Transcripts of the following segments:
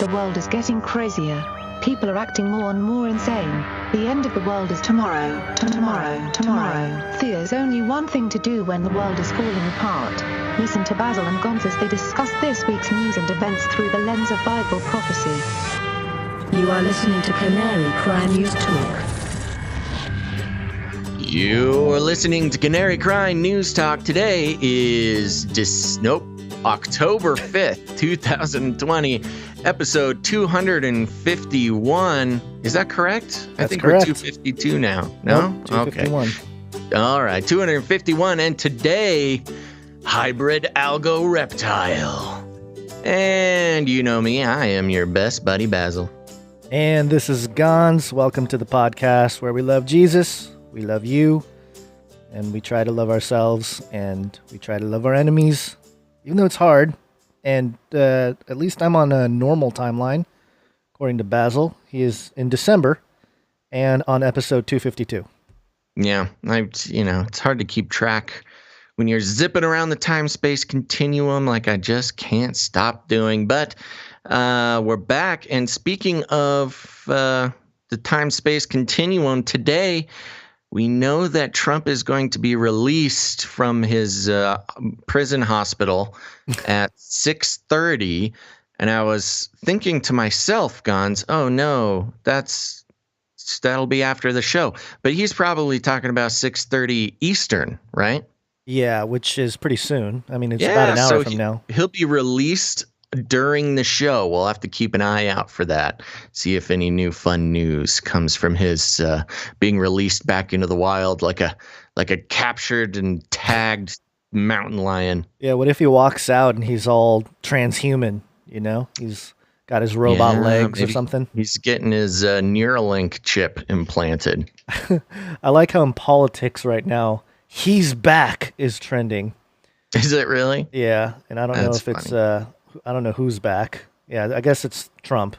The world is getting crazier. People are acting more and more insane. The end of the world is tomorrow. Tomorrow. There's only one thing to do when the world is falling apart. Listen to Basil and Gonz as they discuss this week's news and events through the lens of Bible prophecy. You are listening to Canary News Talk. You're listening to Canary News Talk. Today is October 5th, 2020, episode 251. Is that correct? That's I think correct. We're 252 now. No? Nope, 251. Okay. All right, 251. And today, hybrid ALGO-REPTILE. And you know me, I am your best buddy, Basil. And this is Gonz. Welcome to the podcast where we love Jesus, we love you, and we try to love ourselves, and we try to love our enemies, even though it's hard. And at least I'm on a normal timeline, according to Basil. He is in December and on episode 252. Yeah, it's hard to keep track when you're zipping around the time-space continuum like I just can't stop doing. But we're back, and speaking of the time-space continuum, today we know that Trump is going to be released from his prison hospital at 6:30, and I was thinking to myself, Gonz, oh no, that'll be after the show. But he's probably talking about 6:30 Eastern, right? Yeah, which is pretty soon. I mean, it's about an hour from now. He'll be released during the show. We'll have to keep an eye out for that. See if any new fun news comes from his being released back into the wild like a captured and tagged mountain lion. Yeah, what if he walks out and he's all transhuman, you know? He's got his robot legs or something. He's getting his Neuralink chip implanted. I like how in politics right now, "he's back" is trending. Is it really? Yeah, and I don't know if it's I don't know who's back. Yeah, I guess it's Trump.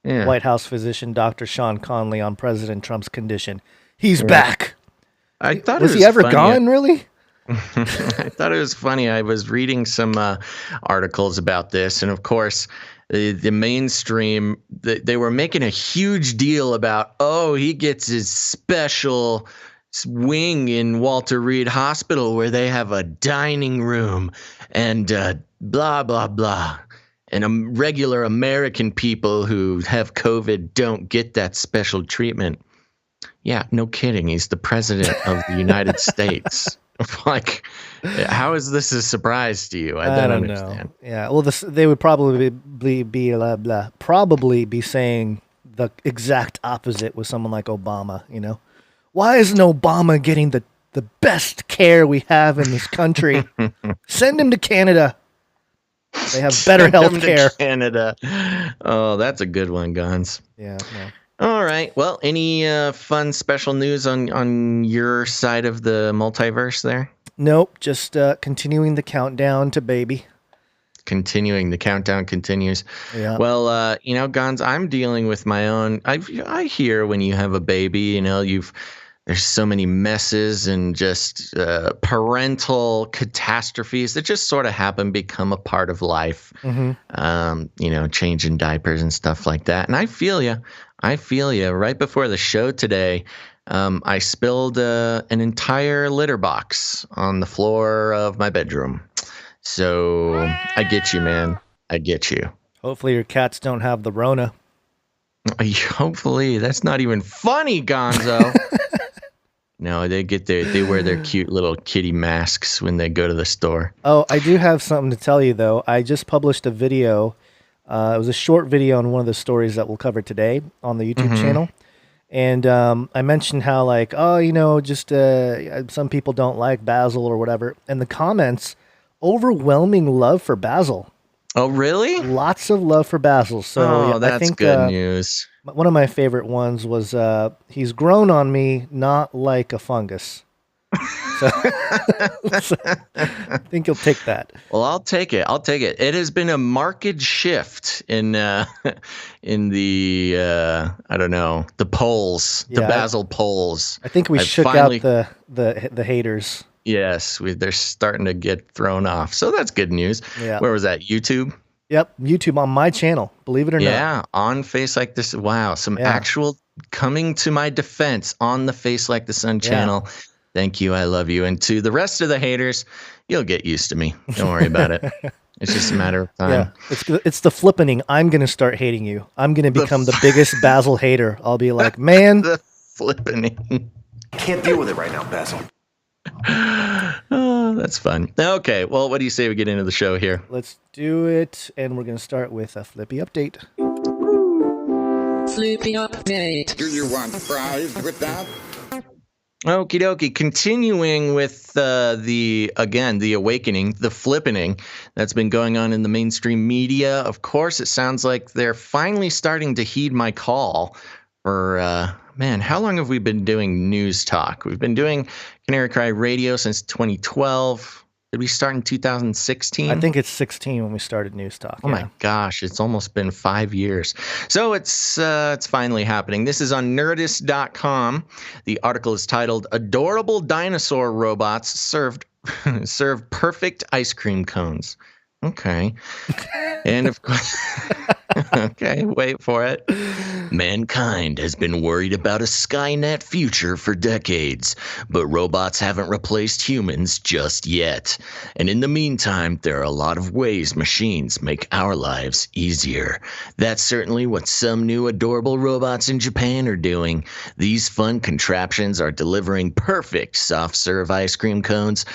Yeah. White House physician Dr. Sean Conley on President Trump's condition. He's back. I thought was he ever gone, really? I thought it was funny. I was reading some articles about this, and of course, the mainstream, they were making a huge deal about, he gets his special wing in Walter Reed Hospital where they have a dining room and blah, blah, blah. And regular American people who have COVID don't get that special treatment. Yeah, no kidding. He's the president of the United States. Like, how is this a surprise to you? I don't understand. Know. Yeah, well, they would probably be saying the exact opposite with someone like Obama, you know? Why isn't Obama getting the best care we have in this country? Send him to Canada. They have better health care. Canada. Oh, that's a good one, Gonz. Yeah. All right. Well, any fun special news on your side of the multiverse there? Nope. Just continuing the countdown to baby. Continuing. The countdown continues. Yeah. Well, Gonz, I'm dealing with my own. I hear when you have a baby, there's so many messes and just parental catastrophes that just sort of become a part of life. Mm-hmm. Changing diapers and stuff like that. And I feel you. Right before the show today, I spilled an entire litter box on the floor of my bedroom. So I get you, man. I get you. Hopefully your cats don't have the rona. Hopefully. That's not even funny, Gonzo. No, they wear their cute little kitty masks when they go to the store. Oh, I do have something to tell you, though. I just published a video. It was a short video on one of the stories that we'll cover today on the YouTube channel. And I mentioned how, some people don't like Basil or whatever. And the comments, overwhelming love for Basil. Oh, really? Lots of love for Basil. So that's I think, good news. One of my favorite ones was, he's grown on me, not like a fungus. So I think you'll take that. Well, I'll take it. It has been a marked shift in the the polls, the Basil polls. I think we shook out the haters. Yes, they're starting to get thrown off. So that's good news. Yeah. Where was that? YouTube? Yep, YouTube on my channel, believe it or not. Yeah, on Face Like This. Wow, some actual coming to my defense on the Face Like the Sun channel. Thank you, I love you. And to the rest of the haters, you'll get used to me. Don't worry about it. It's just a matter of time. Yeah, it's the flippening. I'm going to start hating you. I'm going to become the biggest Basil hater. I'll be like, man. The flippening. Can't deal with it right now, Basil. Oh, that's fun. Okay, well, what do you say we get into the show here? Let's do it, and we're going to start with a Flippy update. Flippy update. Do you want fries with that? Okie dokie. Continuing with the awakening, the flippening that's been going on in the mainstream media. Of course, it sounds like they're finally starting to heed my call for, man, how long have we been doing news talk? We've been doing CanaryCryRadio since 2012. Did we start in 2016? I think it's 16 when we started News Talk. Oh my gosh, it's almost been 5 years. So it's finally happening. This is on Nerdist.com. The article is titled "Adorable Dinosaur Robots Serve Perfect Ice Cream Cones." Okay. And of course, okay, wait for it. Mankind has been worried about a Skynet future for decades, but robots haven't replaced humans just yet. And in the meantime, there are a lot of ways machines make our lives easier. That's certainly what some new adorable robots in Japan are doing. These fun contraptions are delivering perfect soft-serve ice cream cones.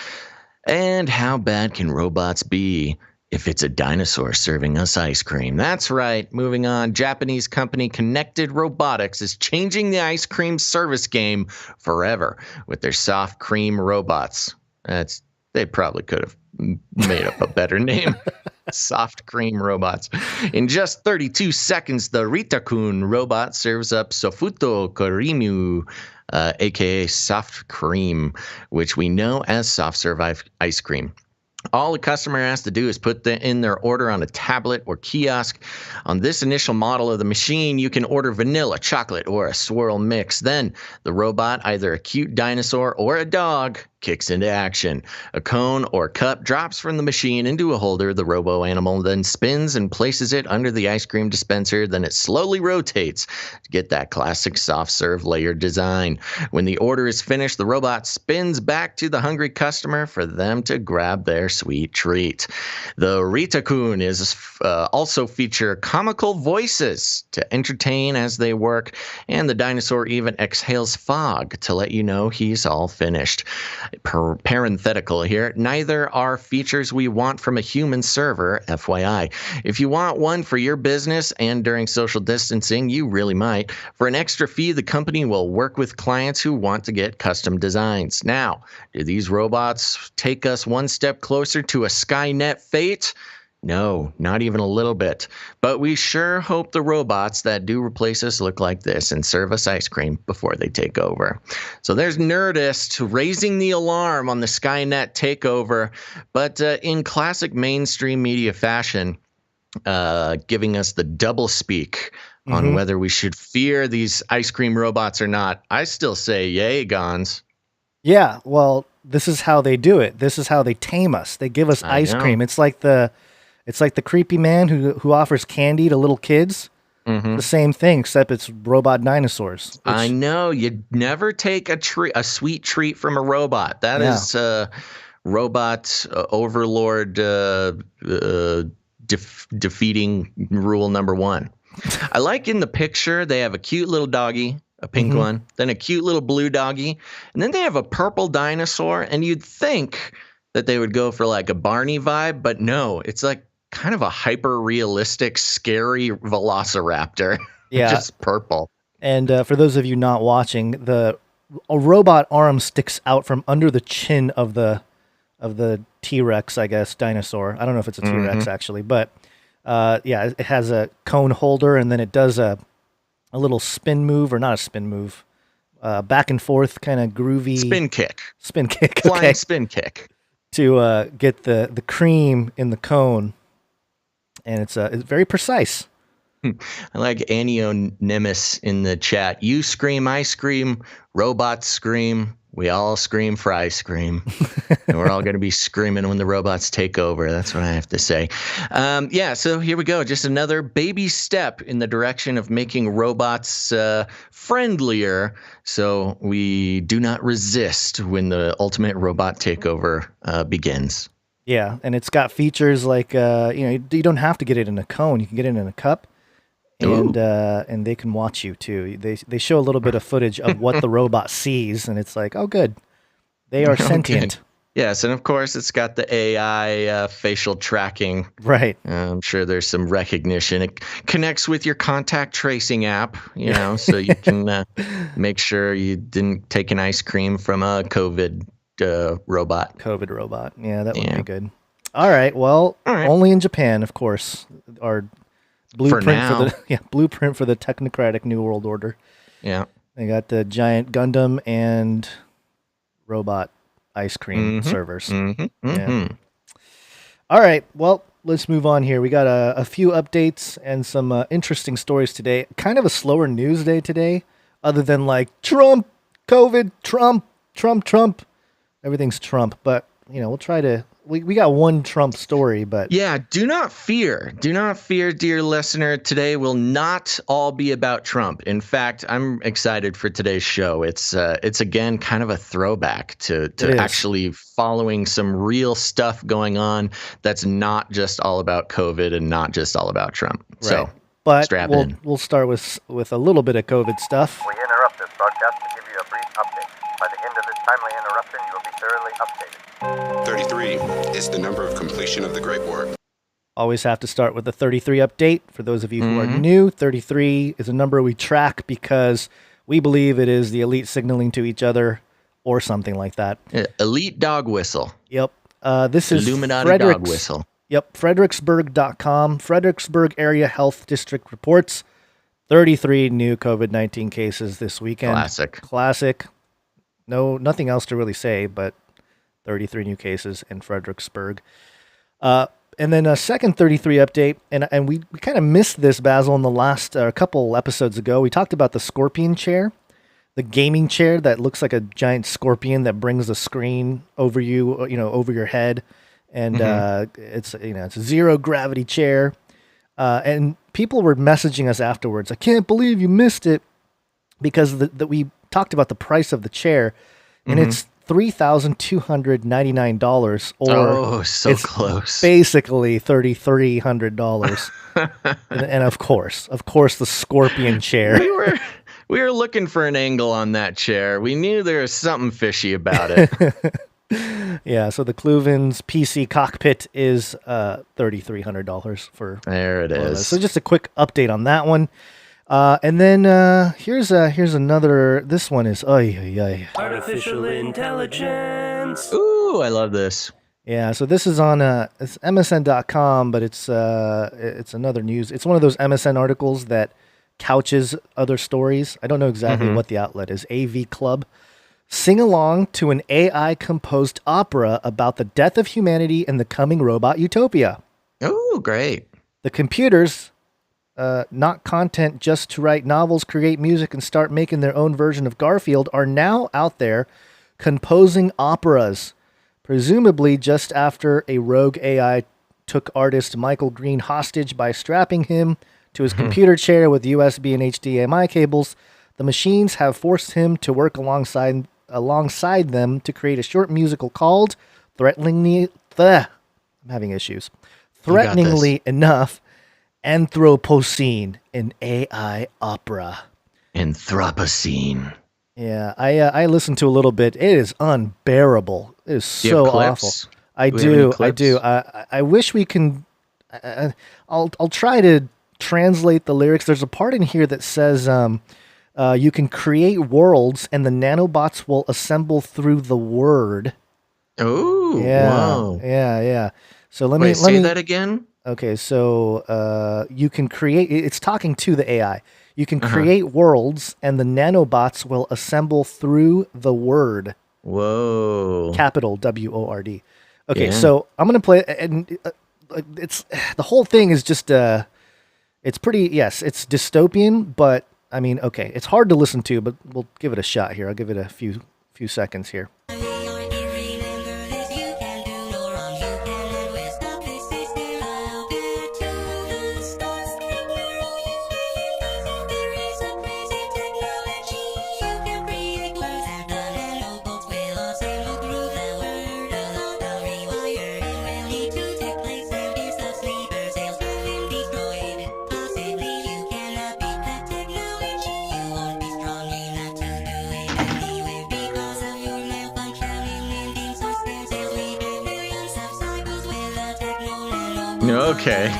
And how bad can robots be if it's a dinosaur serving us ice cream? That's right. Moving on. Japanese company Connected Robotics is changing the ice cream service game forever with their soft cream robots. They probably could have made up a better name. Soft cream robots. In just 32 seconds, the Ritakun robot serves up Sofuto Korimu, aka soft cream, which we know as soft serve ice cream. All the customer has to do is put in their order on a tablet or kiosk. On this initial model of the machine, you can order vanilla, chocolate, or a swirl mix. Then the robot, either a cute dinosaur or a dog, kicks into action. A cone or cup drops from the machine into a holder. The robo animal then spins and places it under the ice cream dispenser. Then it slowly rotates to get that classic soft serve layer design. When the order is finished, the robot spins back to the hungry customer for them to grab their sweet treat. The Ritakun is also feature comical voices to entertain as they work, and the dinosaur even exhales fog to let you know he's all finished. Parenthetical here, neither are features we want from a human server, FYI. If you want one for your business and during social distancing, you really might. For an extra fee, the company will work with clients who want to get custom designs. Now, do these robots take us one step closer to a Skynet fate? No, not even a little bit. But we sure hope the robots that do replace us look like this and serve us ice cream before they take over. So there's Nerdist raising the alarm on the Skynet takeover, but in classic mainstream media fashion, giving us the double speak on whether we should fear these ice cream robots or not. I still say yay, Gons. Yeah, well, this is how they do it. This is how they tame us. They give us ice cream. It's like the creepy man who offers candy to little kids. The same thing, except it's robot dinosaurs. I know. You'd never take a sweet treat from a robot. That is robot overlord defeating rule number one. I like in the picture, they have a cute little doggy, a pink one, then a cute little blue doggy, and then they have a purple dinosaur, and you'd think that they would go for like a Barney vibe, but no, it's like kind of a hyper-realistic, scary velociraptor. Yeah. Just purple. And for those of you not watching, a robot arm sticks out from under the chin of the T-Rex, I guess, dinosaur. I don't know if it's a T-Rex actually, but it has a cone holder, and then it does a little spin move, or not a spin move, back and forth kind of groovy. Spin kick. Flying spin kick. To get the cream in the cone. And it's very precise. I like Anio Nemes in the chat. You scream, I scream, robots scream. We all scream for ice cream. And we're all going to be screaming when the robots take over. That's what I have to say. So here we go. Just another baby step in the direction of making robots friendlier, so we do not resist when the ultimate robot takeover begins. Yeah, and it's got features like you don't have to get it in a cone. You can get it in a cup. And they can watch you too. They show a little bit of footage of what the robot sees, and it's like, oh, good, they are sentient. Yes, and of course it's got the AI facial tracking. Right. I'm sure there's some recognition. It connects with your contact tracing app, so you can make sure you didn't take an ice cream from a COVID robot. COVID robot. Yeah, that would be good. All right. Well, only in Japan, of course. Our blueprint blueprint for the technocratic New World Order. Yeah. They got the giant Gundam and robot ice cream servers. Yeah. All right. Well, let's move on here. We got a few updates and some interesting stories today. Kind of a slower news day today, other than like Trump, COVID, Trump. Everything's Trump, but we'll try to. We got one Trump story, but yeah, do not fear, dear listener. Today will not all be about Trump. In fact, I'm excited for today's show. It's again kind of a throwback to actually following some real stuff going on that's not just all about COVID and not just all about Trump. Right. So, but strap in. We'll start with a little bit of COVID stuff. We interrupt this broadcast to give you a brief update. By the end of this timely interruption, you will be thoroughly updated. 33 is the number of completion of the Great War. Always have to start with the 33 update. For those of you who are new, 33 is a number we track because we believe it is the elite signaling to each other or something like that. Elite dog whistle. Yep. This is Illuminati dog whistle. Yep. Fredericksburg.com. Fredericksburg Area Health District reports 33 new COVID-19 cases this weekend. Classic. No, nothing else to really say, but 33 new cases in Fredericksburg. And then a second 33 update, and we kind of missed this, Basil, in the last couple episodes ago. We talked about the scorpion chair, the gaming chair that looks like a giant scorpion that brings the screen over you, over your head. And it's a zero gravity chair. And people were messaging us afterwards. I can't believe you missed it, because we talked about the price of the chair, and it's $3,299, or it's close. Basically $3,300. and of course, the scorpion chair. We were looking for an angle on that chair. We knew there was something fishy about it. Yeah, so the Kluven's PC cockpit is $3,300 for. There it is. So just a quick update on that one. And then here's another. This one is artificial intelligence. Ooh, I love this. Yeah, so this is on it's MSN.com, but it's another news. It's one of those MSN articles that couches other stories. I don't know exactly what the outlet is. AV Club. Sing along to an AI composed opera about the death of humanity and the coming robot utopia. Oh, great! The computers. Not content just to write novels, create music, and start making their own version of Garfield, are now out there composing operas, presumably just after a rogue AI took artist Michael Green hostage by strapping him to his computer chair with USB and HDMI cables. The machines have forced him to work alongside them to create a short musical called Threateningly Enough, Anthropocene, an AI opera. Anthropocene. Yeah, I listened to a little bit. It is unbearable. It is so awful. I do. I wish we can. I'll try to translate the lyrics. There's a part in here that says you can create worlds and the nanobots will assemble through the word. Oh, yeah, wow. Yeah. So let me say that again. Okay, so you can create. It's talking to the AI. You can create worlds, and the nanobots will assemble through the word. Whoa! Capital WORD. Okay, so I'm gonna play, and it's the whole thing is just it's pretty. Yes, it's dystopian, but I mean, okay, it's hard to listen to, but we'll give it a shot here. I'll give it a few few seconds here. Okay.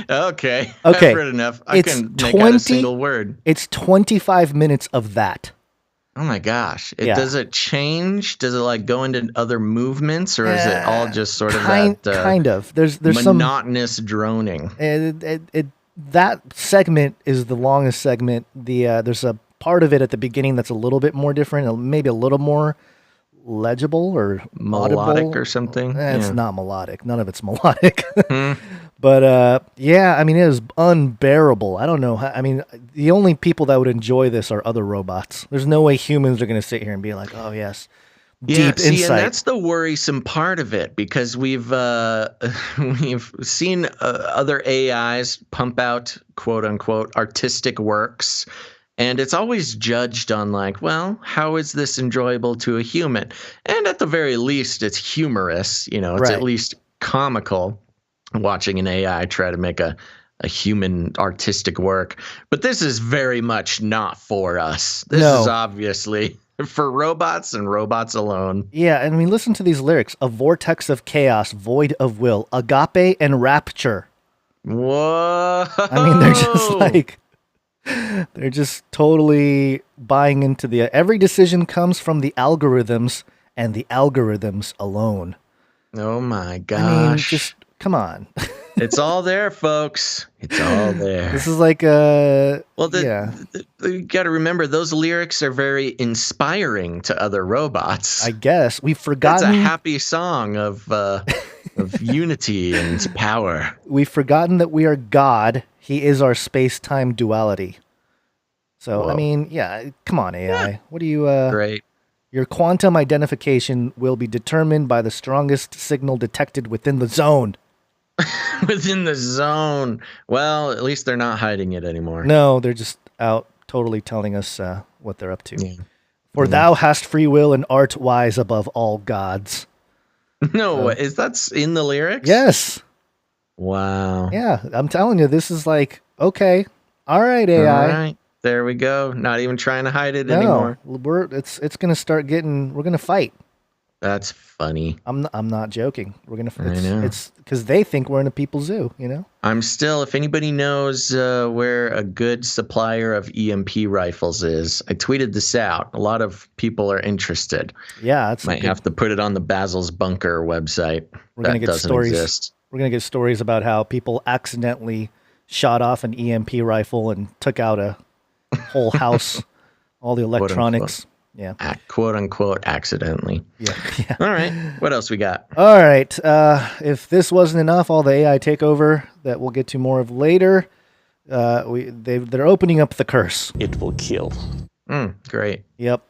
Okay. Okay. I've read enough. I can make out a single word. It's 25 minutes of that. Oh my gosh. Yeah. Does it change? Does it like go into other movements, or is it all just sort of kind of. There's monotonous droning? That segment is the longest segment. There's a part of it at the beginning that's a little bit more different, maybe a little more legible or melodic audible. Or something. It's not melodic. None of it's melodic. But yeah, I mean, it is unbearable. I don't know. I mean, the only people that would enjoy this are other robots. There's no way humans are going to sit here and be like, oh yes, deep insight. And that's the worrisome part of it, because we've seen other AIs pump out quote unquote artistic works. And it's always judged on like, well, how is this enjoyable to a human? And at the very least, it's humorous. It's at least comical watching an AI try to make a human artistic work. But this is very much not for us. This is obviously for robots and robots alone. Yeah, and I mean, listen to these lyrics. A vortex of chaos, void of will, agape and rapture. Whoa. I mean, they're just like... They're just totally buying into every decision comes from the algorithms and the algorithms alone. Oh my gosh. I mean, just come on. It's all there, folks. It's all there. This is like you got to remember, those lyrics are very inspiring to other robots. I guess we've forgotten. It's a happy song of unity and power. We've forgotten that we are God. He is our space-time duality. So, whoa. I mean, yeah, come on, AI. Yeah. What do you... Great. Your quantum identification will be determined by the strongest signal detected within the zone. Within the zone. Well, at least they're not hiding it anymore. No, they're just out totally telling us what they're up to. Yeah. For thou hast free will and art wise above all gods. No, is that in the lyrics? Yes. Wow. Yeah, I'm telling you, this is like, okay, all right, AI. All right, there we go. Not even trying to hide it anymore. It's going to start getting, we're going to fight. That's funny. I'm not joking. We're going to, I know. It's because they think we're in a people's zoo, I'm still, if anybody knows where a good supplier of EMP rifles is, I tweeted this out. A lot of people are interested. Yeah. Might have to put it on the Basil's Bunker website. We're going to get stories. We're going to get stories about how people accidentally shot off an EMP rifle and took out a whole house, all the electronics. Yeah. Quote unquote accidentally. Yeah. All right. What else we got? All right. If this wasn't enough, all the AI takeover that we'll get to more of later, they're opening up the curse. It will kill. Great. Yep.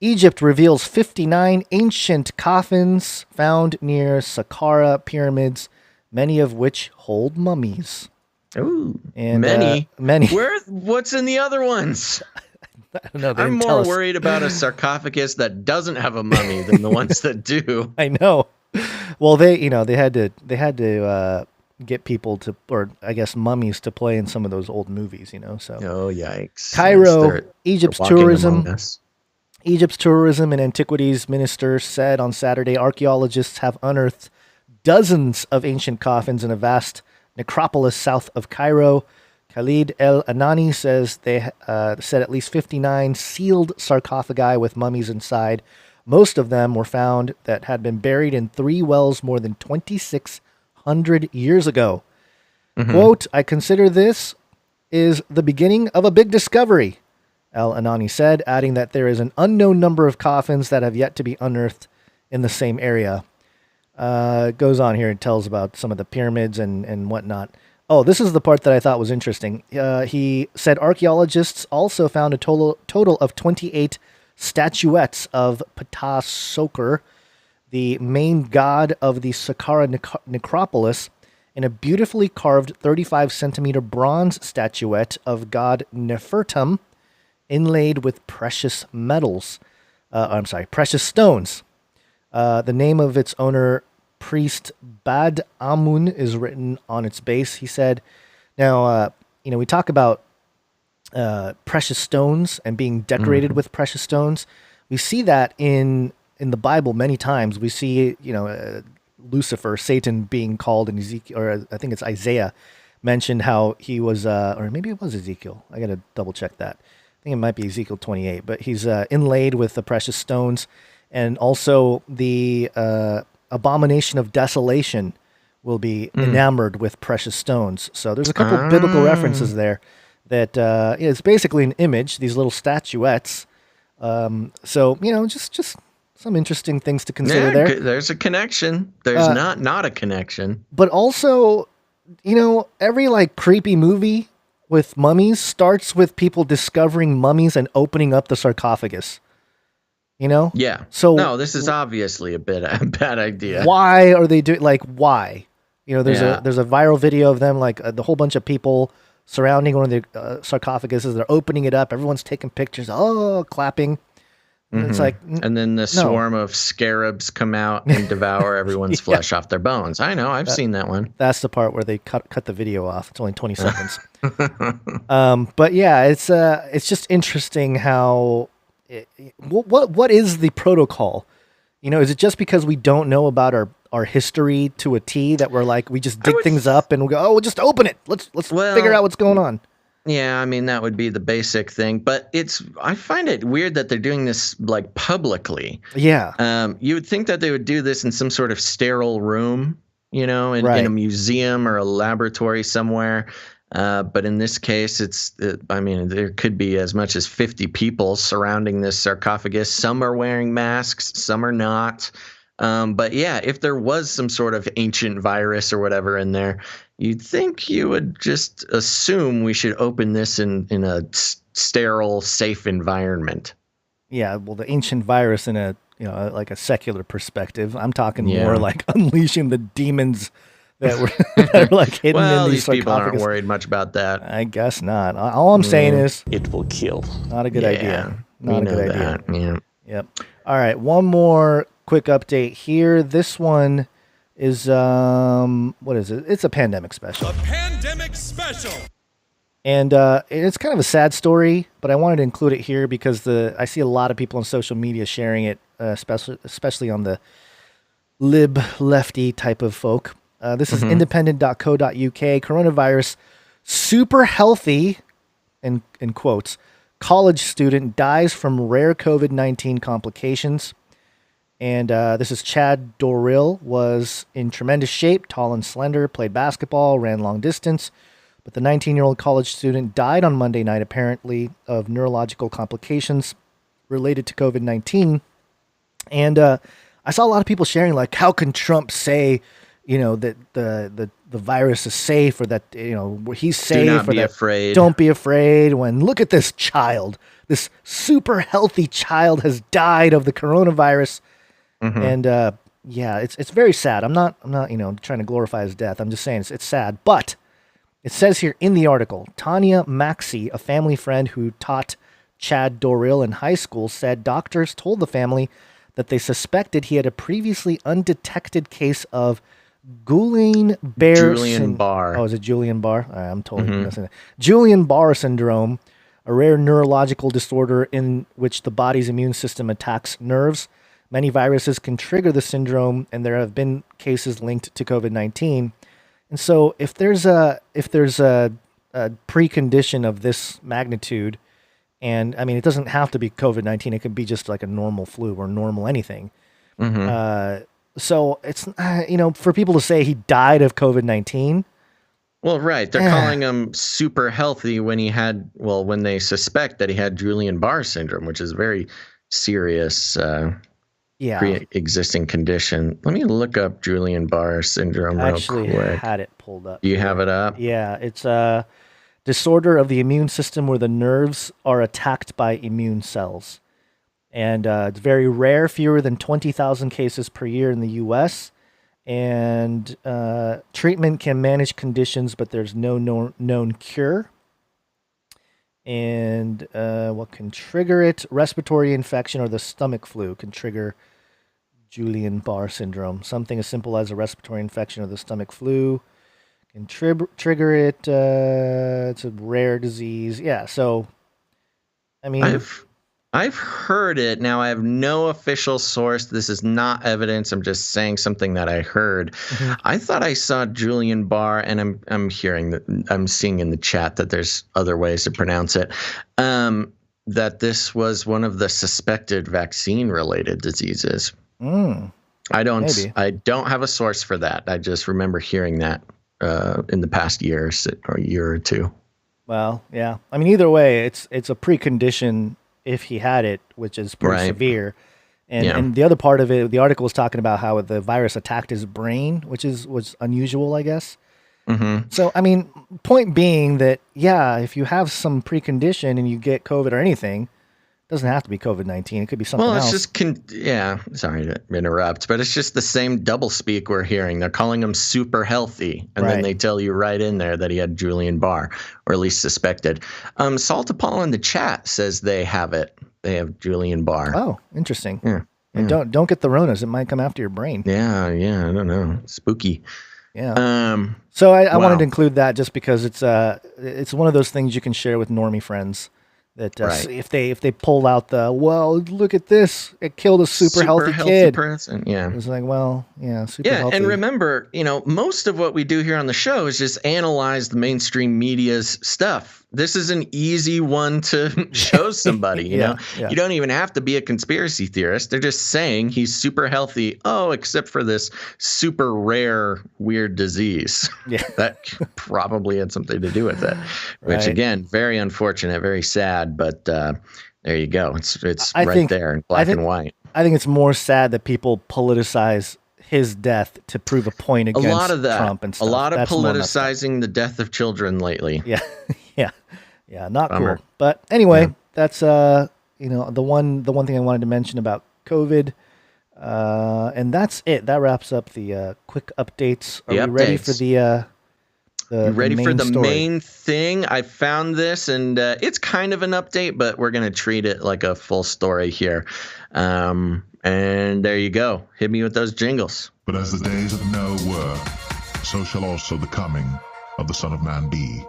Egypt reveals 59 ancient coffins found near Saqqara pyramids, many of which hold mummies. Ooh, and many. Many. What's in the other ones? I don't know. I'm more worried about a sarcophagus that doesn't have a mummy than the ones that do. I know. Well, they had to get people to, or I guess mummies to play in some of those old movies, So. Oh yikes! Cairo, Egypt's tourism and antiquities minister said on Saturday, archaeologists have unearthed dozens of ancient coffins in a vast necropolis south of Cairo. Khalid El Anani says they said at least 59 sealed sarcophagi with mummies inside. Most of them were found that had been buried in 3 wells more than 2,600 years ago. Mm-hmm. Quote, I consider this is the beginning of a big discovery, El Anani said, adding that there is an unknown number of coffins that have yet to be unearthed in the same area. It goes on here and tells about some of the pyramids and whatnot. Oh, this is the part that I thought was interesting. He said archaeologists also found a total of 28 statuettes of Ptah Soker, the main god of the Saqqara necropolis, and a beautifully carved 35-centimeter bronze statuette of god Nefertum, inlaid with precious metals. Precious stones. The name of its owner, priest Bad Amun, is written on its base. He said, now, we talk about precious stones and being decorated with precious stones. We see that in the Bible many times. We see, Lucifer, Satan, being called in Ezekiel, or I think it's Isaiah, mentioned how he was, or maybe it was Ezekiel. I got to double check that. I think it might be Ezekiel 28, but he's inlaid with the precious stones, and also the abomination of desolation will be enamored with precious stones. So there's a couple of biblical references there that it's basically an image, these little statuettes. Just some interesting things to consider there. There's a connection. There's not a connection. But also, every creepy movie with mummies starts with people discovering mummies and opening up the sarcophagus. Yeah. So no, this is obviously a bad idea. Why are they doing why? There's a viral video of them the whole bunch of people surrounding one of the sarcophaguses. They're opening it up. Everyone's taking pictures. Oh, clapping. It's and then the swarm of scarabs come out and devour everyone's flesh off their bones. I know, I've seen that one. That's the part where they cut the video off. It's only 20 seconds. But yeah, it's just interesting how what is the protocol? Is it just because we don't know about our history to a T that we're we just dig things up and we go, we'll just open it. Let's figure out what's going on. Yeah, I mean, that would be the basic thing, but I find it weird that they're doing this publicly. Yeah. You would think that they would do this in some sort of sterile room, in a museum or a laboratory somewhere. But in this case, there could be as much as 50 people surrounding this sarcophagus. Some are wearing masks, some are not. But yeah, if there was some sort of ancient virus or whatever in there, you'd think you would just assume we should open this in a sterile, safe environment. Yeah, well, the ancient virus in a a secular perspective. I'm talking more unleashing the demons that were hidden in these sarcophagus. People aren't worried much about that. I guess not. All I'm saying is it will kill. Not a good idea. Not a good idea. Yeah. Yep. All right. One more quick update here. This one is what is it? It's a pandemic special. A pandemic special. And it's kind of a sad story, but I wanted to include it here because I see a lot of people on social media sharing it, especially on the lib lefty type of folk. This is independent.co.uk. Coronavirus super healthy, in quotes, college student dies from rare COVID-19 complications. And this is Chad Dorrill, was in tremendous shape, tall and slender, played basketball, ran long distance. But the 19-year-old college student died on Monday night, apparently, of neurological complications related to COVID-19. And I saw a lot of people sharing, how can Trump say, that the virus is safe, or that, he's safe. Do not be afraid. Don't be afraid. When look at this child, this super healthy child has died of the coronavirus. And it's very sad. I'm not trying to glorify his death. I'm just saying it's sad. But it says here in the article, Tanya Maxey, a family friend who taught Chad Dorrill in high school, said doctors told the family that they suspected he had a previously undetected case of Guillain-Barré. Oh, is it Guillain-Barré? I'm totally missing it. Guillain-Barré syndrome, a rare neurological disorder in which the body's immune system attacks nerves. Many viruses can trigger the syndrome, and there have been cases linked to COVID-19. And so, if there's a precondition of this magnitude, and I mean, it doesn't have to be COVID-19; it could be just like a normal flu or normal anything. So it's for people to say he died of COVID-19. Well, right. They're calling him super healthy when they suspect that he had Guillain-Barré syndrome, which is very serious. Pre-existing condition. Let me look up Guillain-Barré syndrome real quick. I had it pulled up. Do you have it up? Yeah, it's a disorder of the immune system where the nerves are attacked by immune cells. And it's very rare, fewer than 20,000 cases per year in the U.S., and treatment can manage conditions, but there's no known cure. And what can trigger it? Respiratory infection or the stomach flu can trigger Guillain-Barré syndrome. Something as simple as a respiratory infection or the stomach flu can trigger it. It's a rare disease. Yeah, so, I mean... I've heard it. Now, I have no official source. This is not evidence. I'm just saying something that I heard. Mm-hmm. I thought I saw Guillain-Barré, and I'm hearing that I'm seeing in the chat that there's other ways to pronounce it. That this was one of the suspected vaccine-related diseases. I don't have a source for that. I just remember hearing that in the past year or a year or two. Well, yeah. I mean, either way, it's a precondition if he had it, which is pretty severe. And the other part of it, the article was talking about how the virus attacked his brain, which was unusual, I guess. Mm-hmm. So, I mean, point being that, if you have some precondition and you get COVID or anything, it doesn't have to be COVID-19. It could be something else. Well, it's just, sorry to interrupt, but it's just the same doublespeak we're hearing. They're calling him super healthy, and then they tell you right in there that he had Guillain-Barré, or at least suspected. Saltapal in the chat says they have it. They have Guillain-Barré. Oh, interesting. Yeah. And don't get the ronas. It might come after your brain. Yeah, I don't know. Spooky. Yeah. So I wanted to include that just because it's one of those things you can share with normie friends. That if they pull out look at this, it killed a super healthy kid. Person. Yeah, it's like, super healthy. And remember, most of what we do here on the show is just analyze the mainstream media's stuff. This is an easy one to show somebody. You know, you don't even have to be a conspiracy theorist. They're just saying he's super healthy. Oh, except for this super rare weird disease. Yeah, that probably had something to do with it. Which again, very unfortunate, very sad. But there you go. It's right there in black and white. I think it's more sad that people politicize his death to prove a point against Trump and stuff. A lot of politicizing the death of children lately. Yeah, not Bummer. Cool. But anyway, that's the one thing I wanted to mention about COVID. And that's it. That wraps up the quick updates. Are we ready for the main thing? I found this, and it's kind of an update, but we're going to treat it like a full story here. And there you go. Hit me with those jingles. But as the days of Noah were, so shall also the coming of the Son of Man be.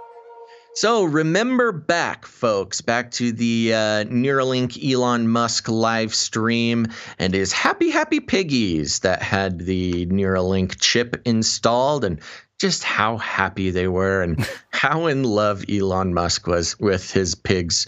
So remember back, folks, back to the Neuralink Elon Musk live stream and his happy piggies that had the Neuralink chip installed, and just how happy they were and how in love Elon Musk was with his pigs,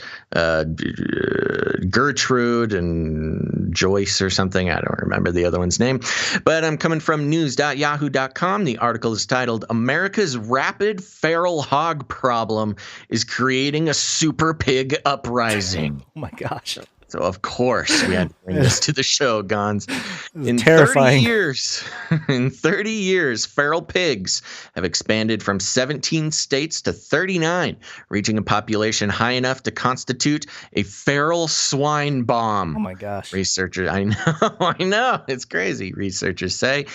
Gertrude and Joyce or something. I don't remember the other one's name. But I'm coming from news.yahoo.com. The article is titled, "America's Rapid Feral Hog Problem is Creating a Super Pig Uprising." Oh, my gosh. So, of course, we had to bring this to the show, Gons. In terrifying. 30 years, feral pigs have expanded from 17 states to 39, reaching a population high enough to constitute a feral swine bomb. Oh, my gosh. Researchers, I know. It's crazy. Researchers say,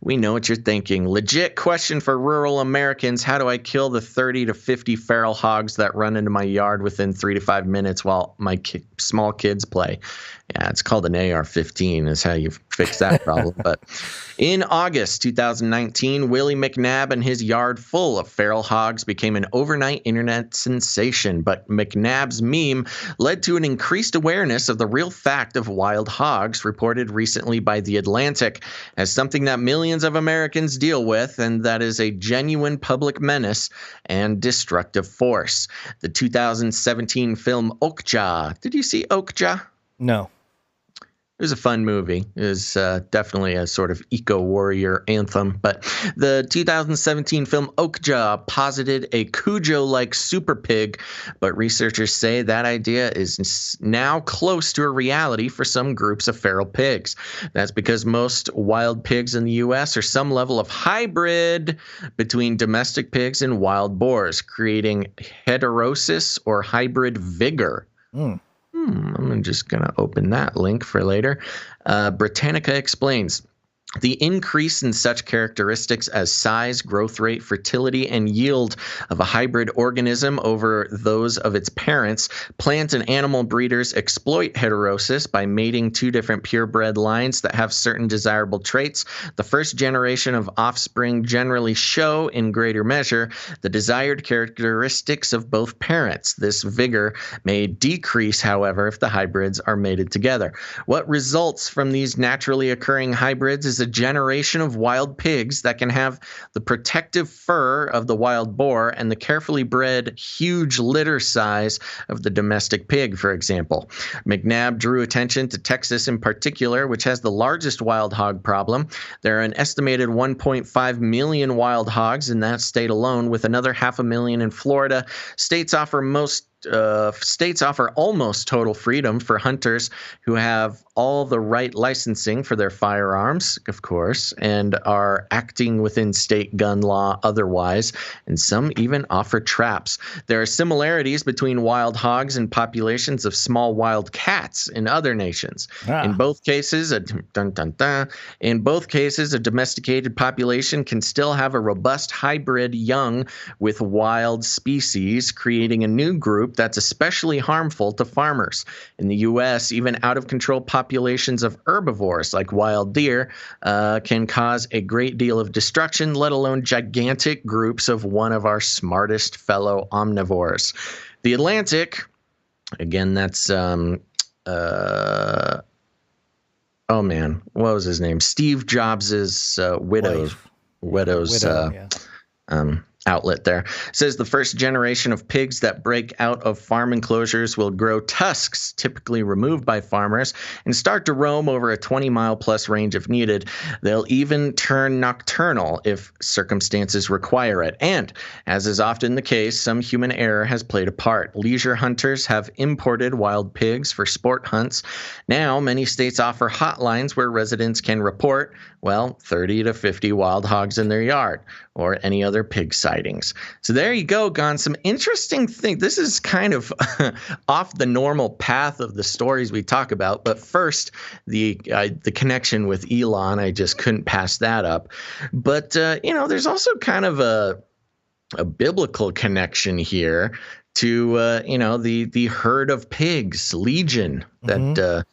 we know what you're thinking. Legit question for rural Americans. How do I kill the 30 to 50 feral hogs that run into my yard within 3 to 5 minutes while my small kids play? Yeah, it's called an AR-15 is how you fix that problem. But in August 2019, Willie McNabb and his yard full of feral hogs became an overnight internet sensation. But McNabb's meme led to an increased awareness of the real fact of wild hogs, reported recently by The Atlantic, as something that millions of Americans deal with, and that is a genuine public menace and destructive force. The 2017 film Okja. Did you see Okja? No. It was a fun movie. It was definitely a sort of eco-warrior anthem. But the 2017 film Okja posited a Cujo-like super pig, but researchers say that idea is now close to a reality for some groups of feral pigs. That's because most wild pigs in the U.S. are some level of hybrid between domestic pigs and wild boars, creating heterosis or hybrid vigor. I'm just going to open that link for later. Britannica explains. The increase in such characteristics as size, growth rate, fertility, and yield of a hybrid organism over those of its parents. Plant and animal breeders exploit heterosis by mating two different purebred lines that have certain desirable traits. The first generation of offspring generally show, in greater measure, the desired characteristics of both parents. This vigor may decrease, however, if the hybrids are mated together. What results from these naturally occurring hybrids is a generation of wild pigs that can have the protective fur of the wild boar and the carefully bred huge litter size of the domestic pig, for example. McNabb drew attention to Texas in particular, which has the largest wild hog problem. There are an estimated 1.5 million wild hogs in that state alone, with another 500,000 in Florida. States offer almost total freedom for hunters who have all the right licensing for their firearms, of course, and are acting within state gun law otherwise, and some even offer traps. There are similarities between wild hogs and populations of small wild cats in other nations. In both cases, a domesticated population can still have a robust hybrid young with wild species, creating a new group that's especially harmful to farmers. In the U.S., even out-of-control populations of herbivores like wild deer can cause a great deal of destruction, let alone gigantic groups of one of our smartest fellow omnivores. The Atlantic, again, that's what was his name? Steve Jobs' widow's outlet there, says the first generation of pigs that break out of farm enclosures will grow tusks, typically removed by farmers, and start to roam over a 20-mile-plus range if needed. They'll even turn nocturnal if circumstances require it. And, as is often the case, some human error has played a part. Leisure hunters have imported wild pigs for sport hunts. Now, many states offer hotlines where residents can report, 30 to 50 wild hogs in their yard, or any other pig sightings. So there you go, Gon. Some interesting things. This is kind of off the normal path of the stories we talk about. But first, the connection with Elon, I just couldn't pass that up. But, there's also kind of a biblical connection here to, the herd of pigs, Legion. That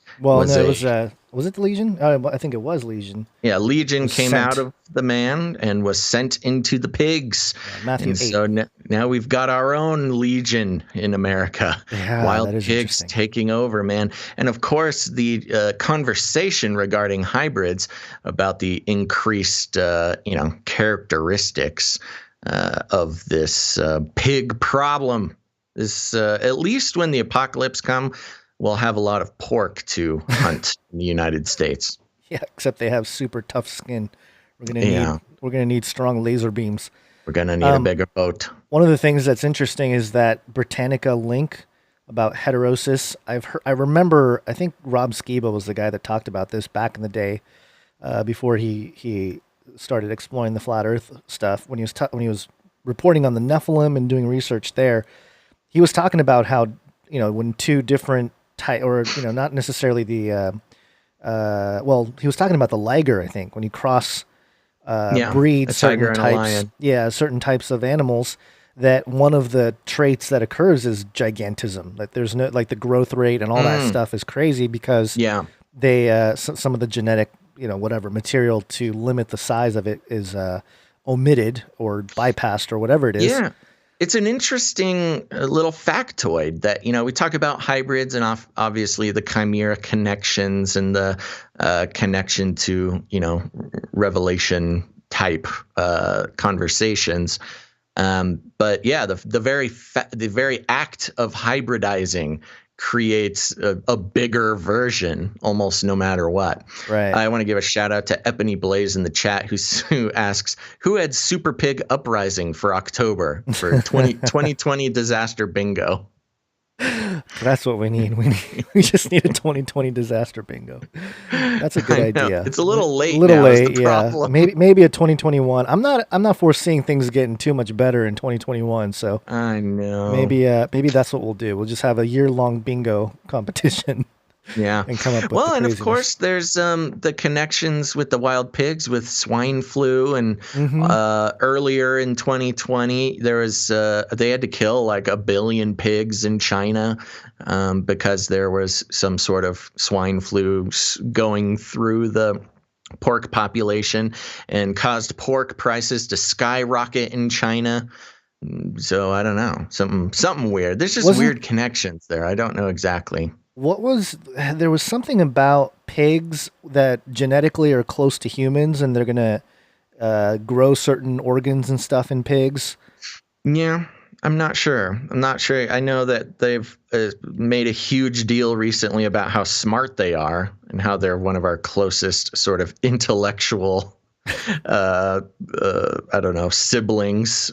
was it the Legion? I think it was Legion. Yeah, Legion came out of the man and was sent into the pigs. Yeah, Matthew 8. So now we've got our own Legion in America. Yeah, wild pigs taking over, man. And of course, the conversation regarding hybrids about the increased, characteristics of this pig problem is at least when the apocalypse comes, we'll have a lot of pork to hunt in the United States. Yeah, except they have super tough skin. We're gonna need strong laser beams. We're gonna need a bigger boat. One of the things that's interesting is that Britannica link about heterosis. I remember. I think Rob Skiba was the guy that talked about this back in the day, before he started exploring the flat Earth stuff. When he was reporting on the Nephilim and doing research there, he was talking about how when two different not necessarily the he was talking about the liger, I think, when you cross breed certain types, certain types of animals, that one of the traits that occurs is gigantism. That there's no, like, the growth rate and all that stuff is crazy because they some of the genetic material to limit the size of it is omitted or bypassed or whatever it is. Yeah. It's an interesting little factoid that, we talk about hybrids and obviously the chimera connections and the connection to, revelation type conversations. But yeah, the very act of hybridizing creates a bigger version almost no matter what. Right. I want to give a shout out to Ebony Blaze in the chat who asks, who had Super Pig Uprising for October for 2020 disaster bingo? That's what we need. We just need a 2020 disaster bingo. That's a good idea. It's a little late. A little now late, is the yeah. problem. Maybe a 2021. I'm not foreseeing things getting too much better in 2021. So I know. maybe that's what we'll do. We'll just have a year-long bingo competition. Yeah. And come up with well, and craziness. of course, there's the connections with the wild pigs with swine flu, and earlier in 2020, there was they had to kill like 1 billion pigs in China because there was some sort of swine flu going through the pork population and caused pork prices to skyrocket in China. So I don't know, something weird. There's just weird connections there. I don't know exactly. There was something about pigs that genetically are close to humans and they're going to grow certain organs and stuff in pigs. Yeah, I'm not sure. I know that they've made a huge deal recently about how smart they are and how they're one of our closest sort of intellectual, I don't know, siblings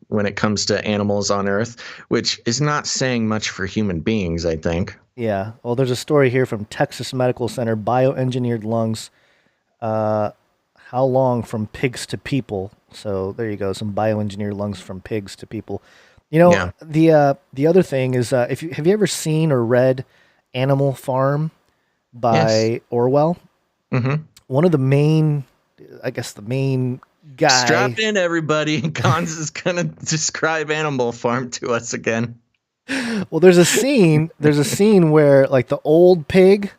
when it comes to animals on Earth, which is not saying much for human beings, I think. Yeah. Well, there's a story here from Texas Medical Center, bioengineered lungs. How long from pigs to people? So there you go. Some bioengineered lungs from pigs to people. You know, the other thing is, have you ever seen or read Animal Farm by Orwell? Mm-hmm. One of the main, I guess the main guy. Strap in, everybody. Gons is going to describe Animal Farm to us again. Well, there's a scene where like the old pig,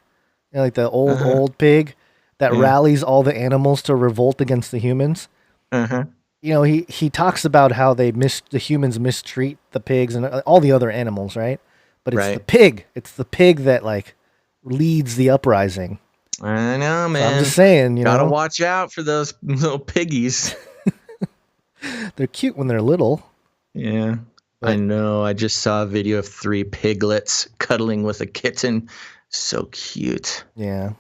like the old pig that rallies all the animals to revolt against the humans. Uh-huh. You know, he talks about how the humans mistreat the pigs and all the other animals, right? But it's the pig that like leads the uprising. I know, man. So I'm just saying, you gotta know, watch out for those little piggies. They're cute when they're little. Yeah. I know. I just saw a video of 3 piglets cuddling with a kitten. So cute. Yeah.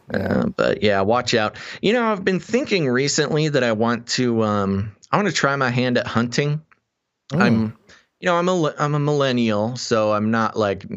But yeah, watch out. You know, I've been thinking recently that I want to try my hand at hunting. I'm a millennial, so I'm not like,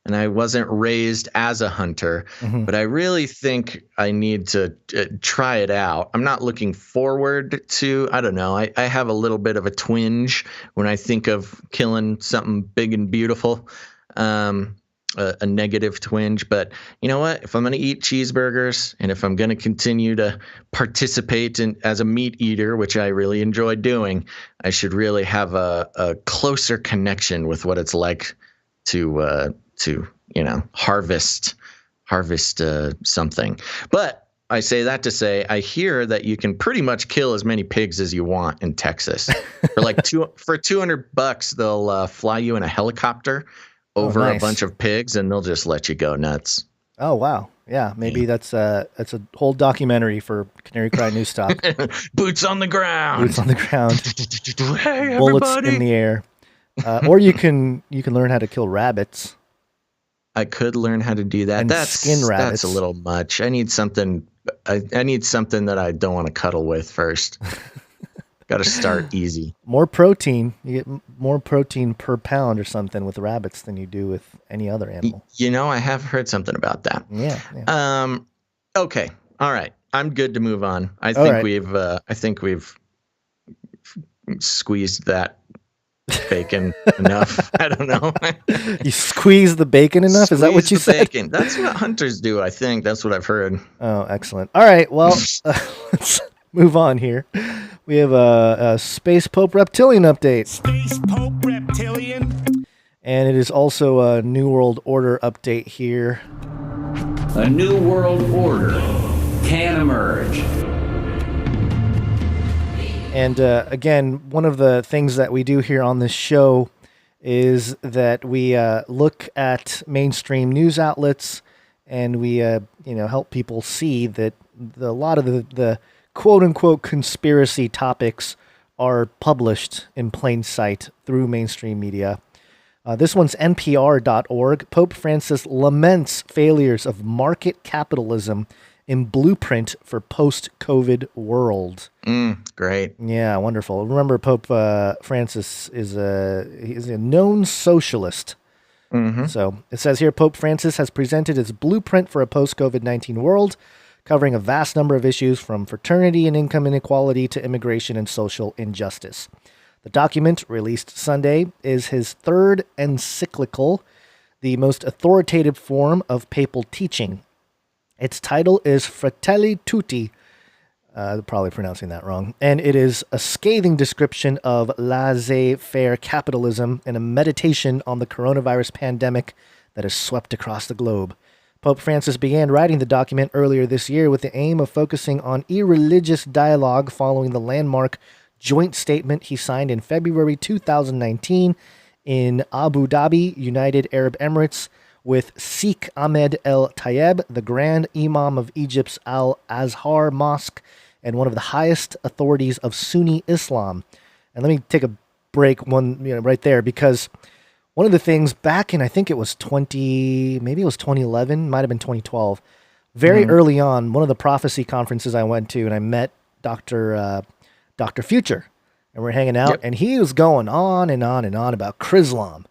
and I wasn't raised as a hunter, but I really think I need to try it out. I'm not looking forward to, I don't know. I have a little bit of a twinge when I think of killing something big and beautiful, a negative twinge. But you know what? If I'm going to eat cheeseburgers and if I'm going to continue to participate as a meat eater, which I really enjoy doing, I should really have a closer connection with what it's like to harvest something. But I say that to say, I hear that you can pretty much kill as many pigs as you want in Texas. For like for $200, they'll fly you in a helicopter over a bunch of pigs, and they'll just let you go nuts. Oh wow, yeah. Maybe that's a whole documentary for Canary Cry News Stop. Boots on the ground. Boots on the ground. Hey, bullets everybody. in the air. Or you can learn how to kill rabbits. I could learn how to do that. And skin rabbits. That's a little much. I need something. I need something that I don't want to cuddle with first. Got to start easy. More protein. You get more protein per pound or something with rabbits than you do with any other animal. You know, I have heard something about that. Yeah. Okay. All right. I'm good to move on. I think we've squeezed that bacon enough. I don't know. You squeeze the bacon enough? Is that what you said? Bacon. That's what hunters do, I think. That's what I've heard. Oh, excellent. All right. Well, let's move on here. We have a Space Pope Reptilian update. Space Pope Reptilian. And it is also a New World Order update here. A New World Order can emerge. And again, one of the things that we do here on this show is that we look at mainstream news outlets and we help people see that a lot of the quote-unquote conspiracy topics are published in plain sight through mainstream media. This one's NPR.org. Pope Francis laments failures of market capitalism in blueprint for post-COVID world. Great. Yeah, wonderful. Remember, Pope Francis is a known socialist. So it says here, Pope Francis has presented his blueprint for a post-COVID-19 world, covering a vast number of issues from fraternity and income inequality to immigration and social injustice. The document, released Sunday, is his third encyclical, the most authoritative form of papal teaching. Its title is Fratelli Tutti, probably pronouncing that wrong, and it is a scathing description of laissez-faire capitalism and a meditation on the coronavirus pandemic that has swept across the globe. Pope Francis began writing the document earlier this year with the aim of focusing on irreligious dialogue following the landmark joint statement he signed in February 2019 in Abu Dhabi, United Arab Emirates, with Sheikh Ahmed El Tayeb, the Grand Imam of Egypt's Al-Azhar Mosque, and one of the highest authorities of Sunni Islam. And let me take a break right there, because one of the things back in, I think it was 2011, might have been 2012, very early on, one of the prophecy conferences I went to, and I met Dr. Future, and we're hanging out, and he was going on and on and on about Chrislam.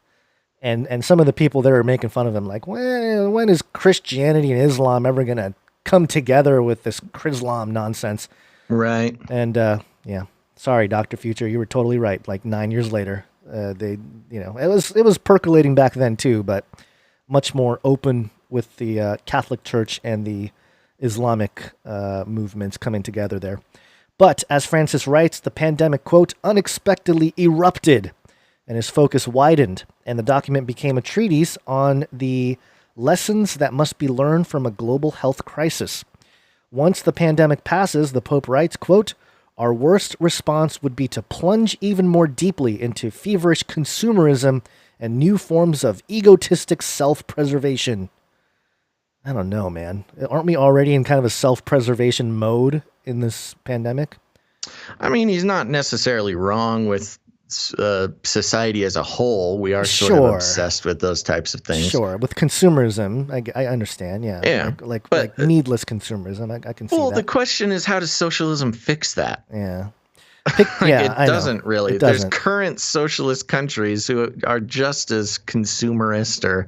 And some of the people there are making fun of him, like, when is Christianity and Islam ever going to come together with this Chrislam nonsense? Right. And, sorry, Dr. Future, you were totally right. Like 9 years later, it was percolating back then too, but much more open with the Catholic Church and the Islamic movements coming together there. But as Francis writes, the pandemic, quote, unexpectedly erupted, and his focus widened, and the document became a treatise on the lessons that must be learned from a global health crisis. Once the pandemic passes, the Pope writes, quote, our worst response would be to plunge even more deeply into feverish consumerism and new forms of egotistic self-preservation. I don't know, man. Aren't we already in kind of a self-preservation mode in this pandemic? I mean, he's not necessarily wrong with society as a whole. We are sort of obsessed with those types of things. Sure, with consumerism, I understand. Yeah, yeah, like needless consumerism. I can see that. Well, the question is, how does socialism fix that? Yeah, it doesn't really. There's current socialist countries who are just as consumerist or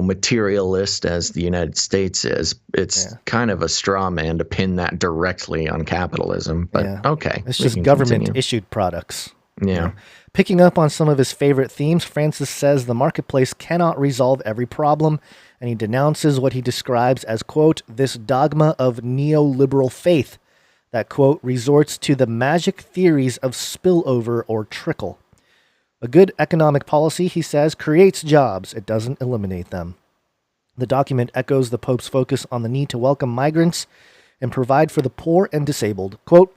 materialist as the United States is. It's kind of a straw man to pin that directly on capitalism. But okay, it's just government issued products. Yeah. Picking up on some of his favorite themes, Francis says the marketplace cannot resolve every problem, and he denounces what he describes as, quote, this dogma of neoliberal faith that, quote, resorts to the magic theories of spillover or trickle. A good economic policy, he says, creates jobs. It doesn't eliminate them. The document echoes the Pope's focus on the need to welcome migrants and provide for the poor and disabled. Quote,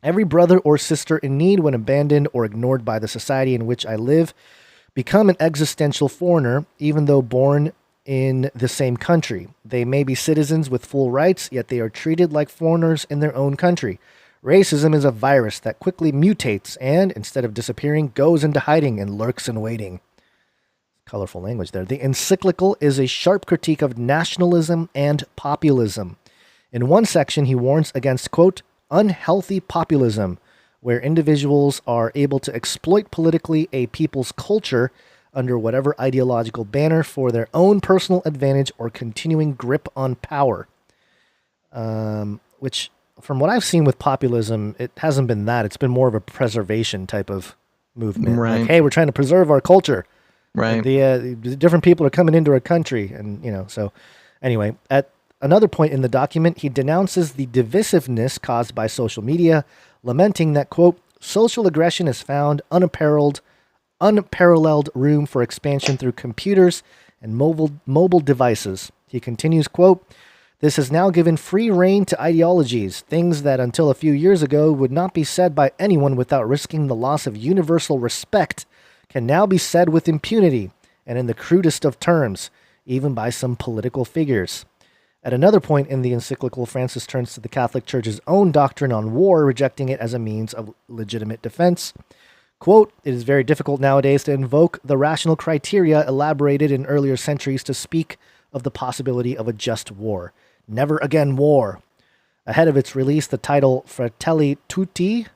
every brother or sister in need, when abandoned or ignored by the society in which I live, become an existential foreigner, even though born in the same country. They may be citizens with full rights, yet they are treated like foreigners in their own country. Racism is a virus that quickly mutates and, instead of disappearing, goes into hiding and lurks in waiting. Colorful language there. The encyclical is a sharp critique of nationalism and populism. In one section, he warns against, quote, unhealthy populism, where individuals are able to exploit politically a people's culture under whatever ideological banner for their own personal advantage or continuing grip on power. Which, from what I've seen with populism, it hasn't been that. It's been more of a preservation type of movement. Right. Like, hey, we're trying to preserve our culture. Right. The different people are coming into our country. And, so anyway, at another point in the document, he denounces the divisiveness caused by social media, lamenting that, quote, social aggression has found unparalleled room for expansion through computers and mobile devices. He continues, quote, this has now given free rein to ideologies, things that until a few years ago would not be said by anyone without risking the loss of universal respect can now be said with impunity and in the crudest of terms, even by some political figures. At another point in the encyclical, Francis turns to the Catholic Church's own doctrine on war, rejecting it as a means of legitimate defense. Quote, it is very difficult nowadays to invoke the rational criteria elaborated in earlier centuries to speak of the possibility of a just war. Never again war. Ahead of its release, the title Fratelli Tutti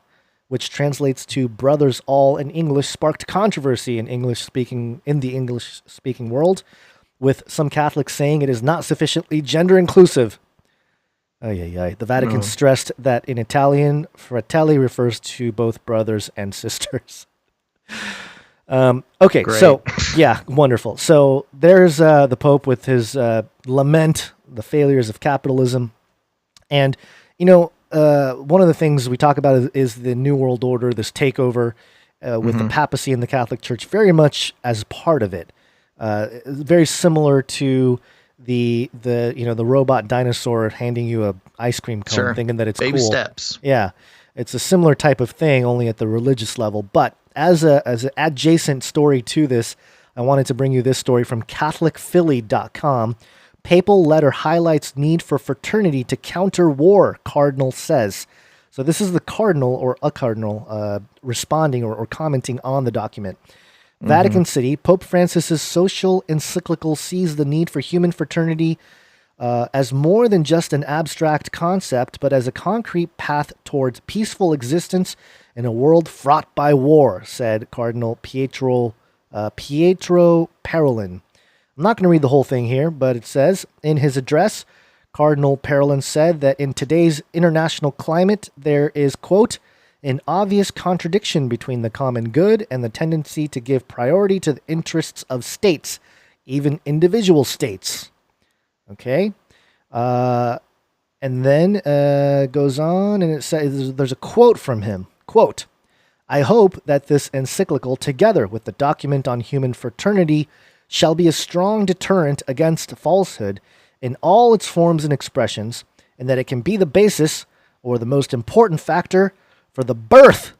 which translates to brothers all in English, sparked controversy in the English-speaking world, with some Catholics saying it is not sufficiently gender inclusive. The Vatican stressed that in Italian, fratelli refers to both brothers and sisters. Okay, great. So, yeah, wonderful. So there's the Pope with his lament, the failures of capitalism. And, one of the things we talk about is the New World Order, this takeover with the papacy and the Catholic Church very much as part of it. Very similar to the robot dinosaur handing you a ice cream cone, thinking that it's baby cool. Steps. Yeah, it's a similar type of thing, only at the religious level. But as an adjacent story to this, I wanted to bring you this story from CatholicPhilly.com. Papal letter highlights need for fraternity to counter war, Cardinal says. So this is the cardinal or a cardinal responding or commenting on the document. Vatican City, Pope Francis's social encyclical sees the need for human fraternity as more than just an abstract concept, but as a concrete path towards peaceful existence in a world fraught by war, said Cardinal Pietro Parolin. I'm not going to read the whole thing here, but it says, in his address, Cardinal Parolin said that in today's international climate, there is, quote, an obvious contradiction between the common good and the tendency to give priority to the interests of states, even individual states. Okay? And then goes on, and it says, there's a quote from him. Quote, I hope that this encyclical, together with the document on human fraternity, shall be a strong deterrent against falsehood in all its forms and expressions, and that it can be the basis, or the most important factor, for the birth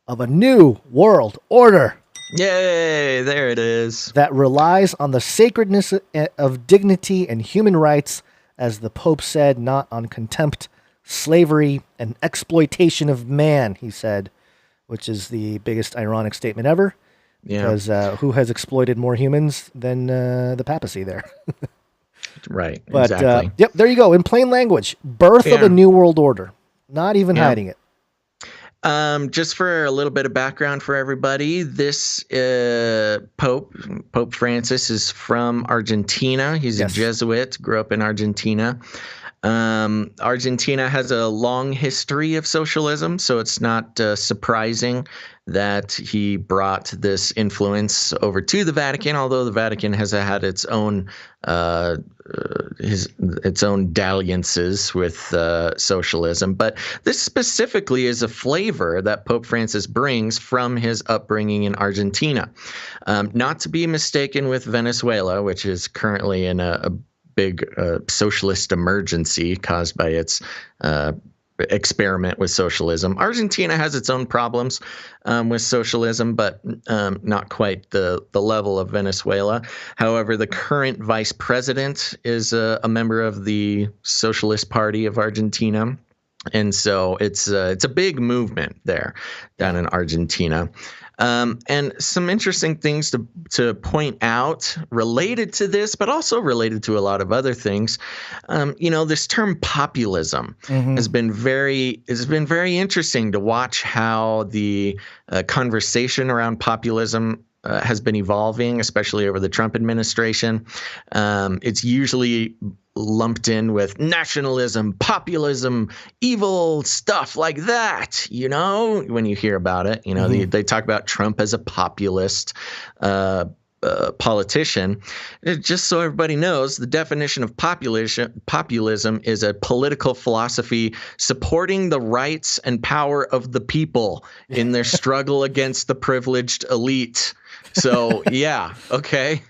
of a new world order. Yay, there it is. That relies on the sacredness of dignity and human rights, as the Pope said, not on contempt, slavery, and exploitation of man, he said, which is the biggest ironic statement ever. Yeah. Because who has exploited more humans than the papacy there? Right, but, exactly. Yep, there you go. In plain language, birth of a new world order. Not even hiding it. Just for a little bit of background for everybody, this Pope Francis, is from Argentina. He's a Jesuit, grew up in Argentina. Argentina has a long history of socialism, so it's not surprising that he brought this influence over to the Vatican, although the Vatican has had its own its own dalliances with socialism. But this specifically is a flavor that Pope Francis brings from his upbringing in Argentina. Not to be mistaken with Venezuela, which is currently in a big socialist emergency caused by its experiment with socialism. Argentina has its own problems with socialism, but not quite the level of Venezuela. However, the current vice president is a member of the Socialist Party of Argentina. And so it's a big movement there down in Argentina. And some interesting things to point out related to this, but also related to a lot of other things. This term populism has been very interesting to watch how the conversation around populism has been evolving, especially over the Trump administration. It's usually lumped in with nationalism, populism, evil stuff like that, when you hear about it. They talk about Trump as a populist politician. Just so everybody knows, the definition of populism is a political philosophy supporting the rights and power of the people in their struggle against the privileged elite. So, yeah, okay.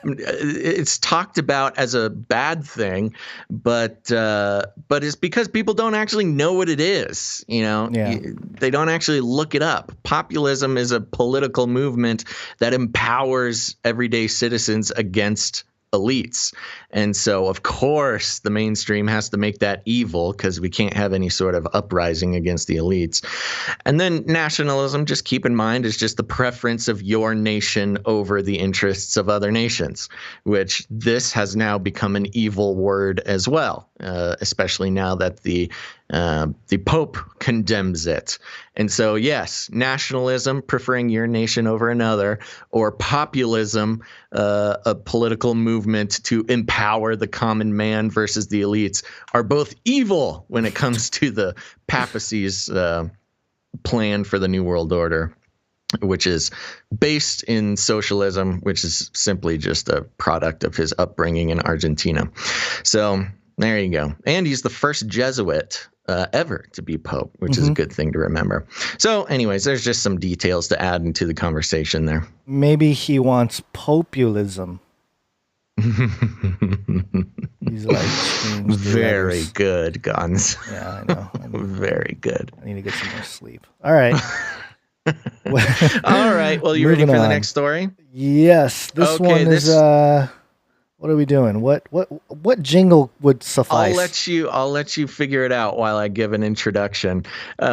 It's talked about as a bad thing, but it's because people don't actually know what it is. They don't actually look it up. Populism is a political movement that empowers everyday citizens against elites. And so, of course, the mainstream has to make that evil because we can't have any sort of uprising against the elites. And then nationalism, just keep in mind, is just the preference of your nation over the interests of other nations, which this has now become an evil word as well, especially now that the The Pope condemns it. And so, yes, nationalism, preferring your nation over another, or populism, a political movement to empower the common man versus the elites, are both evil when it comes to the papacy's plan for the New World Order, which is based in socialism, which is simply just a product of his upbringing in Argentina. So there you go. And he's the first Jesuit ever to be Pope, which is a good thing to remember. So anyways, there's just some details to add into the conversation there. Maybe he wants populism. He's like, very good, Guns. Yeah, I know. Very good. I need to get some more sleep. All right. All right. Well, you ready for the next story? Yes. This one is what are we doing? What jingle would suffice? I'll let you figure it out while I give an introduction.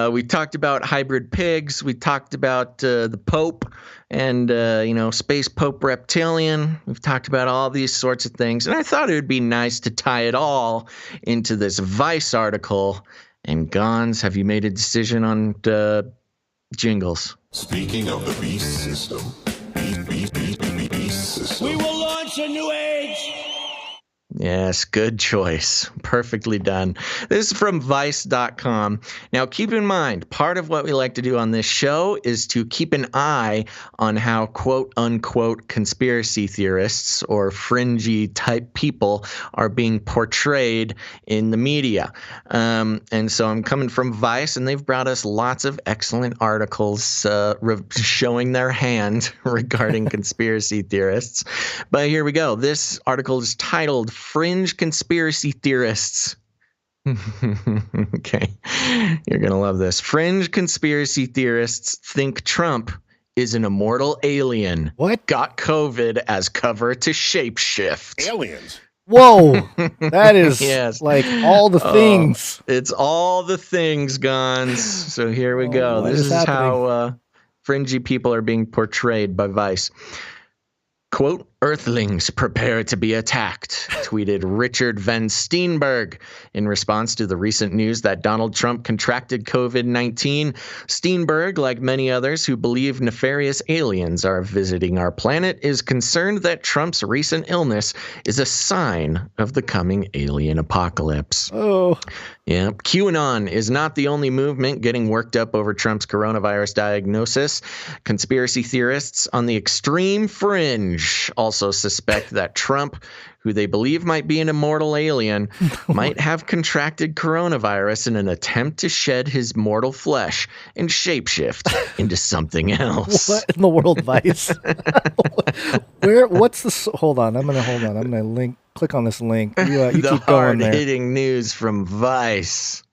We talked about hybrid pigs. We talked about the Pope and Space Pope Reptilian. We've talked about all these sorts of things, and I thought it would be nice to tie it all into this Vice article. And Gons, have you made a decision on Jingles? Speaking of the beast system, beast system. We will launch a new age. Yes, good choice. Perfectly done. This is from Vice.com. Now, keep in mind, part of what we like to do on this show is to keep an eye on how quote-unquote conspiracy theorists or fringy type people are being portrayed in the media. And so I'm coming from Vice, and they've brought us lots of excellent articles showing their hand regarding conspiracy theorists. But here we go. This article is titled Fringe Conspiracy Theorists. Okay, you're going to love this. Fringe conspiracy theorists think Trump is an immortal alien. What? Got COVID as cover to shapeshift. Aliens. Whoa, that is yes. like all the things. It's all the things, Gons. So here we go. This is how fringy people are being portrayed by Vice. Quote, Earthlings prepare to be attacked, tweeted Richard Van Steenberg in response to the recent news that Donald Trump contracted COVID-19. Steenberg, like many others who believe nefarious aliens are visiting our planet, is concerned that Trump's recent illness is a sign of the coming alien apocalypse. Oh. Yeah, QAnon is not the only movement getting worked up over Trump's coronavirus diagnosis. Conspiracy theorists on the extreme fringe also suspect that Trump, who they believe might be an immortal alien, might have contracted coronavirus in an attempt to shed his mortal flesh and shapeshift into something else. What in the world, Vice? Hold on. I'm going to click on this link. You the keep going there. hard-hitting news from Vice.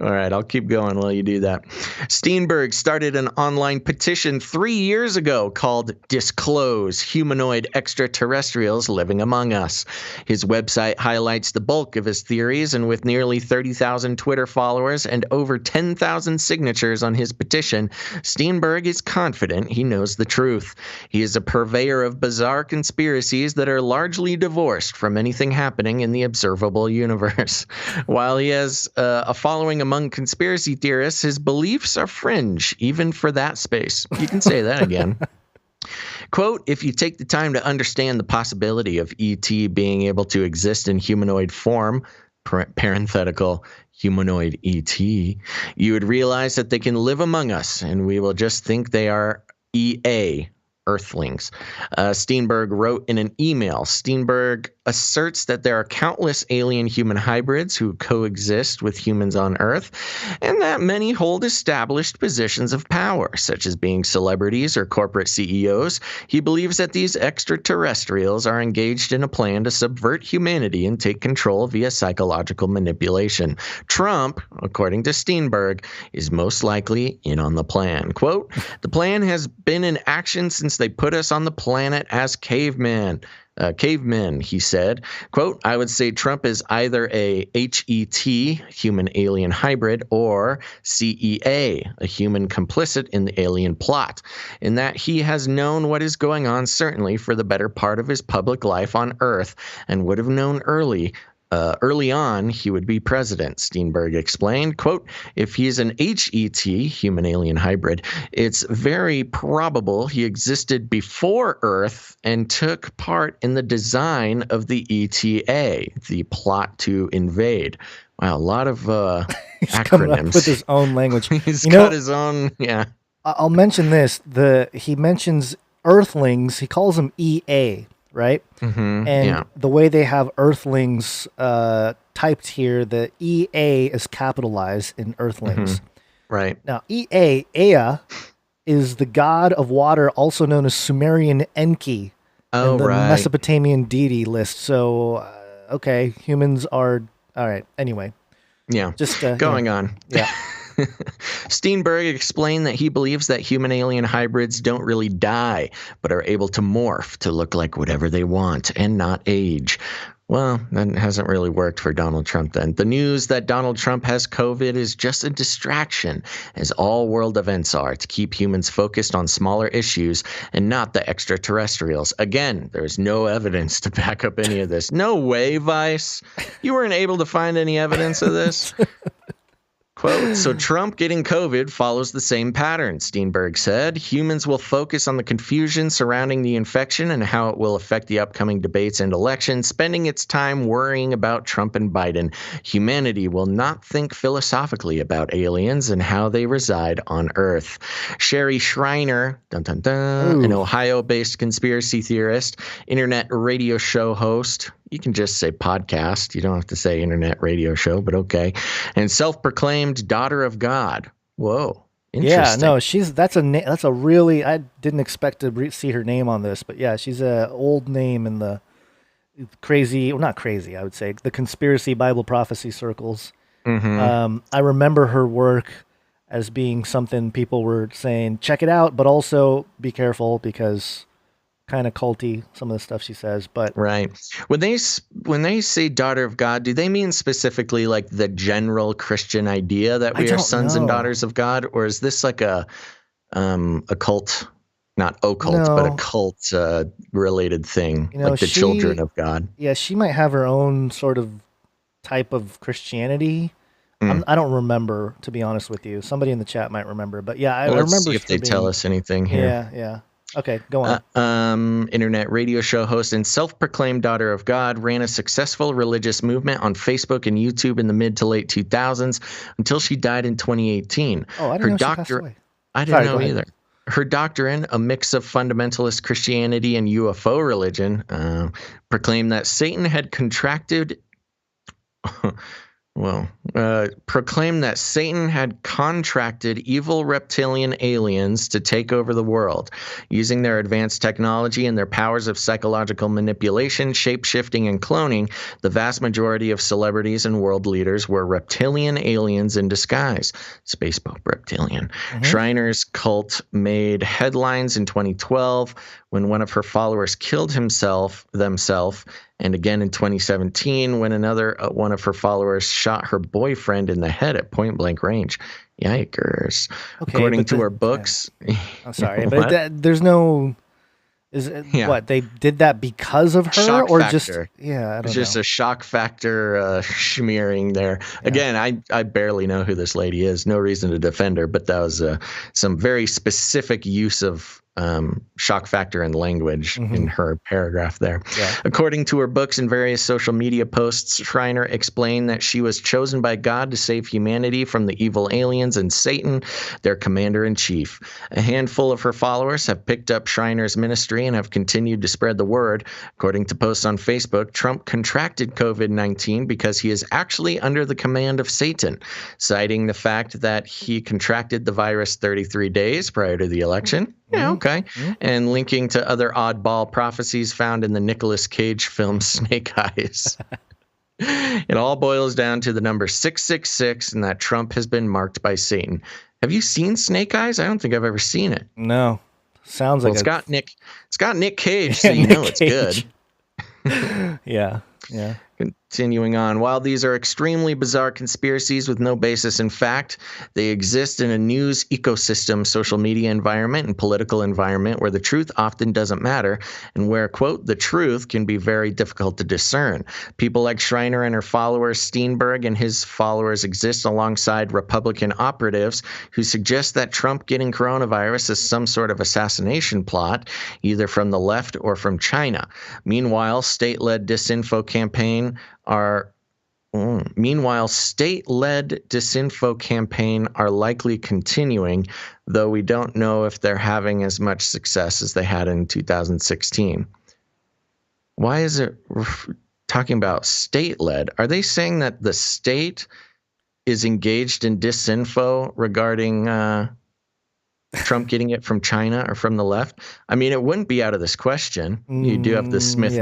All right, I'll keep going while you do that. Steenberg started an online petition 3 years ago called Disclose Humanoid Extraterrestrials Living Among Us. His website highlights the bulk of his theories, and with nearly 30,000 Twitter followers and over 10,000 signatures on his petition, Steenberg is confident he knows the truth. He is a purveyor of bizarre conspiracies that are largely divorced from anything happening in the observable universe. While he has a following among conspiracy theorists, his beliefs are fringe, even for that space. You can say that again. Quote, if you take the time to understand the possibility of ET being able to exist in humanoid form, parenthetical, humanoid ET, you would realize that they can live among us, and we will just think they are EA, Earthlings. Steenberg wrote in an email. Steenberg asserts that there are countless alien-human hybrids who coexist with humans on Earth, and that many hold established positions of power, such as being celebrities or corporate CEOs. He believes that these extraterrestrials are engaged in a plan to subvert humanity and take control via psychological manipulation. Trump, according to Steenberg, is most likely in on the plan. Quote, the plan has been in action since they put us on the planet as cavemen, he said. Quote, I would say Trump is either a HET, human alien hybrid, or CEA, a human complicit in the alien plot, in that he has known what is going on certainly for the better part of his public life on Earth and would have known early early on, he would be president, Steenberg explained. Quote, if he's an HET, human-alien hybrid, it's very probable he existed before Earth and took part in the design of the ETA, the plot to invade. Wow, a lot of He's acronyms. Coming up with his own language. He's got his own, yeah. I'll mention this. He mentions Earthlings. He calls them EA. Right? Mm-hmm, and the way they have Earthlings typed here, the EA is capitalized in Earthlings. Mm-hmm. Right. Now, Ea, is the god of water, also known as Sumerian Enki in the Mesopotamian deity list. So, okay, humans are... All right, anyway. Yeah, just going on. Yeah. Steenberg explained that he believes that human-alien hybrids don't really die, but are able to morph to look like whatever they want and not age. Well, that hasn't really worked for Donald Trump then. The news that Donald Trump has COVID is just a distraction, as all world events are, to keep humans focused on smaller issues and not the extraterrestrials. Again, there's no evidence to back up any of this. No way, Vice. You weren't able to find any evidence of this? Quote, so Trump getting COVID follows the same pattern, Steenberg said. Humans will focus on the confusion surrounding the infection and how it will affect the upcoming debates and elections, spending its time worrying about Trump and Biden. Humanity will not think philosophically about aliens and how they reside on Earth. Sherry Schreiner, an Ohio-based conspiracy theorist, internet radio show host. You can just say podcast. You don't have to say internet radio show, but okay. And self-proclaimed daughter of God. Whoa. Interesting. Yeah, no, that's a really, I didn't expect to see her name on this, but yeah, she's a old name in the crazy, well, not crazy, I would say, the conspiracy Bible prophecy circles. Mm-hmm. I remember her work as being something people were saying, check it out, but also be careful because kind of culty, some of the stuff she says, but right. When they say daughter of God, do they mean specifically like the general Christian idea that we are sons and daughters of God, or is this like a cult, not occult, but a cult related thing, like the children of God? Yeah, she might have her own sort of type of Christianity. I don't remember, to be honest with you. Somebody in the chat might remember, but yeah, I remember. Let's see if they tell us anything here. Yeah. Okay, go on. Internet radio show host and self-proclaimed daughter of God, ran a successful religious movement on Facebook and YouTube in the mid to late 2000s until she died in 2018. Oh, I didn't know she passed away. I didn't know either. Her doctrine, a mix of fundamentalist Christianity and UFO religion, proclaimed that Satan had contracted evil reptilian aliens to take over the world. Using their advanced technology and their powers of psychological manipulation, shape-shifting, and cloning, the vast majority of celebrities and world leaders were reptilian aliens in disguise. Spaceboat reptilian. Mm-hmm. Schreiner's cult made headlines in 2012 when one of her followers killed themselves, and again in 2017 when another one of her followers shot her boyfriend in the head at point-blank range. Yikers. Okay, according to her books... Yeah. I'm sorry, but there's no... What, they did that because of her? Shock or factor. Just... Yeah, I don't know. Just a shock factor smearing there. Yeah. Again, I barely know who this lady is. No reason to defend her, but that was some very specific use of shock factor and language in her paragraph there. Yeah. According to her books and various social media posts, Schreiner explained that she was chosen by God to save humanity from the evil aliens and Satan, their commander-in-chief. A handful of her followers have picked up Schreiner's ministry and have continued to spread the word. According to posts on Facebook, Trump contracted COVID-19 because he is actually under the command of Satan, citing the fact that he contracted the virus 33 days prior to the election. Yeah, okay. Mm-hmm. And linking to other oddball prophecies found in the Nicolas Cage film Snake Eyes. It all boils down to the number 666 and that Trump has been marked by Satan. Have you seen Snake Eyes? I don't think I've ever seen it. No. Sounds like it's got Nick Cage, so you know it's good. Yeah. Continuing on, while these are extremely bizarre conspiracies with no basis in fact, they exist in a news ecosystem, social media environment, and political environment where the truth often doesn't matter and where, quote, the truth can be very difficult to discern. People like Schreiner and her followers, Steenberg and his followers exist alongside Republican operatives who suggest that Trump getting coronavirus is some sort of assassination plot, either from the left or from China. Meanwhile, state-led disinfo campaign are likely continuing, though we don't know if they're having as much success as they had in 2016. Why is it talking about state-led? Are they saying that the state is engaged in disinfo regarding Trump getting it from China or from the left? I mean, it wouldn't be out of this question. You do have the Smith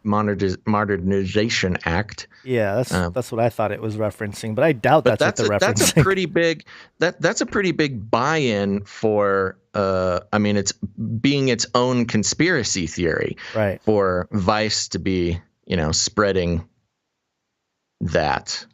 Modernization Act. Yeah, that's what I thought it was referencing, but I doubt that's what they're referencing. That's a pretty big buy-in for. It's being its own conspiracy theory, right? For Vice to be, spreading that.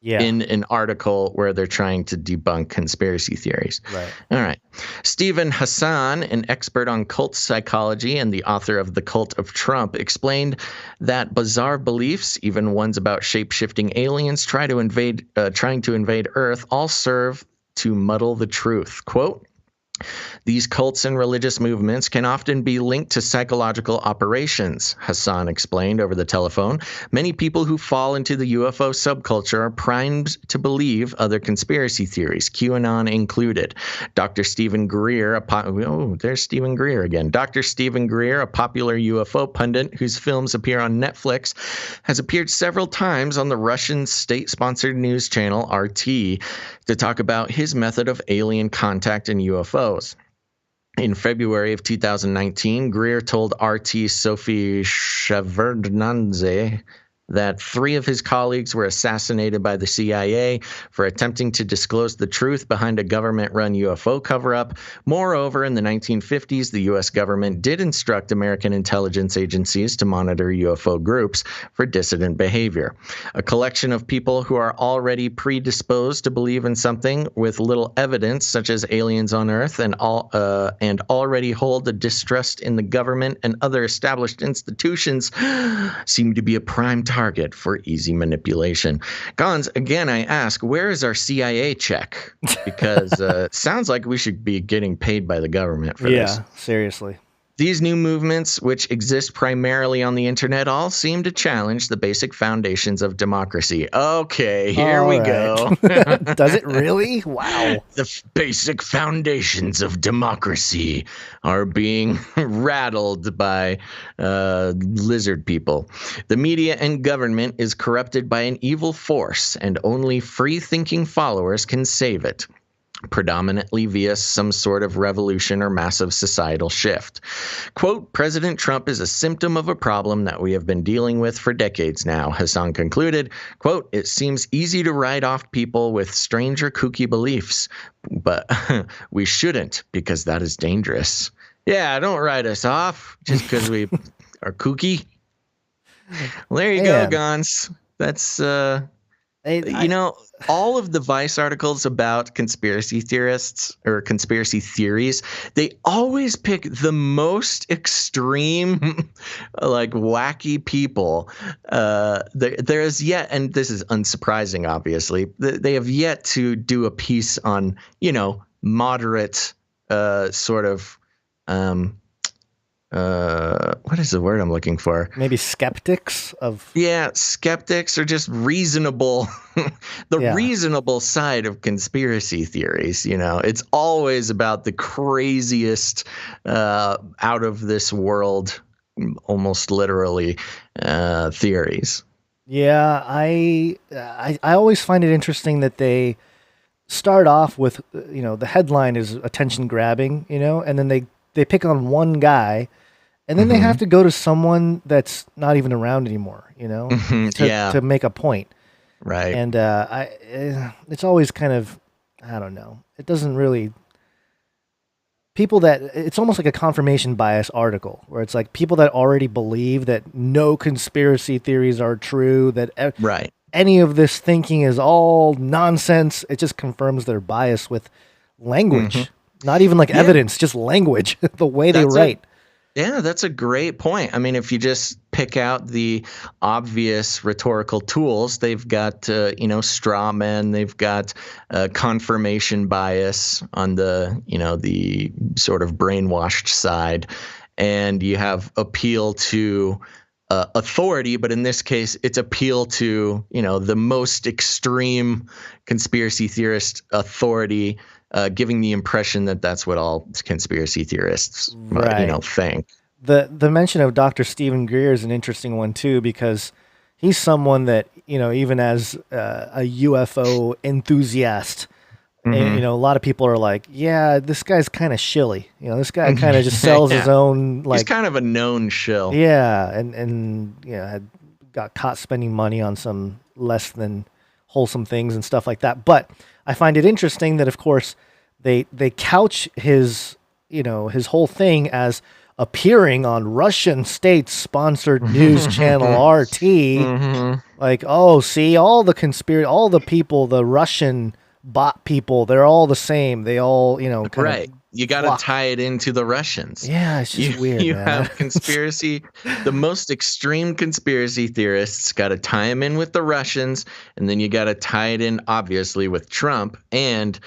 Yeah. In an article where they're trying to debunk conspiracy theories. Right. All right. Stephen Hassan, an expert on cult psychology and the author of The Cult of Trump, explained that bizarre beliefs, even ones about shape-shifting aliens trying to invade Earth, all serve to muddle the truth. Quote, these cults and religious movements can often be linked to psychological operations, Hassan explained over the telephone. Many people who fall into the UFO subculture are primed to believe other conspiracy theories, QAnon included. Dr. Stephen Greer, there's Stephen Greer again. Dr. Stephen Greer, a popular UFO pundit whose films appear on Netflix, has appeared several times on the Russian state-sponsored news channel RT to talk about his method of alien contact and UFOs. In February of 2019, Greer told RT's Sophie Shevardnadze that 3 of his colleagues were assassinated by the CIA for attempting to disclose the truth behind a government-run UFO cover-up. Moreover, in the 1950s, the U.S. government did instruct American intelligence agencies to monitor UFO groups for dissident behavior. A collection of people who are already predisposed to believe in something with little evidence, such as aliens on Earth, and already hold a distrust in the government and other established institutions, seem to be a prime target for easy manipulation. Gons, again, I ask, where is our CIA check? Because it sounds like we should be getting paid by the government for this. Yeah, seriously. These new movements, which exist primarily on the internet, all seem to challenge the basic foundations of democracy. Okay, here we go. Does it really? Wow. The basic foundations of democracy are being rattled by lizard people. The media and government is corrupted by an evil force, and only free-thinking followers can save it, predominantly via some sort of revolution or massive societal shift. Quote, President Trump is a symptom of a problem that we have been dealing with for decades now, Hassan concluded. Quote, it seems easy to write off people with strange or kooky beliefs, but we shouldn't, because that is dangerous. Yeah, don't write us off just because we are kooky. Well, there you go, Gons. That's... all of the Vice articles about conspiracy theorists or conspiracy theories, they always pick the most extreme, like wacky people. There is yet, and this is unsurprising, obviously, they have yet to do a piece on, moderate sort of what is the word I'm looking for? Maybe skeptics of... Yeah, skeptics or just reasonable, reasonable side of conspiracy theories. It's always about the craziest, out of this world, almost literally, theories. Yeah, I always find it interesting that they start off with, the headline is attention grabbing, and then they pick on one guy. And then they have to go to someone that's not even around anymore, to make a point. Right. And it's always kind of, I don't know. It doesn't really, people that it's almost like a confirmation bias article where it's like people that already believe that no conspiracy theories are true, that any of this thinking is all nonsense. It just confirms their bias with language, not even like evidence, just language, the way they write. Yeah, that's a great point. I mean, if you just pick out the obvious rhetorical tools, they've got, straw men, they've got confirmation bias on the, the sort of brainwashed side, and you have appeal to authority, but in this case, it's appeal to, the most extreme conspiracy theorist authority, giving the impression that that's what all conspiracy theorists, think. The mention of Dr. Stephen Greer is an interesting one too, because he's someone that, even as a UFO enthusiast, and, a lot of people are like, yeah, this guy's kind of shilly. This guy kind of just sells his own, like, he's kind of a known shill. Yeah. And got caught spending money on some less than wholesome things and stuff like that. But I find it interesting that, of course, they couch his whole thing as appearing on Russian state-sponsored news channel RT. Like, oh, see, all the people, the Russian bot people, they're all the same. They all, right. You got to tie it into the Russians. Yeah, it's just weird. You man. have conspiracy, the most extreme conspiracy theorists got to tie them in with the Russians, and then you got to tie it in, obviously, with Trump and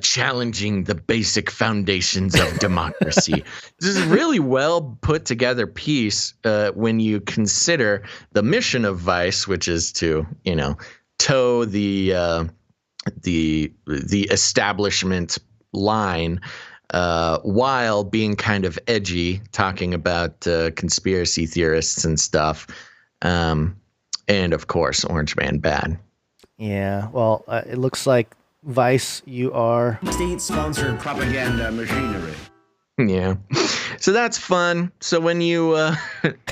challenging the basic foundations of democracy. This is a really well put together piece when you consider the mission of Vice, which is to, toe the establishment line, while being kind of edgy, talking about conspiracy theorists and stuff. And of course, Orange Man bad. Yeah, well, it looks like Vice, you are state-sponsored propaganda machinery. Yeah. So that's fun. So when you,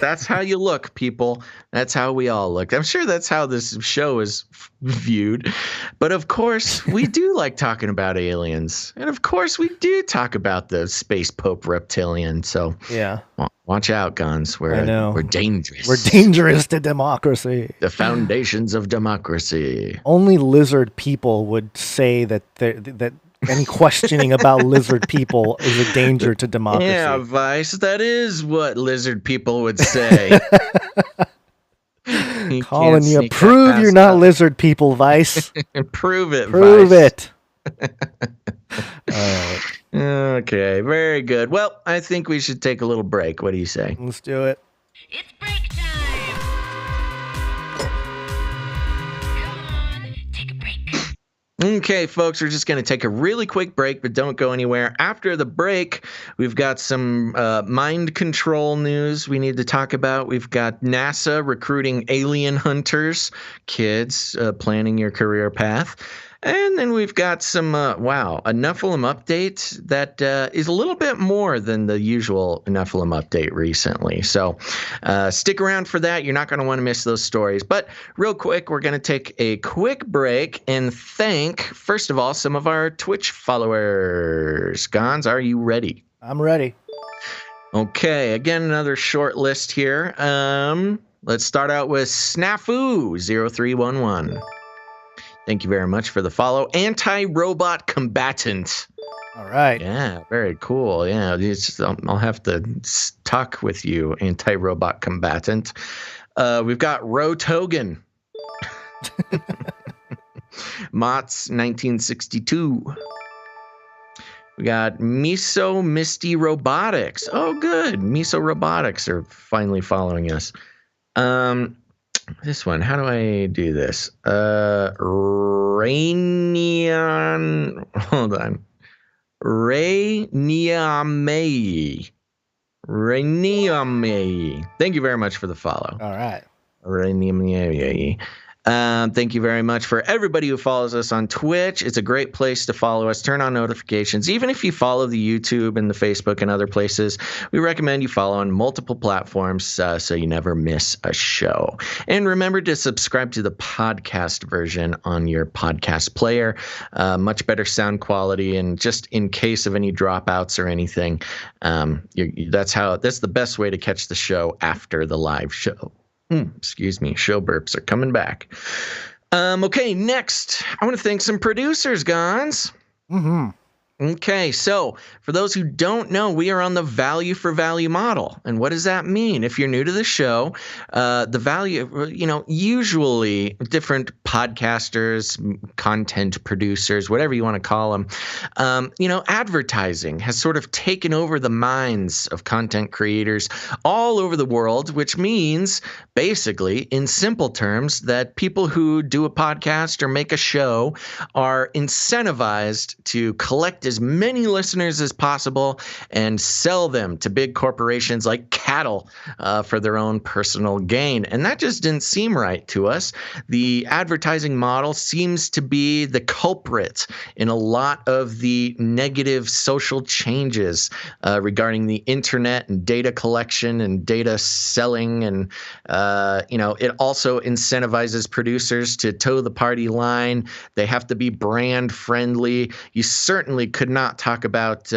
that's how you look, people. That's how we all look. I'm sure that's how this show is viewed. But of course, we do like talking about aliens. And of course, we do talk about the space pope reptilian. So yeah, watch out, Guns. We're dangerous. We're dangerous to democracy. The foundations of democracy. Only lizard people would say that any questioning about lizard people is a danger to democracy. Yeah, Vice, that is what lizard people would say. Colin, you prove you're not lizard people, Vice. Prove it, Prove Vice. it. Okay, very good. Well, I think we should take a little break. What do you say? Let's do it. It's break time. Come on, take a break. Okay, folks, we're just going to take a really quick break, but don't go anywhere. After the break, we've got some mind control news we need to talk about. We've got NASA recruiting alien hunters, kids planning your career path. And then we've got some, a Nephilim update that is a little bit more than the usual Nephilim update recently. So stick around for that. You're not going to want to miss those stories. But real quick, we're going to take a quick break and thank, first of all, some of our Twitch followers. Gons, are you ready? I'm ready. Okay, again, another short list here. Let's start out with Snafu0311. Thank you very much for the follow. Anti-robot combatant. All right. Yeah, very cool. Yeah, I'll have to talk with you, anti-robot combatant. We've got Rotogan. Mott's 1962. We got Miso Misty Robotics. Oh, good. Miso Robotics are finally following us. This one, how do I do this? Rainian, hold on. Rainiamei. Thank you very much for the follow. All right. Rainiamei. Thank you very much for everybody who follows us on Twitch. It's a great place to follow us. Turn on notifications. Even if you follow the YouTube and the Facebook and other places, we recommend you follow on multiple platforms so you never miss a show. And remember to subscribe to the podcast version on your podcast player. Much better sound quality, and just in case of any dropouts or anything, that's the best way to catch the show after the live show. Excuse me. Show burps are coming back. Okay, next, I want to thank some producers, Gons. Mm-hmm. Okay, so for those who don't know, we are on the value for value model. And what does that mean? If you're new to the show, the value, usually different podcasters, content producers, whatever you want to call them, advertising has sort of taken over the minds of content creators all over the world, which means basically, in simple terms, that people who do a podcast or make a show are incentivized to collect as many listeners as possible and sell them to big corporations like cattle for their own personal gain. And that just didn't seem right to us. The advertising model seems to be the culprit in a lot of the negative social changes regarding the internet and data collection and data selling. And, it also incentivizes producers to toe the party line. They have to be brand friendly. You certainly could not talk about,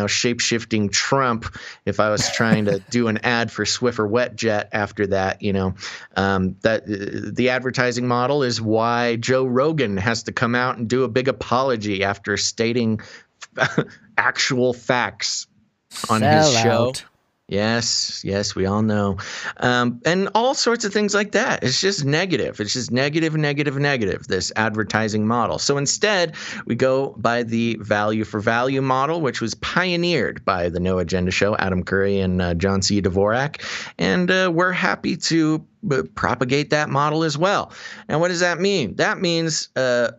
shape-shifting Trump if I was trying to do an ad for Swiffer WetJet after that, that the advertising model is why Joe Rogan has to come out and do a big apology after stating actual facts on his show. Yes, we all know. And all sorts of things like that. It's just negative. It's just negative, this advertising model. So instead, we go by the value for value model, which was pioneered by the No Agenda Show, Adam Curry and John C. Dvorak. And we're happy to propagate that model as well. And what does that mean? That means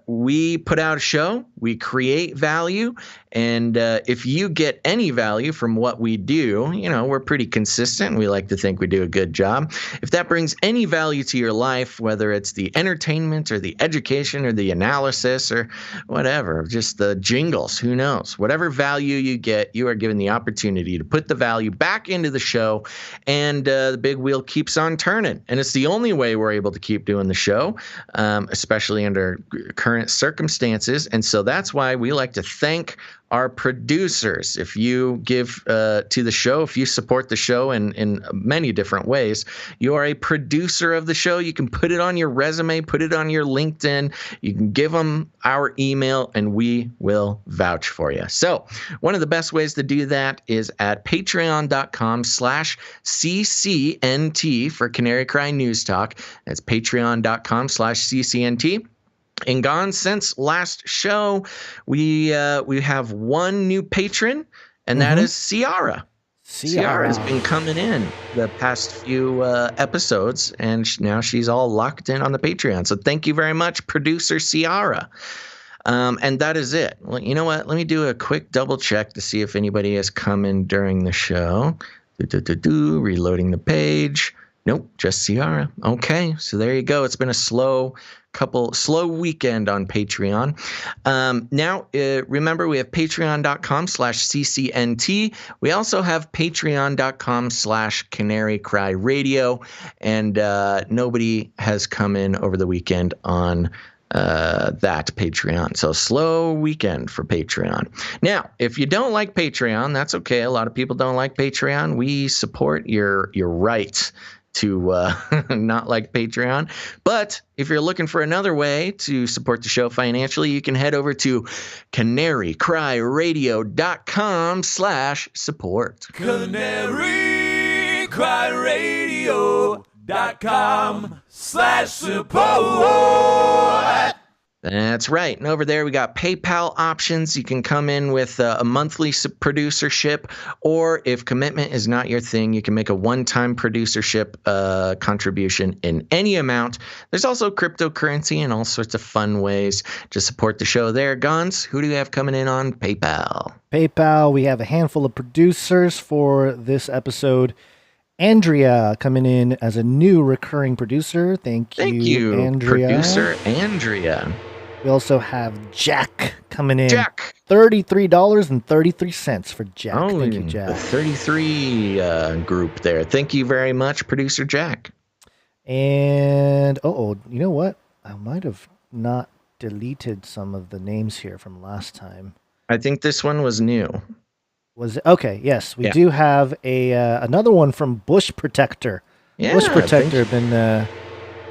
we put out a show, we create value, and if you get any value from what we do, we're pretty consistent. We like to think we do a good job. If that brings any value to your life, whether it's the entertainment or the education or the analysis or whatever, just the jingles, who knows? Whatever value you get, you are given the opportunity to put the value back into the show, and the big wheel keeps on turning. And it's the only way we're able to keep doing the show, especially under current circumstances. And so that's why we like to thank our producers. If you give to the show, if you support the show in many different ways, you are a producer of the show. You can put it on your resume, put it on your LinkedIn. You can give them our email, and we will vouch for you. So one of the best ways to do that is at patreon.com/CCNT for Canary Cry News Talk. That's patreon.com/CCNT. And gone since last show, we have one new patron, and that is Ciara. Ciara has been coming in the past few episodes, and now she's all locked in on the Patreon. So thank you very much, producer Ciara. And that is it. Well, you know what? Let me do a quick double check to see if anybody has come in during the show. Reloading the page. Nope, just Ciara. Okay, so there you go. It's been a slow weekend on Patreon. Now, remember, we have patreon.com/CCNT. We also have patreon.com/CanaryCryRadio. And nobody has come in over the weekend on that Patreon. So slow weekend for Patreon. Now, if you don't like Patreon, that's okay. A lot of people don't like Patreon. We support your right to not like Patreon. But if you're looking for another way to support the show financially, you can head over to CanaryCryRadio.com/support. CanaryCryRadio.com/support. That's right. And over there, we got PayPal options. You can come in with a monthly producership, or if commitment is not your thing, you can make a one-time producership contribution in any amount. There's also cryptocurrency and all sorts of fun ways to support the show there. Gons, who do you have coming in on PayPal? PayPal, we have a handful of producers for this episode. Andrea coming in as a new recurring producer. Thank you, Andrea. Producer Andrea. We also have Jack coming in. Jack. $33.33 for Jack. Oh, thank you, Jack. The 33 group there. Thank you very much, Producer Jack. And, you know what? I might have not deleted some of the names here from last time. I think this one was new. Was it? Okay, yes. We do have another one from Bush Protector. Yeah, Bush Protector been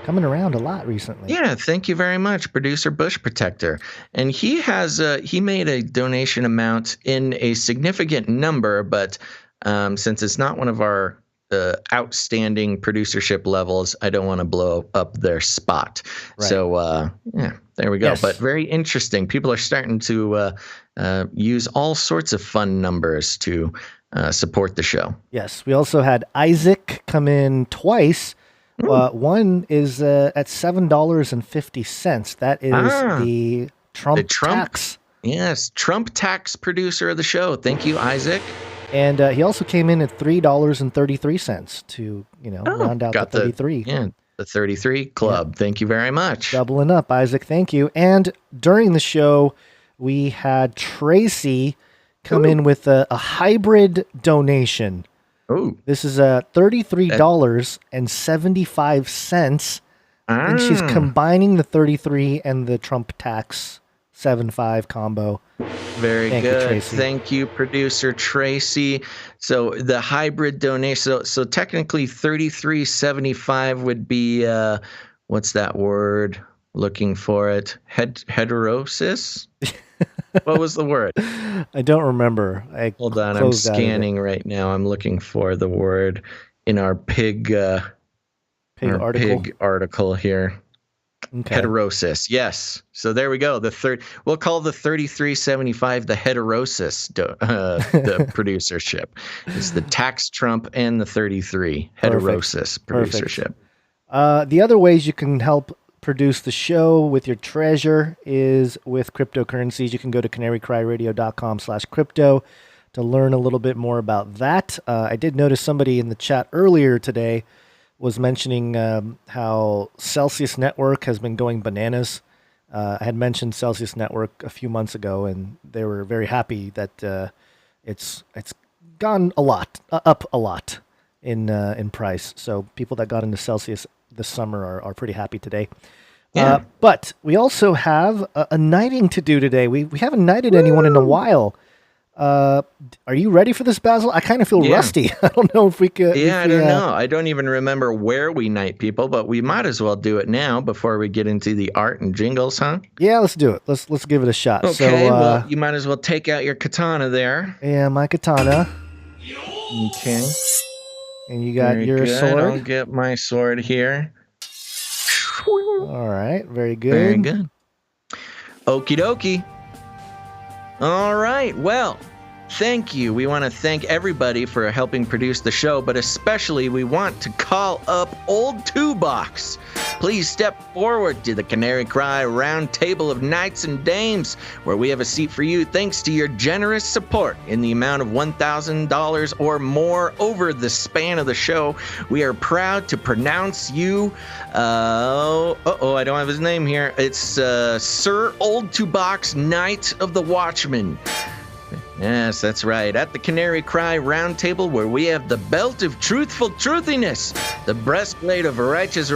coming around a lot recently. Yeah, thank you very much, Producer Bush Protector. And he has he made a donation amount in a significant number, but since it's not one of our outstanding producership levels, I don't want to blow up their spot. Right. So there we go. Yes. But very interesting. People are starting to use all sorts of fun numbers to support the show. Yes. We also had Isaac come in twice. One is at $7.50. That is the Trump tax. Yes, Trump tax producer of the show. Thank you, Isaac. And he also came in at $3.33 to, round out the 33. The 33 club. Yeah. Thank you very much. Doubling up, Isaac. Thank you. And during the show, we had Tracy come in with a hybrid donation. Oh, this is $33.75. And she's combining the 33 and the Trump tax 7.5 combo. Very good. Thank you, Producer Tracy. So the hybrid donation. So technically, $33.75 would be what's that word? Looking for it. Heterosis. What was the word? I don't remember. Hold on, I'm scanning right now. I'm looking for the word in our pig article here. Okay. Heterosis, yes. So there we go. We'll call the 33.75 the heterosis, the producership. It's the tax Trump and the 33 heterosis producership. The other ways you can help produce the show with your treasure is with cryptocurrencies. You can go to CanaryCryRadio.com/crypto to learn a little bit more about that. I did notice somebody in the chat earlier today was mentioning how Celsius Network has been going bananas. I had mentioned Celsius Network a few months ago, and they were very happy that it's gone up a lot in price. So people that got into Celsius this summer are pretty happy today. Yeah. But we also have a knighting to do today. We haven't knighted anyone in a while. Are you ready for this, Basil? I kind of feel rusty. I don't know if we could. Yeah, I don't know. I don't even remember where we knight people, but we might as well do it now before we get into the art and jingles, huh? Yeah, let's do it. Let's give it a shot. Okay, well, you might as well take out your katana there. Yeah, my katana. Okay. And you got your sword. I'll get my sword here. All right, very good. Very good. Okie dokie. All right, well, thank you. We want to thank everybody for helping produce the show, but especially we want to call up Old Two Box. Please step forward to the Canary Cry round table of knights and dames, where we have a seat for you thanks to your generous support in the amount of $1,000 or more over the span of the show. We are proud to pronounce you, I don't have his name here. It's Sir Old Two Box, Knight of the Watchman. Yes, that's right. At the Canary Cry round table, where we have the belt of truthful truthiness, the breastplate of righteousness,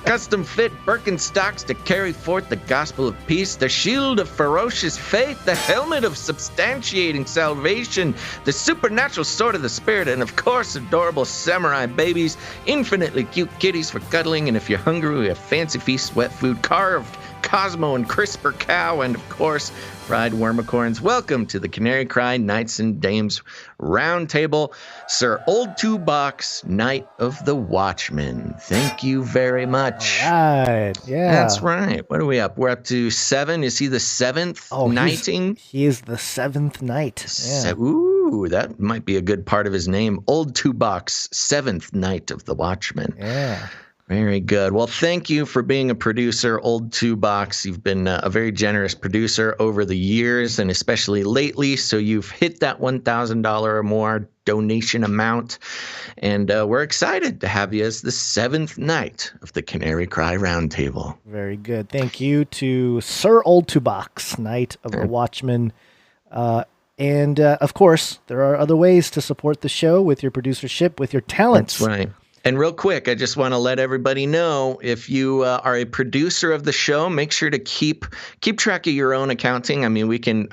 custom fit Birkenstocks to carry forth the gospel of peace, the shield of ferocious faith, the helmet of substantiating salvation, the supernatural sword of the spirit, and of course, adorable samurai babies, infinitely cute kitties for cuddling, and if you're hungry, we have fancy feast, wet food, carved Cosmo and CRISPR cow, and of course, fried wormicorns. Welcome to the Canary Cry Knights and Dames Round Table, Sir Old Two Box, Knight of the Watchman. Thank you very much. All right, yeah. That's right. What are we up? We're up to 7. Is he the 7th knighting? He is the 7th knight. Yeah. Ooh, that might be a good part of his name. Old Two Box, 7th Knight of the Watchman. Yeah. Very good. Well, thank you for being a producer, Old Two Box. You've been a very generous producer over the years, and especially lately. So you've hit that $1,000 or more donation amount, and we're excited to have you as the 7th night of the Canary Cry Roundtable. Very good. Thank you to Sir Old Two Box, Knight of the Watchman. And of course, there are other ways to support the show with your producership, with your talents. That's right. And real quick, I just want to let everybody know, if you are a producer of the show, make sure to keep track of your own accounting. I mean, we can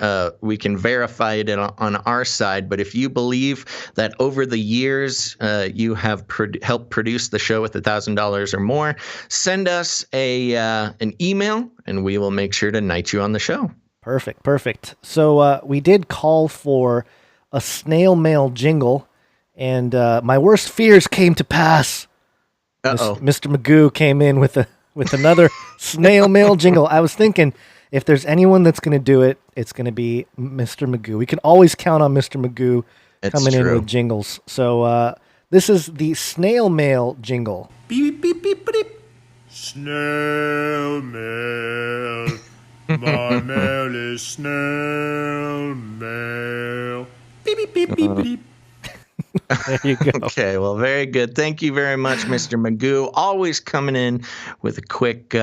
verify it on our side, but if you believe that over the years you have helped produce the show with $1,000 or more, send us an email, and we will make sure to knight you on the show. Perfect. So we did call for a snail mail jingle. And my worst fears came to pass. Mr. Magoo came in with another snail mail jingle. I was thinking, if there's anyone that's going to do it, it's going to be Mr. Magoo. We can always count on Mr. Magoo coming in with jingles. So this is the snail mail jingle. Beep, beep, beep, beep. Snail mail. My mail is snail mail. Beep, beep, beep, beep, beep. There you go. Okay, well, very good. Thank you very much, Mr. Magoo. Always coming in with a quick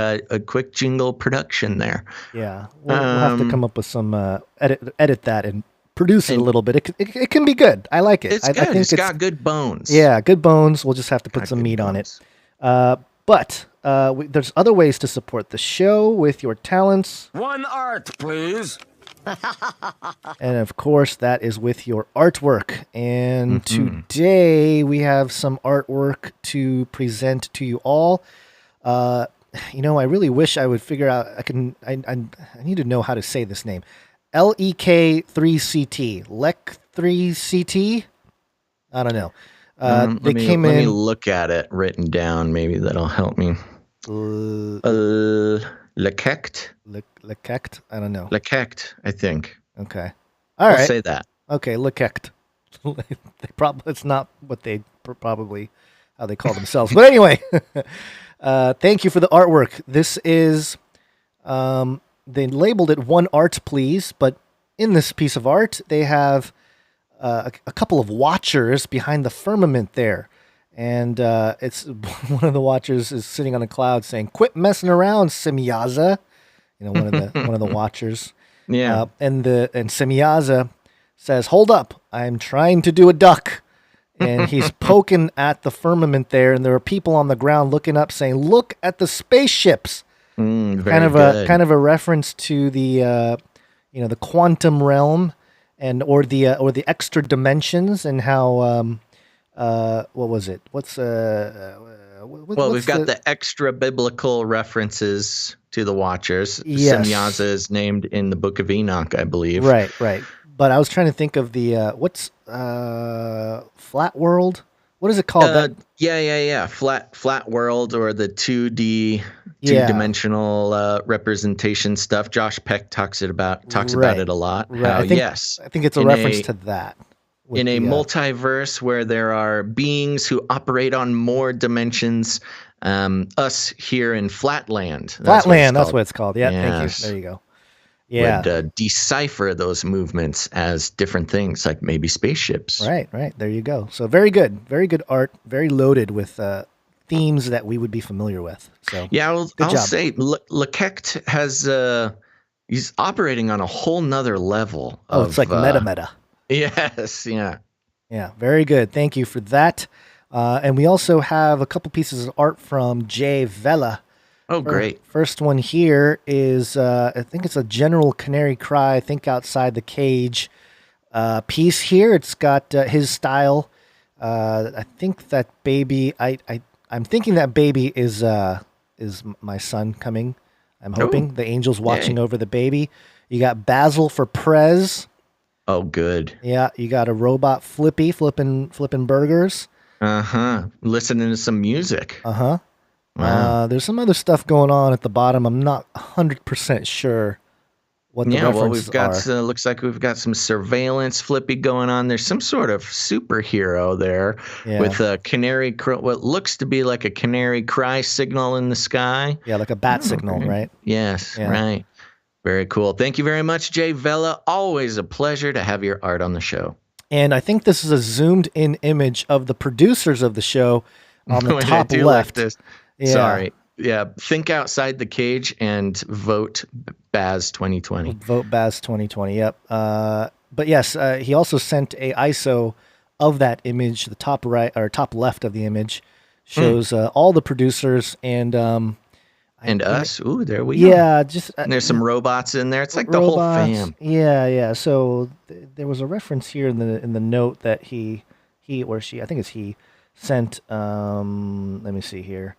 jingle production there. Yeah, we'll have to come up with some edit that and produce it a little bit. It can be good. I like it. It's good. I think it's got good bones. Yeah, good bones. We'll just have to put some meat on it. But there's other ways to support the show with your talents. One art, please. And of course, that is with your artwork. And today we have some artwork to present to you all. I really wish I would figure out. I need to know how to say this name. LEK3CT. LEK3CT. I don't know. Let me look at it written down. Maybe that'll help me. Lekekt? Lekekt? I don't know. Lekekt, I think. Okay. All right. I'll say that. Okay, Lekekt. It's not what they probably how they call themselves. But anyway, thank you for the artwork. This is, they labeled it One Art Please, but in this piece of art, they have a couple of watchers behind the firmament there. And it's one of the watchers is sitting on a cloud saying, "Quit messing around, Semyaza." One of the watchers. Yeah. And Semyaza says, "Hold up, I'm trying to do a duck." And he's poking at the firmament there, and there are people on the ground looking up, saying, "Look at the spaceships." Kind of a reference to the the quantum realm or the extra dimensions, and how what was it? We've got the extra biblical references to the Watchers. Yes. Semyaza is named in the Book of Enoch, I believe. Right. But I was trying to think of the flat world. What is it called? Yeah. Flat world, or the 2D, two-dimensional representation stuff. Josh Peck talks about it a lot. Right. I think it's a reference to that. In a multiverse where there are beings who operate on more dimensions, us here in Flatland. That's what it's called. Yeah, yes. Thank you. There you go. Yeah. Would decipher those movements as different things, like maybe spaceships. Right. There you go. So very good art, very loaded with themes that we would be familiar with. So yeah, I'll say Lekekt has he's operating on a whole nother level. It's like meta. Yes, yeah. Yeah, very good. Thank you for that. And we also have a couple pieces of art from Jay Vela. Oh, great. First one here is, I think it's a General Canary Cry, Think Outside the Cage piece here. It's got his style. I think that baby, I'm thinking that baby is my son coming. I'm hoping. The angel's watching over the baby. You got Basil for Prez. Oh, good. Yeah, you got a robot Flippy flipping burgers. Listening to some music. Wow. There's some other stuff going on at the bottom. I'm not 100% sure what the references we've got are. looks like we've got some surveillance Flippy going on. There's some sort of superhero there with a canary, what looks to be like a canary cry signal in the sky. Yeah, like a bat signal, right? Yes, right. Very cool. Thank you very much, Jay Vela. Always a pleasure to have your art on the show. And I think this is a zoomed in image of the producers of the show on the top left. Like this. Yeah. Sorry. Yeah. Think outside the cage and vote Baz 2020. Vote Baz 2020. Yep. But yes, he also sent a ISO of that image. The top right or top left of the image shows all the producers and us. Ooh, there we go. Yeah, just and there's some robots in there. It's like the whole fam. Yeah. So there was a reference here in the note that he or she, I think it's he, sent. Let me see here.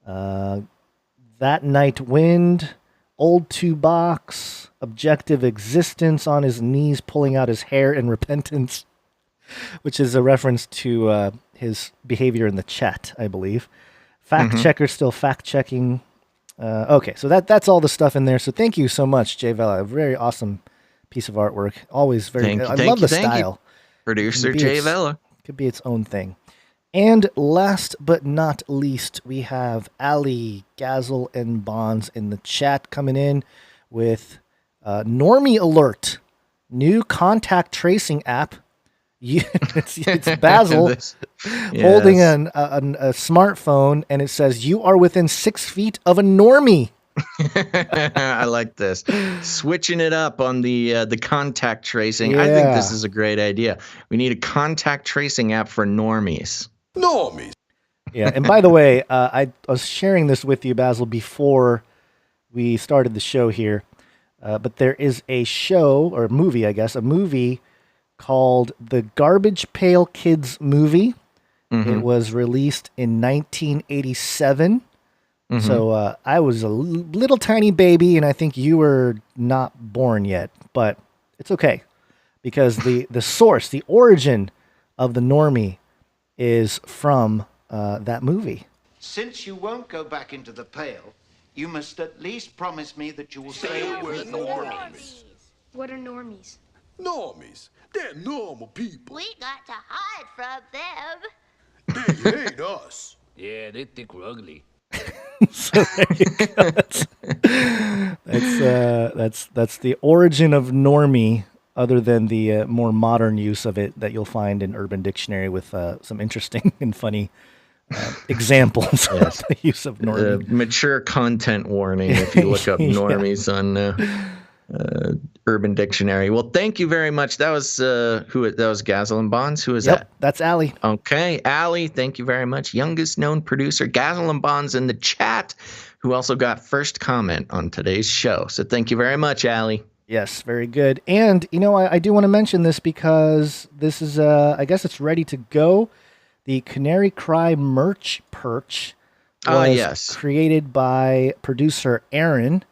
That night wind, old 2-box, objective existence, on his knees, pulling out his hair in repentance, which is a reference to his behavior in the chat, I believe. Fact checker still fact checking. Okay, so that's all the stuff in there. So thank you so much, Jay Vela. A very awesome piece of artwork. Always very. I love the style. Producer Jay Vela. Could be its own thing. And last but not least, we have Ali, Gazzle, and Bonds in the chat coming in with Normie Alert, new contact tracing app. It's Basil holding a smartphone, and it says, "You are within 6 feet of a normie." I like this. Switching it up on the contact tracing. Yeah. I think this is a great idea. We need a contact tracing app for normies. Normies. Yeah, and by the way, I was sharing this with you, Basil, before we started the show here. But there is a show, or movie, I guess, a movie called The Garbage Pail Kids Movie. It was released in 1987. So I was a little tiny baby, and I think you were not born yet. But it's okay, because the source, the origin of the normie is from that movie. Since you won't go back into the pail, you must at least promise me that you will stay with the normies. What are normies? Normies. They're normal people. We got to hide from them. They hate us. Yeah, they think we're ugly. So there you go. That's the origin of normie, other than the more modern use of it that you'll find in Urban Dictionary with some interesting and funny examples of the use of normie. Mature content warning if you look up normies on Urban Dictionary. Well, thank you very much. That was that was Gazzle and Bonds. Who is that? That's Ali. Okay, Ali, thank you very much. Youngest known producer, Gazzle and Bonds in the chat, who also got first comment on today's show. So thank you very much, Ali. Yes, very good. And, I do want to mention this because this is, I guess it's ready to go. The Canary Cry merch perch was created by producer Aaron.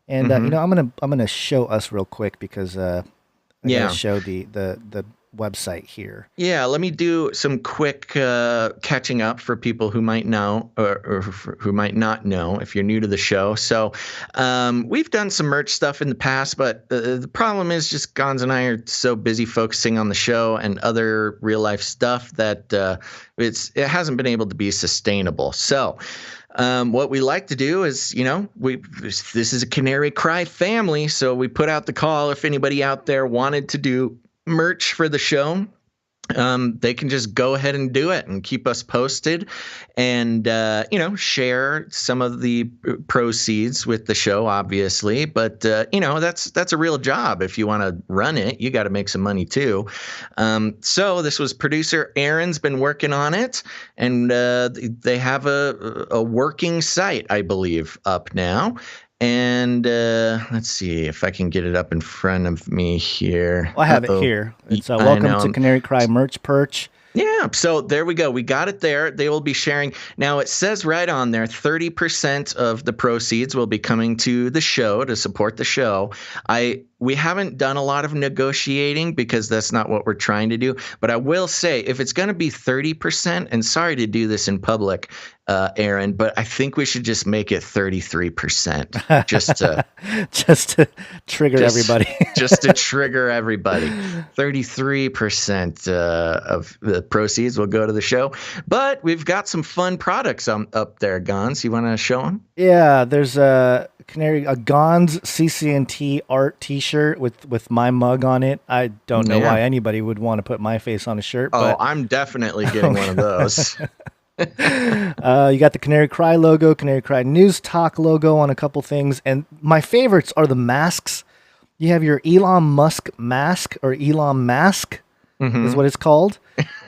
And, I'm gonna show us real quick because I'm going to show the website here. Yeah, let me do some quick catching up for people who might know or who might not know if you're new to the show. So we've done some merch stuff in the past, but the problem is just Gonz and I are so busy focusing on the show and other real life stuff that it hasn't been able to be sustainable. So what we like to do is, this is a Canary Cry family, so we put out the call if anybody out there wanted to do merch for the show. They can just go ahead and do it and keep us posted and, share some of the proceeds with the show, obviously. But, that's a real job. If you want to run it, you got to make some money, too. So this was producer Aaron's been working on it, and they have a working site, I believe, up now. And let's see if I can get it up in front of me here. I have it here. It's welcome to Canary Cry merch perch. Yeah, so there we go. We got it there. They will be sharing. Now, it says right on there, 30% of the proceeds will be coming to the show to support the show. we haven't done a lot of negotiating because that's not what we're trying to do. But I will say, if it's going to be 30%, and sorry to do this in public, Aaron, but I think we should just make it 33%, just to trigger everybody. Just to trigger everybody. 33% of the proceeds will go to the show. But we've got some fun products up there, Gons. You want to show them? Yeah, there's a Gons CCNT art T-shirt with my mug on it. I don't know why anybody would want to put my face on a shirt. But I'm definitely getting one of those. You got the Canary Cry logo, Canary Cry News Talk logo on a couple things, and my favorites are the masks. You have your Elon Musk mask, or Elon Mask is what it's called.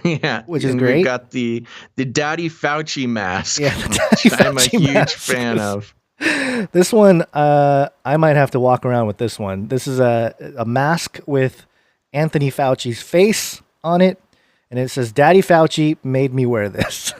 Yeah, which is great. We've got the Daddy Fauci mask, which I'm a huge fan of. This one, I might have to walk around with this one. This is a mask with Anthony Fauci's face on it. And it says, Daddy Fauci made me wear this.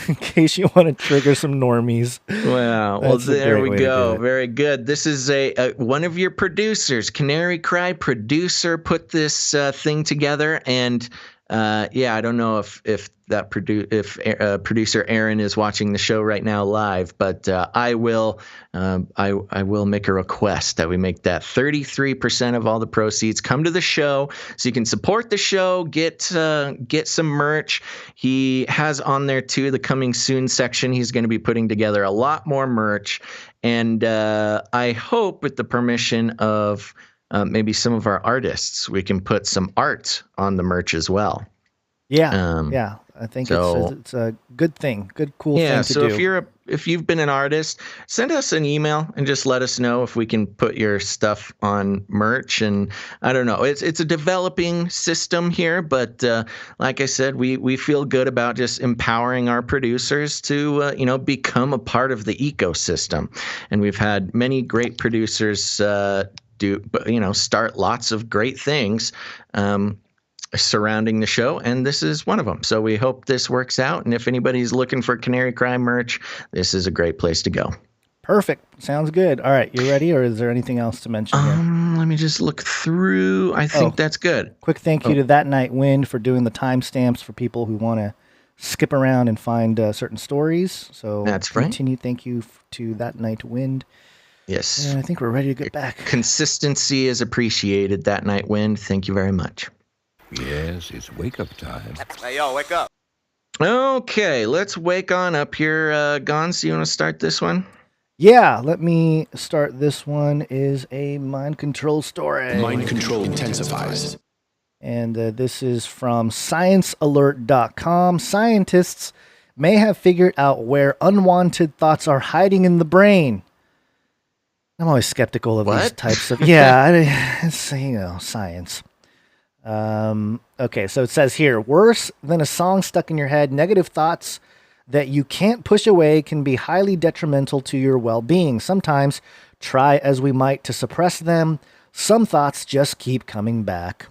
In case you want to trigger some normies. Wow. Well, there we go. Very good. This is one of your producers, Canary Cry producer, put this thing together. And I don't know if producer Aaron is watching the show right now live, but I will make a request that we make that 33% of all the proceeds come to the show, so you can support the show, get some merch. He has on there too the coming soon section. He's going to be putting together a lot more merch, and I hope with the permission of maybe some of our artists, we can put some art on the merch as well. Yeah, I think it's a good thing, cool thing to do. Yeah, so if you've been an artist, send us an email and just let us know if we can put your stuff on merch. And I don't know, it's a developing system here, but like I said, we feel good about just empowering our producers to become a part of the ecosystem. And we've had many great producers start lots of great things surrounding the show, and this is one of them. So we hope this works out, and if anybody's looking for Canary Cry merch, this is a great place to go. Perfect. Sounds good. All right, you ready, or is there anything else to mention here? Let me just look through. I think that's good. Quick thank you to That Night Wind for doing the timestamps for people who want to skip around and find certain stories. So that's right. Thank you to That Night Wind. Yes. And I think we're ready to get back. Consistency is appreciated, That Night Wind. Thank you very much. Yes, it's wake-up time. Hey, yo, wake up. Okay, let's wake on up here. Gons, you want to start this one? Yeah, let me start this one. Is a mind control story. Mind control intensifies. And this is from sciencealert.com. Scientists may have figured out where unwanted thoughts are hiding in the brain. I'm always skeptical of these types of... Yeah, it's, science. Okay, so it says here, worse than a song stuck in your head, negative thoughts that you can't push away can be highly detrimental to your well-being. Sometimes, try as we might to suppress them, some thoughts just keep coming back.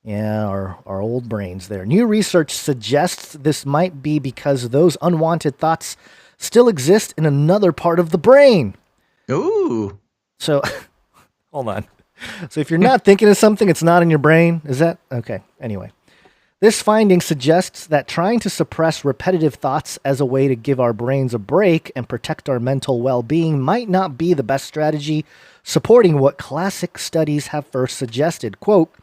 Yeah, our old brains there. New research suggests this might be because those unwanted thoughts still exist in another part of the brain. Ooh. So, hold on. So if you're not thinking of something, it's not in your brain. Is that okay? Anyway, this finding suggests that trying to suppress repetitive thoughts as a way to give our brains a break and protect our mental well-being might not be the best strategy, supporting what classic studies have first suggested. Quote,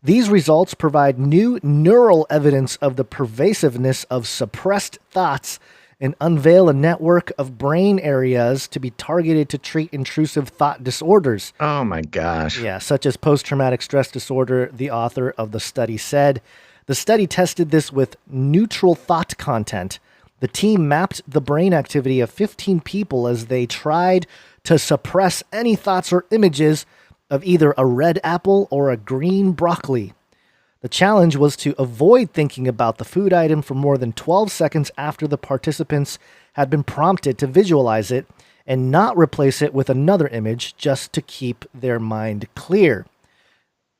these results provide new neural evidence of the pervasiveness of suppressed thoughts and unveil a network of brain areas to be targeted to treat intrusive thought disorders. Oh my gosh. Yeah, such as post-traumatic stress disorder, the author of the study said. The study tested this with neutral thought content. The team mapped the brain activity of 15 people as they tried to suppress any thoughts or images of either a red apple or a green broccoli. The challenge was to avoid thinking about the food item for more than 12 seconds after the participants had been prompted to visualize it and not replace it with another image just to keep their mind clear.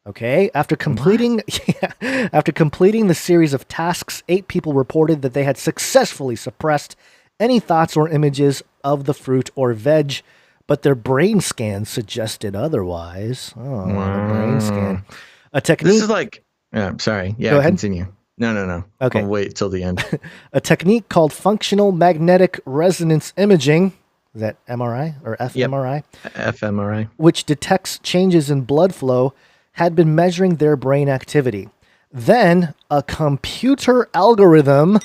Okay, after completing the series of tasks, 8 people reported that they had successfully suppressed any thoughts or images of the fruit or veg but their brain scans suggested otherwise. Oh, the brain scan. A technique. This is like, sorry. Yeah, Go ahead. Continue. No. Okay. I'll wait till the end. A technique called functional magnetic resonance imaging. Is that MRI or fMRI? Yep. fMRI. Which detects changes in blood flow, had been measuring their brain activity. Then a computer algorithm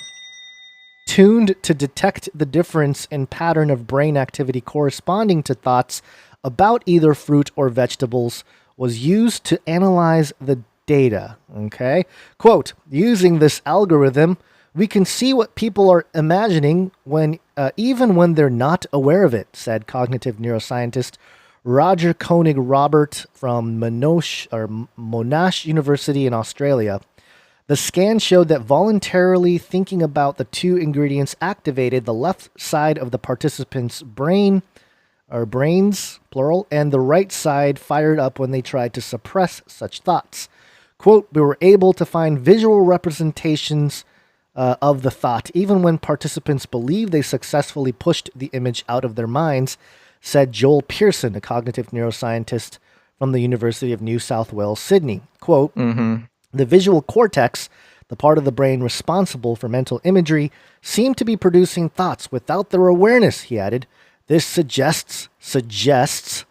tuned to detect the difference in pattern of brain activity corresponding to thoughts about either fruit or vegetables was used to analyze the data. Okay. Quote, using this algorithm, we can see what people are imagining when, even when they're not aware of it, said cognitive neuroscientist Roger Koenig Robert from Monash University in Australia. The scan showed that voluntarily thinking about the two ingredients activated the left side of the participant's brains, plural, and the right side fired up when they tried to suppress such thoughts. Quote, we were able to find visual representations of the thought, even when participants believed they successfully pushed the image out of their minds, said Joel Pearson, a cognitive neuroscientist from the University of New South Wales, Sydney. Quote, the visual cortex, the part of the brain responsible for mental imagery, seemed to be producing thoughts without their awareness, he added. This suggests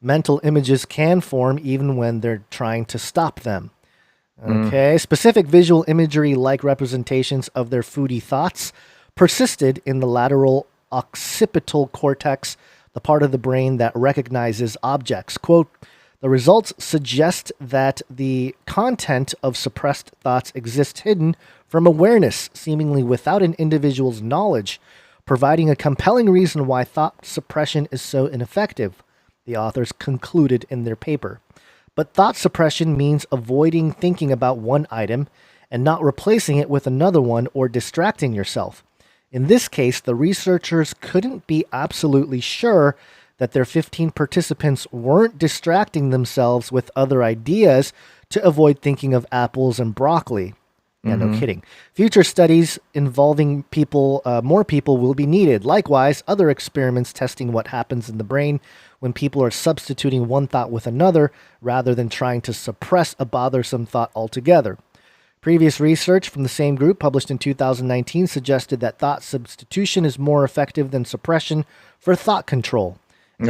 mental images can form even when they're trying to stop them. Okay, specific visual imagery-like representations of their foodie thoughts persisted in the lateral occipital cortex, the part of the brain that recognizes objects. Quote, the results suggest that the content of suppressed thoughts exists hidden from awareness, seemingly without an individual's knowledge, providing a compelling reason why thought suppression is so ineffective, the authors concluded in their paper. But thought suppression means avoiding thinking about one item and not replacing it with another one or distracting yourself. In this case, the researchers couldn't be absolutely sure that their 15 participants weren't distracting themselves with other ideas to avoid thinking of apples and broccoli. Yeah, no kidding. Future studies involving more people will be needed. Likewise, other experiments testing what happens in the brain when people are substituting one thought with another rather than trying to suppress a bothersome thought altogether. Previous research from the same group, published in 2019, suggested that thought substitution is more effective than suppression for thought control. And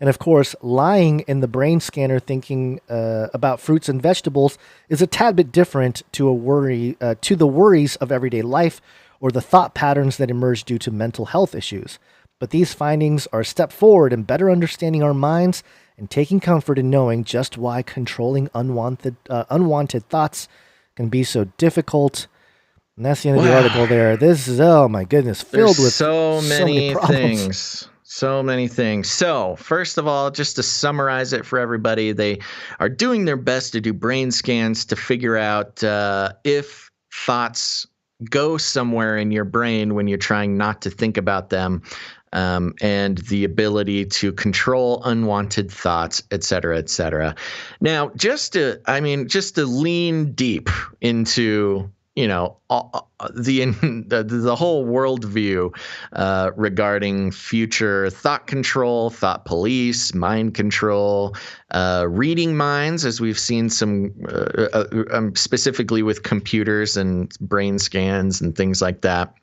of course, lying in the brain scanner thinking about fruits and vegetables is a tad bit different to the worries of everyday life or the thought patterns that emerge due to mental health issues. But these findings are a step forward in better understanding our minds and taking comfort in knowing just why controlling unwanted thoughts can be so difficult. And that's the end of the article there. This is, oh my goodness, filled with so many problems. things. So many things. So, first of all, just to summarize it for everybody, they are doing their best to do brain scans to figure out if thoughts go somewhere in your brain when you're trying not to think about them, and the ability to control unwanted thoughts, et cetera, et cetera. Now, just to lean deep into the whole worldview regarding future thought control, thought police, mind control, reading minds, as we've seen some specifically with computers and brain scans and things like that.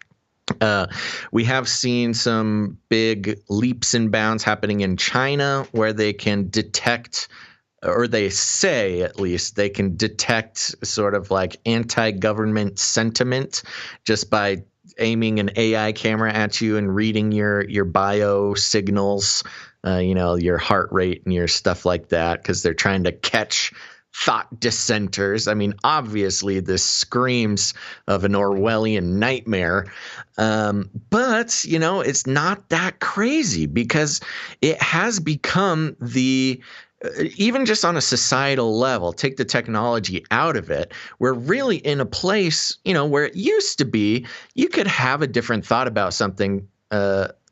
We have seen some big leaps and bounds happening in China where they can detect, or they say at least, they can detect sort of like anti-government sentiment just by aiming an AI camera at you and reading your bio signals, your heart rate and your stuff like that, because they're trying to catch thought dissenters. I mean, obviously this screams of an Orwellian nightmare, but it's not that crazy because it has become even just on a societal level, take the technology out of it, we're really in a place, where it used to be you could have a different thought about something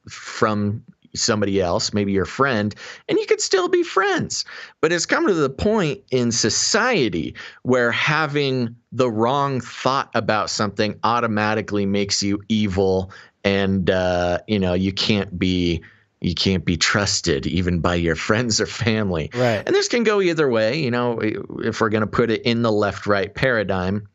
from somebody else, maybe your friend, and you could still be friends. But it's come to the point in society where having the wrong thought about something automatically makes you evil, and you can't be you can't be trusted even by your friends or family. Right. And this can go either way, you know, if we're going to put it in the left-right paradigm.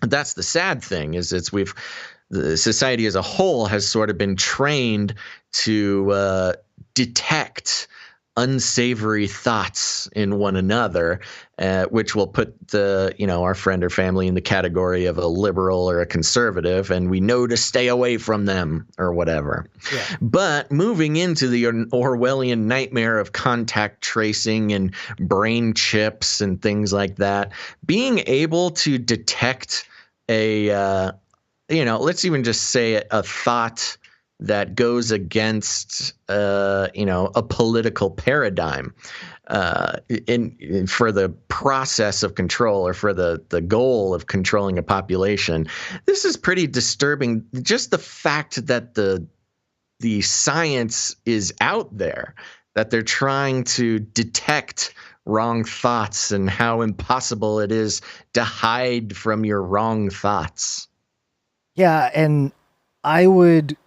That's the sad thing, is the society as a whole has sort of been trained to detect unsavory thoughts in one another, which will put our friend or family in the category of a liberal or a conservative, and we know to stay away from them or whatever. Yeah. But moving into the Orwellian nightmare of contact tracing and brain chips and things like that, being able to detect let's even just say a thought that goes against, a political paradigm for the process of control, or for the goal of controlling a population. This is pretty disturbing. Just the fact that the science is out there, that they're trying to detect wrong thoughts and how impossible it is to hide from your wrong thoughts. Yeah, and I would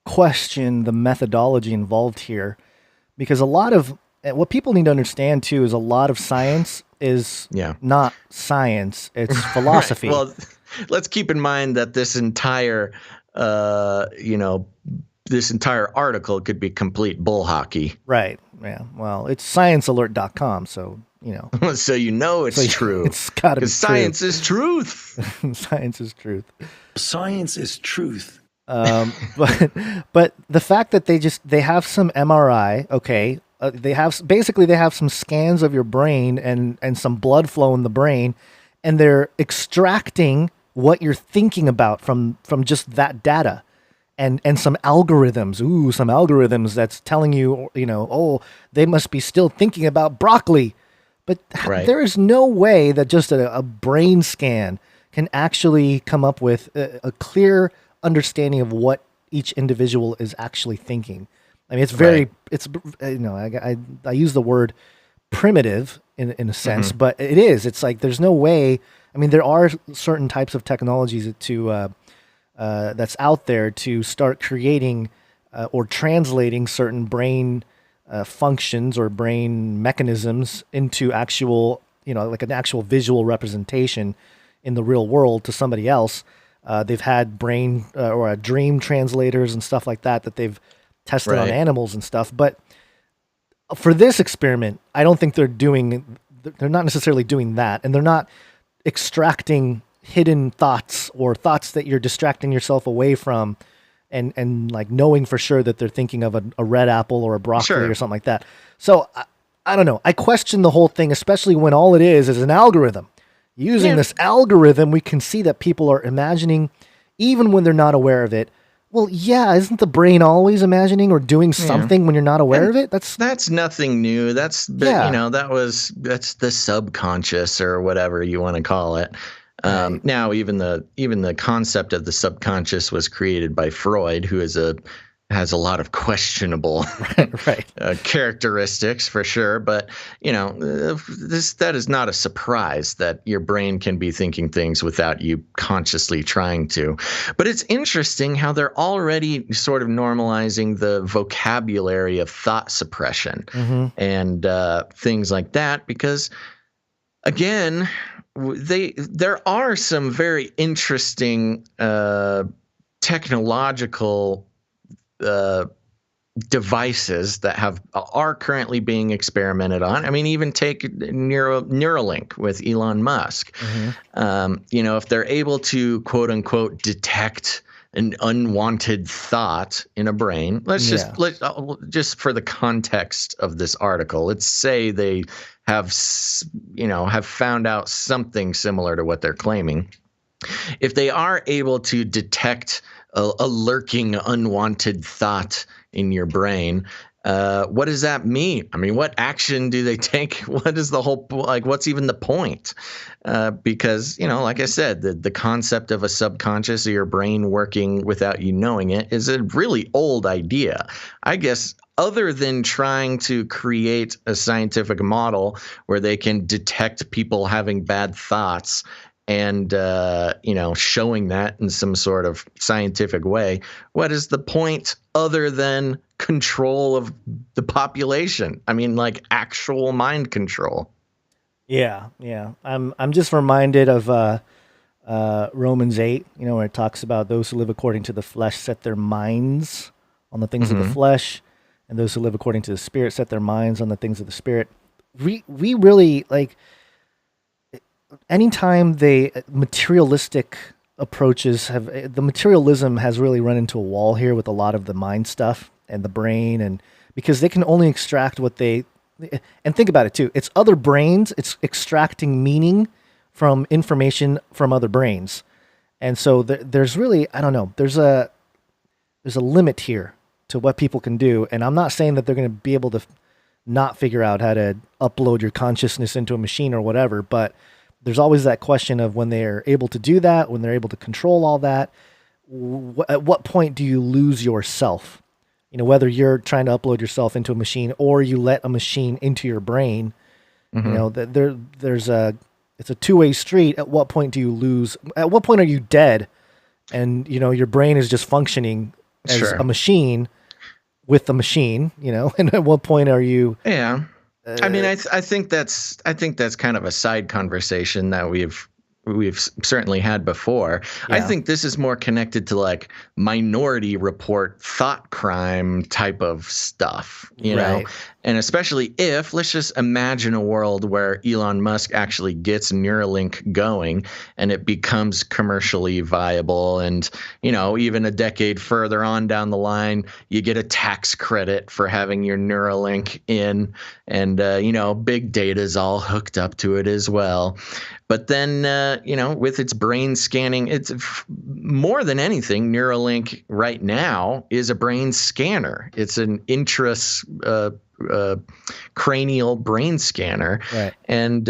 question the methodology involved here, because a lot of what people need to understand too is a lot of science is not science, it's philosophy. Right. Well, let's keep in mind that this entire article could be complete bull hockey. Right. Yeah. Well, it's sciencealert.com, so so it's true. It's got to be science is truth. Science is truth. Science is truth. But the fact that they have some MRI, okay, they have some scans of your brain and some blood flow in the brain, and they're extracting what you're thinking about from just that data, and some algorithms that's telling you, they must be still thinking about broccoli. But there is no way that just a brain scan can actually come up with a clear understanding of what each individual is actually thinking. I mean, I use the word primitive in a sense, but it is. It's like there's no way. I mean, there are certain types of technologies that's out there to start creating or translating certain brain functions or brain mechanisms into actual, like an actual visual representation in the real world to somebody else. They've had brain or dream translators and stuff like that they've tested on animals and stuff. But for this experiment, I don't think they're not necessarily doing that. And they're not extracting hidden thoughts or thoughts that you're distracting yourself away from, and like knowing for sure that they're thinking of a red apple or a broccoli or something like that. So I don't know. I question the whole thing, especially when all it is an algorithm. Using this algorithm, we can see that people are imagining, even when they're not aware of it. Well, yeah, isn't the brain always imagining or doing something when you're not aware of it? That's nothing new. That's the subconscious or whatever you want to call it. Now, even the concept of the subconscious was created by Freud, who has a lot of questionable characteristics for sure. But, that is not a surprise that your brain can be thinking things without you consciously trying to. But it's interesting how they're already sort of normalizing the vocabulary of thought suppression and things like that, because, again, there are some very interesting technological devices that are currently being experimented on. I mean, even take Neuralink with Elon Musk. If they're able to quote unquote detect an unwanted thought in a brain, just for the context of this article, let's say they have found out something similar to what they're claiming. If they are able to detect a lurking unwanted thought in your brain, what does that mean? I mean, what action do they take? What is the whole, what's even the point? Because, like I said, the concept of a subconscious or your brain working without you knowing it is a really old idea. I guess other than trying to create a scientific model where they can detect people having bad thoughts and showing that in some sort of scientific way, what is the point other than control of the population? I mean, like actual mind control. Yeah. I'm just reminded of Romans 8, where it talks about those who live according to the flesh set their minds on the things of the flesh, and those who live according to the Spirit set their minds on the things of the Spirit. We really, like, anytime materialistic approaches the materialism has really run into a wall here with a lot of the mind stuff and the brain, and because they can only extract and think about it too, it's other brains, it's extracting meaning from information from other brains. And so there's really, I don't know, there's a limit here to what people can do. And I'm not saying that they're going to be able to not figure out how to upload your consciousness into a machine or whatever, but there's always that question of when they're able to do that, when they're able to control all that, at what point do you lose yourself? Whether you're trying to upload yourself into a machine or you let a machine into your brain, it's a two-way street. At what point do you lose? At what point are you dead? And, your brain is just functioning as a machine with the machine, and at what point are you? Yeah. I mean, I think that's kind of a side conversation that we've certainly had before. Yeah. I think this is more connected to like Minority Report thought crime type of stuff, you know, and especially if, let's just imagine a world where Elon Musk actually gets Neuralink going and it becomes commercially viable. And, even a decade further on down the line, you get a tax credit for having your Neuralink in, and, big data is all hooked up to it as well. But then, with its brain scanning, it's more than anything, Neuralink right now is a brain scanner. It's an cranial brain scanner. Right. And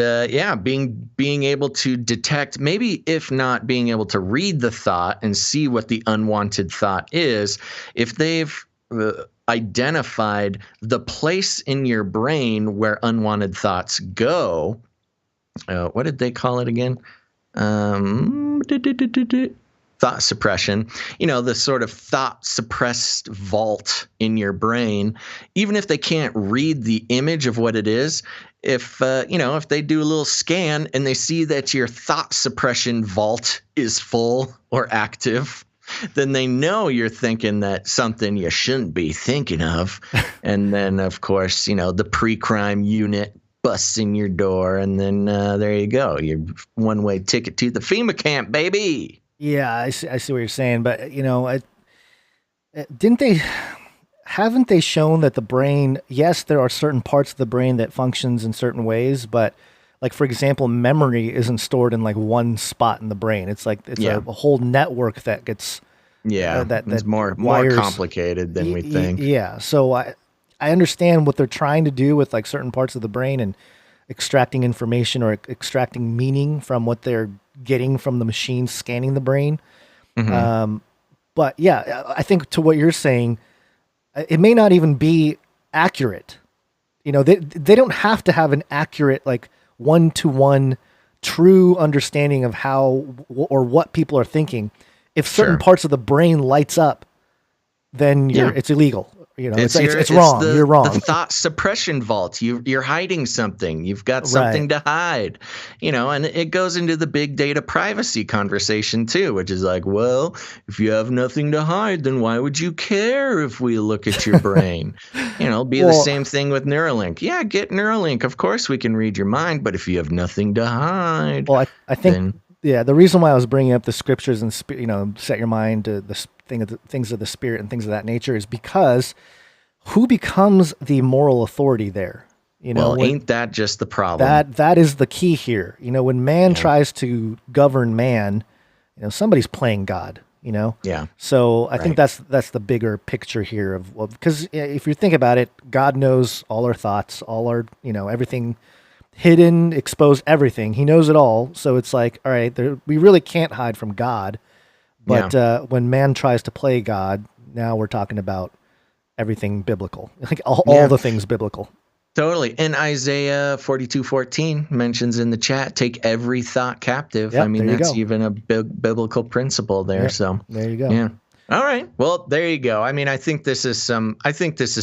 being able to detect, maybe if not being able to read the thought and see what the unwanted thought is, if they've identified the place in your brain where unwanted thoughts go. What did they call it again? Thought suppression. The sort of thought suppressed vault in your brain. Even if they can't read the image of what it is, if they do a little scan and they see that your thought suppression vault is full or active, then they know you're thinking that something you shouldn't be thinking of. And then, of course, the pre-crime unit busts in your door, and then there you go. Your one-way ticket to the FEMA camp, baby. Yeah, I see what you're saying, but haven't they shown that the brain? Yes, there are certain parts of the brain that functions in certain ways, but like for example, memory isn't stored in like one spot in the brain. It's like a whole network that gets that's more complicated than we think. Yeah, so I understand what they're trying to do with like certain parts of the brain and extracting information or extracting meaning from what they're getting from the machine scanning the brain. Mm-hmm. But yeah, I think to what you're saying, it may not even be accurate. They don't have to have an accurate, like one-to-one true understanding of how or what people are thinking. If certain parts of the brain lights up, then it's illegal. It's wrong. You're wrong. The thought suppression vault. You're hiding something. You've got something to hide. And it goes into the big data privacy conversation too, which is like, well, if you have nothing to hide, then why would you care if we look at your brain? The same thing with Neuralink. Yeah, get Neuralink. Of course, we can read your mind, but if you have nothing to hide, well, I think the reason why I was bringing up the scriptures and set your mind to the things of the Spirit and things of that nature is because who becomes the moral authority there? Ain't that just the problem? That is the key here. When man tries to govern man, somebody's playing God. Yeah. So I think that's the bigger picture here because if you think about it, God knows all our thoughts, all our everything. Hidden, exposed, everything. He knows it all. So it's like, all right, we really can't hide from God. But when man tries to play God, now we're talking about everything biblical, like all the things biblical. Totally. And Isaiah 42:14 mentions in the chat, take every thought captive. Yep, I mean, there you that's go. even a biblical principle there. Yep, So there you go. Yeah. All right. Well, there you go. I mean, I think this is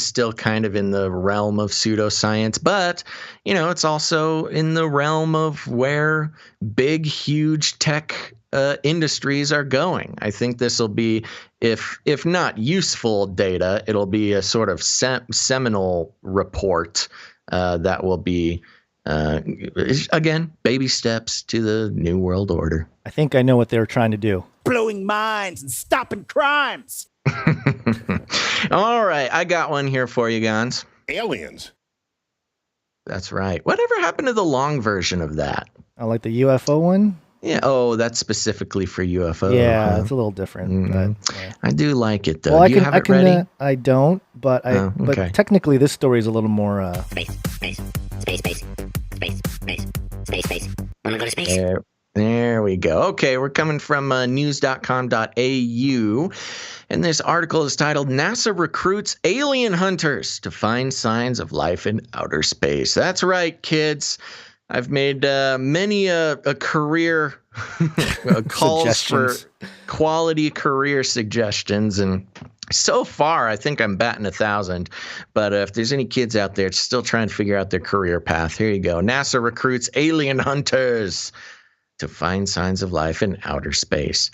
still kind of in the realm of pseudoscience, but, it's also in the realm of where big, huge tech industries are going. I think this will be, if not useful data, it'll be a sort of seminal report that will be, again, baby steps to the new world order. I think I know what they were trying to do. Blowing minds and stopping crimes. All right, I got one here for you, Gons. Aliens. That's right. Whatever happened to the long version of that? I like the UFO one. Yeah. Oh, that's specifically for UFO. Yeah, it's a little different. But, yeah. I do like it though. Well, do you have it ready? I don't, but okay. But technically, this story is a little more. Space. Wanna go to space? There we go. Okay, we're coming from news.com.au, and this article is titled "NASA Recruits Alien Hunters to Find Signs of Life in Outer Space." That's right, kids. I've made many a career calls for quality career suggestions, and so far I think I'm batting 1,000. But if there's any kids out there still trying to figure out their career path, here you go. NASA recruits alien hunters to find signs of life in outer space.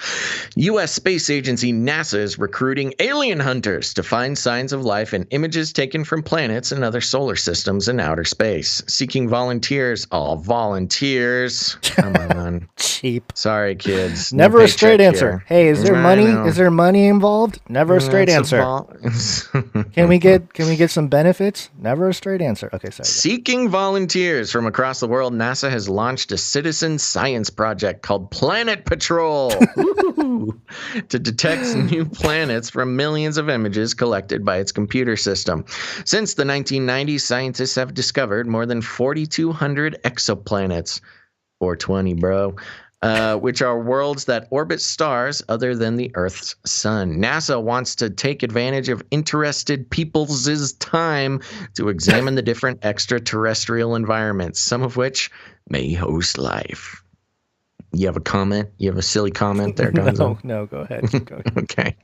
U.S. Space Agency NASA is recruiting alien hunters to find signs of life in images taken from planets and other solar systems in outer space. Seeking volunteers. Oh, volunteers. Come on. Cheap. Sorry, kids. Never a straight answer. Here. Hey, is there money? Is there money involved? Never a straight answer. Can we get some benefits? Never a straight answer. Okay, sorry. Seeking volunteers from across the world, NASA has launched a citizen science project called Planet Patrol to detect new planets from millions of images collected by its computer system. Since the 1990s, scientists have discovered more than 4,200 exoplanets, 420, bro, which are worlds that orbit stars other than the Earth's sun. NASA wants to take advantage of interested people's time to examine the different extraterrestrial environments, some of which may host life. You have a comment? You have a silly comment there, Gonzo? No, go ahead. Keep going. Okay.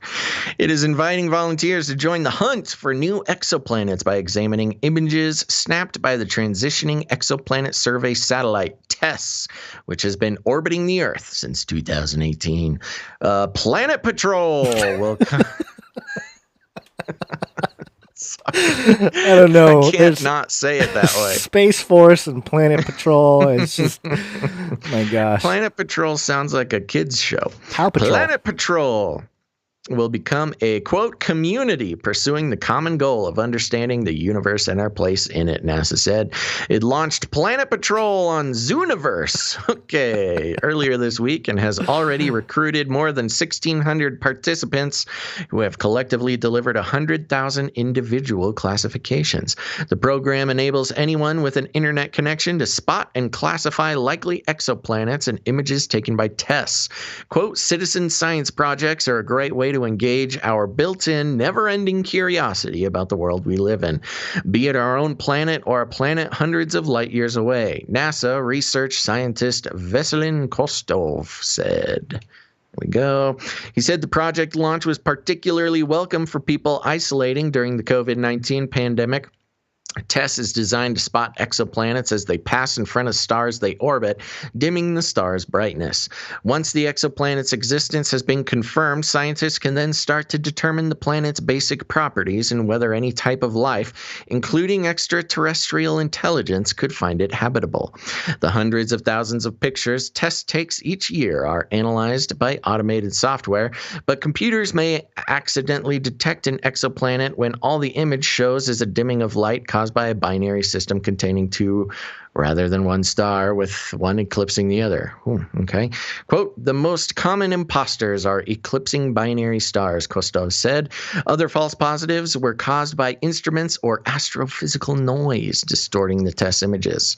It is inviting volunteers to join the hunt for new exoplanets by examining images snapped by the transitioning exoplanet survey satellite TESS, which has been orbiting the Earth since 2018. Planet Patrol will come. I don't know. I can't not say it that way. Space Force and Planet Patrol. It's just, my gosh. Planet Patrol sounds like a kid's show. Paw Patrol. Planet Patrol will become a, quote, community pursuing the common goal of understanding the universe and our place in it, NASA said. It launched Planet Patrol on Zooniverse, earlier this week, and has already recruited more than 1,600 participants who have collectively delivered 100,000 individual classifications. The program enables anyone with an internet connection to spot and classify likely exoplanets and images taken by TESS. Quote, citizen science projects are a great way to engage our built-in, never-ending curiosity about the world we live in, be it our own planet or a planet hundreds of light years away, NASA research scientist Veselin Kostov said. There we go. He said the project launch was particularly welcome for people isolating during the COVID-19 pandemic. TESS is designed to spot exoplanets as they pass in front of stars they orbit, dimming the star's brightness. Once the exoplanet's existence has been confirmed, scientists can then start to determine the planet's basic properties and whether any type of life, including extraterrestrial intelligence, could find it habitable. The hundreds of thousands of pictures TESS takes each year are analyzed by automated software, but computers may accidentally detect an exoplanet when all the image shows is a dimming of light caused by a binary system containing two rather than one star, with one eclipsing the other. Okay. Quote, the most common imposters are eclipsing binary stars, Kostov said. Other false positives were caused by instruments or astrophysical noise distorting the TESS images.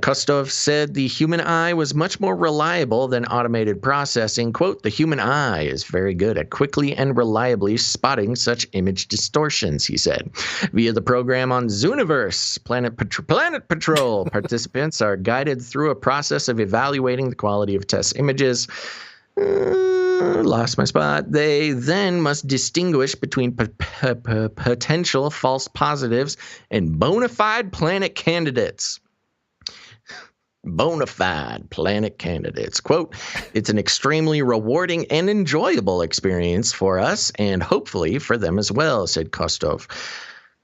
Kostov said the human eye was much more reliable than automated processing. Quote, the human eye is very good at quickly and reliably spotting such image distortions, he said. Via the program on Zooniverse, Planet Patrol, participants are guided through a process of evaluating the quality of test images. Lost my spot. They then must distinguish between potential false positives and bona fide planet candidates. Bona fide planet candidates. Quote, it's an extremely rewarding and enjoyable experience for us and hopefully for them as well, said Kostov.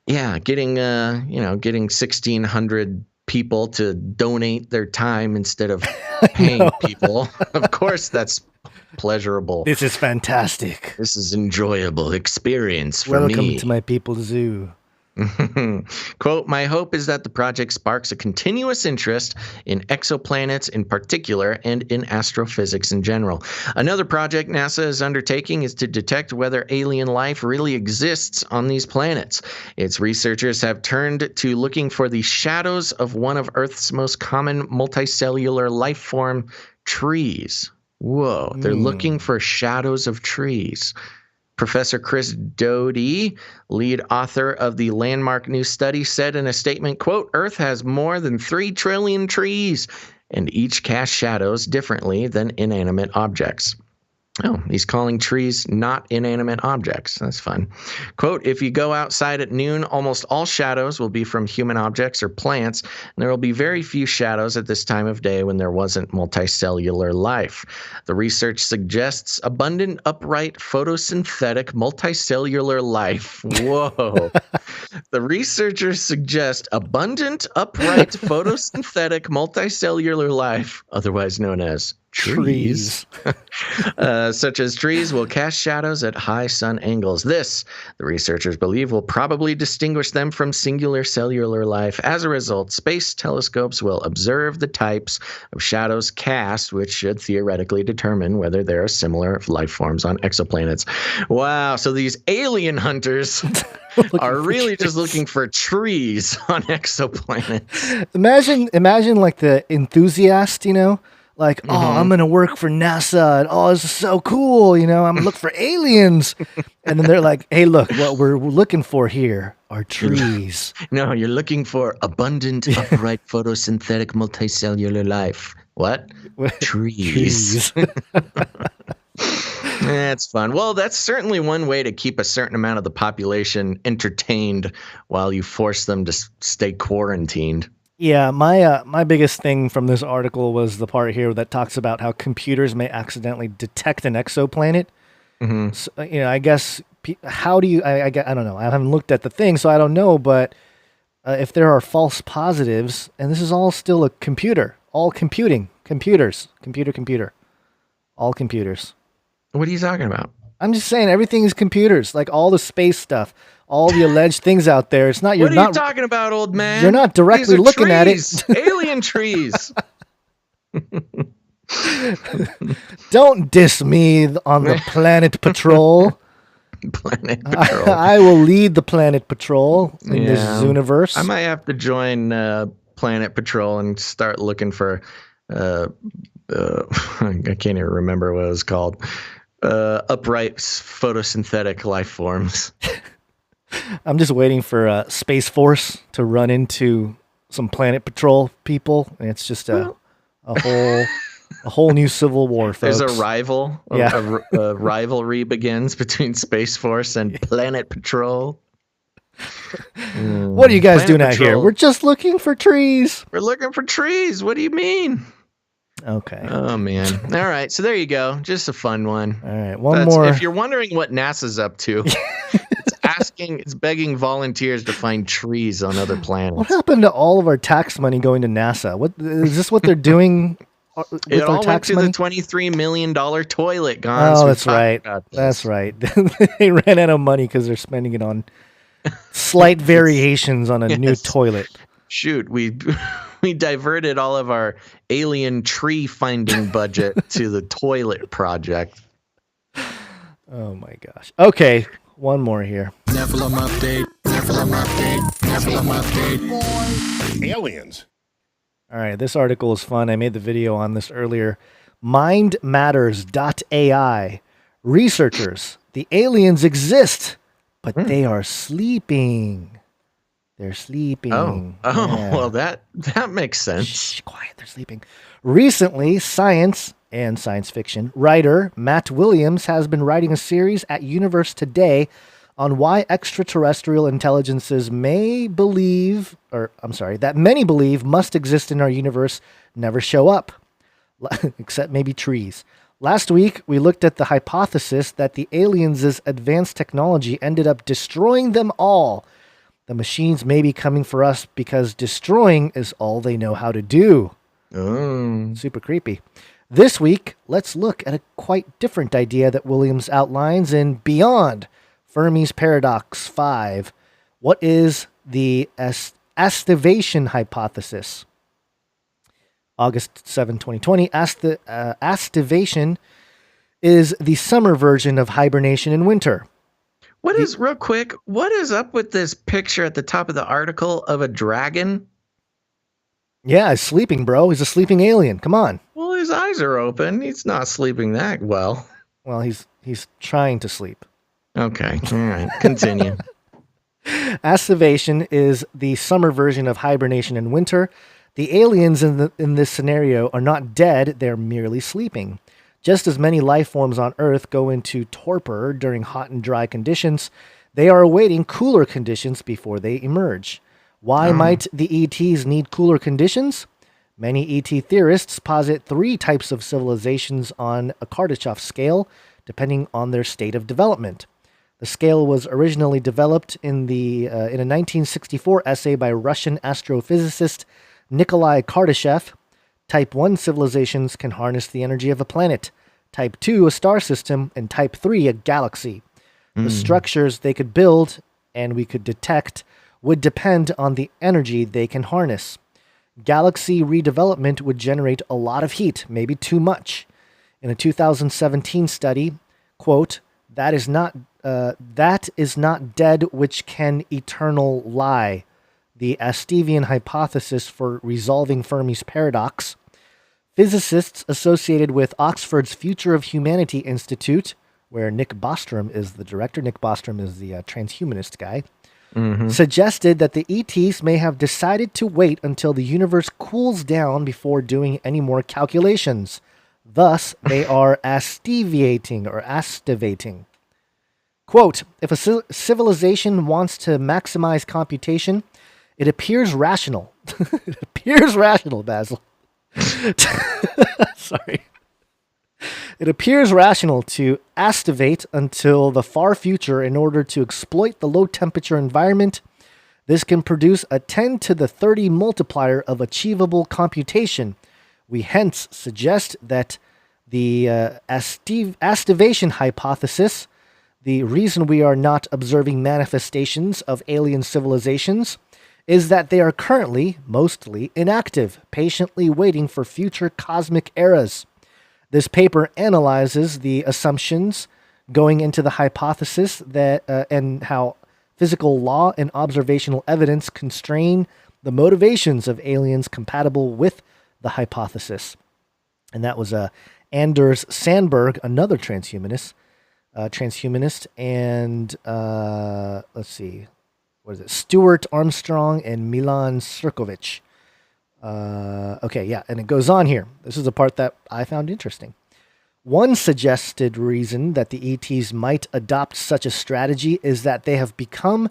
Yeah, getting 1,600 people to donate their time instead of paying people. Of course, that's pleasurable. This is fantastic. This is enjoyable experience for me. Welcome to my people's zoo. Quote, my hope is that the project sparks a continuous interest in exoplanets in particular and in astrophysics in general. Another project NASA is undertaking is to detect whether alien life really exists on these planets. Its researchers have turned to looking for the shadows of one of Earth's most common multicellular life form, trees. Whoa, they're looking for shadows of trees. Professor Chris Doty, lead author of the landmark new study, said in a statement, quote, Earth has more than 3 trillion trees, and each cast shadows differently than inanimate objects. Oh, he's calling trees not inanimate objects. That's fun. Quote, if you go outside at noon, almost all shadows will be from human objects or plants, and there will be very few shadows at this time of day when there wasn't multicellular life. The research suggests abundant, upright, photosynthetic, multicellular life. Whoa. The researchers suggest abundant, upright, photosynthetic, multicellular life, otherwise known as trees. Such as trees will cast shadows at high sun angles. This, the researchers believe, will probably distinguish them from singular cellular life. As a result, space telescopes will observe the types of shadows cast, which should theoretically determine whether there are similar life forms on exoplanets. Wow, so these alien hunters are really just looking for trees on exoplanets. Imagine like the enthusiast, like, oh, I'm going to work for NASA. And, oh, this is so cool. I'm going to look for aliens. And then they're like, hey, look, what we're looking for here are trees. No, you're looking for abundant, upright, photosynthetic, multicellular life. What? Trees. That's fun. Well, that's certainly one way to keep a certain amount of the population entertained while you force them to stay quarantined. Yeah, my biggest thing from this article was the part here that talks about how computers may accidentally detect an exoplanet. Mm-hmm. So, I guess, how do you, I don't know. I haven't looked at the thing, so I don't know, but if there are false positives, and this is all still a computer, all computers, all computers. What are you talking about? I'm just saying everything is computers, like all the space stuff. All the alleged things out there. It's not. What are you talking about, old man? You're not directly looking at it. Alien trees. Don't diss me on the Planet Patrol. Planet Patrol. I will lead the Planet Patrol in this Zooniverse. I might have to join Planet Patrol and start looking for. I can't even remember what it was called. Upright photosynthetic life forms. I'm just waiting for Space Force to run into some Planet Patrol people, and it's just a whole new civil war, folks. There's a rival. Yeah. A rivalry begins between Space Force and Planet Patrol. What are you guys doing out here? We're just looking for trees. We're looking for trees. What do you mean? Okay. Oh, man. All right. So there you go. Just a fun one. All right. One more. If you're wondering what NASA's up to, it's begging volunteers to find trees on other planets. What happened to all of our tax money going to NASA? What is this? What they're doing with it our all tax went to money? the $23 million toilet, Gons. Oh, that's right. That's right. They ran out of money because they're spending it on slight variations on a new toilet. Shoot, we diverted all of our alien tree finding budget to the toilet project. Oh my gosh. Okay, one more here. Nephilim update. Aliens. All right, this article is fun. I made the video on this earlier. MindMatters.ai. Researchers, the aliens exist, but they are sleeping. They're sleeping. Well, that makes sense. Shh, quiet, they're sleeping. Recently, science and science fiction writer Matt Williams has been writing a series at Universe Today on why extraterrestrial intelligences that many believe must exist in our universe never show up, except maybe trees. Last week, we looked at the hypothesis that the aliens' advanced technology ended up destroying them all. The machines may be coming for us because destroying is all they know how to do. Super creepy. This week, let's look at a quite different idea that Williams outlines in Beyond Fermi's Paradox 5. What is the aestivation hypothesis? August 7, 2020. Aestivation is the summer version of hibernation in winter. Real quick, what is up with this picture at the top of the article of a dragon? Yeah, he's sleeping, bro. He's a sleeping alien. Come on. Well, his eyes are open. He's not sleeping that well. Well, he's trying to sleep. Okay. All right. Continue. Aestivation is the summer version of hibernation in winter. The aliens in this scenario are not dead. They're merely sleeping. Just as many life forms on Earth go into torpor during hot and dry conditions, they are awaiting cooler conditions before they emerge. Why might the ETs need cooler conditions? Many ET theorists posit 3 types of civilizations on a Kardashev scale, depending on their state of development. The scale was originally developed in a 1964 essay by Russian astrophysicist Nikolai Kardashev. Type 1 civilizations can harness the energy of a planet, Type 2 a star system, and Type 3 a galaxy. The structures they could build and we could detect would depend on the energy they can harness. Galaxy redevelopment would generate a lot of heat, maybe too much. In a 2017 study, quote, that is not dead which can eternal lie. The Aestivian hypothesis for resolving Fermi's paradox. Physicists associated with Oxford's Future of Humanity Institute, where Nick Bostrom is the director. Nick Bostrom is the transhumanist guy. Suggested that the ETs may have decided to wait until the universe cools down before doing any more calculations. Thus, they are aestivating. Quote, if a civilization wants to maximize computation, it appears rational. It appears rational, Basil. Sorry. It appears rational to aestivate until the far future in order to exploit the low temperature environment. This can produce a 10 to the 30 multiplier of achievable computation. We hence suggest that the aestivation hypothesis, the reason we are not observing manifestations of alien civilizations, is that they are currently mostly inactive, patiently waiting for future cosmic eras. This paper analyzes the assumptions going into the hypothesis that and how physical law and observational evidence constrain the motivations of aliens compatible with the hypothesis. And that was Anders Sandberg, another transhumanist, and let's see, what is it? Stuart Armstrong and Milan Srkovic. Okay, yeah, and it goes on here. This is the part that I found interesting. One suggested reason that the ETs might adopt such a strategy is that they have become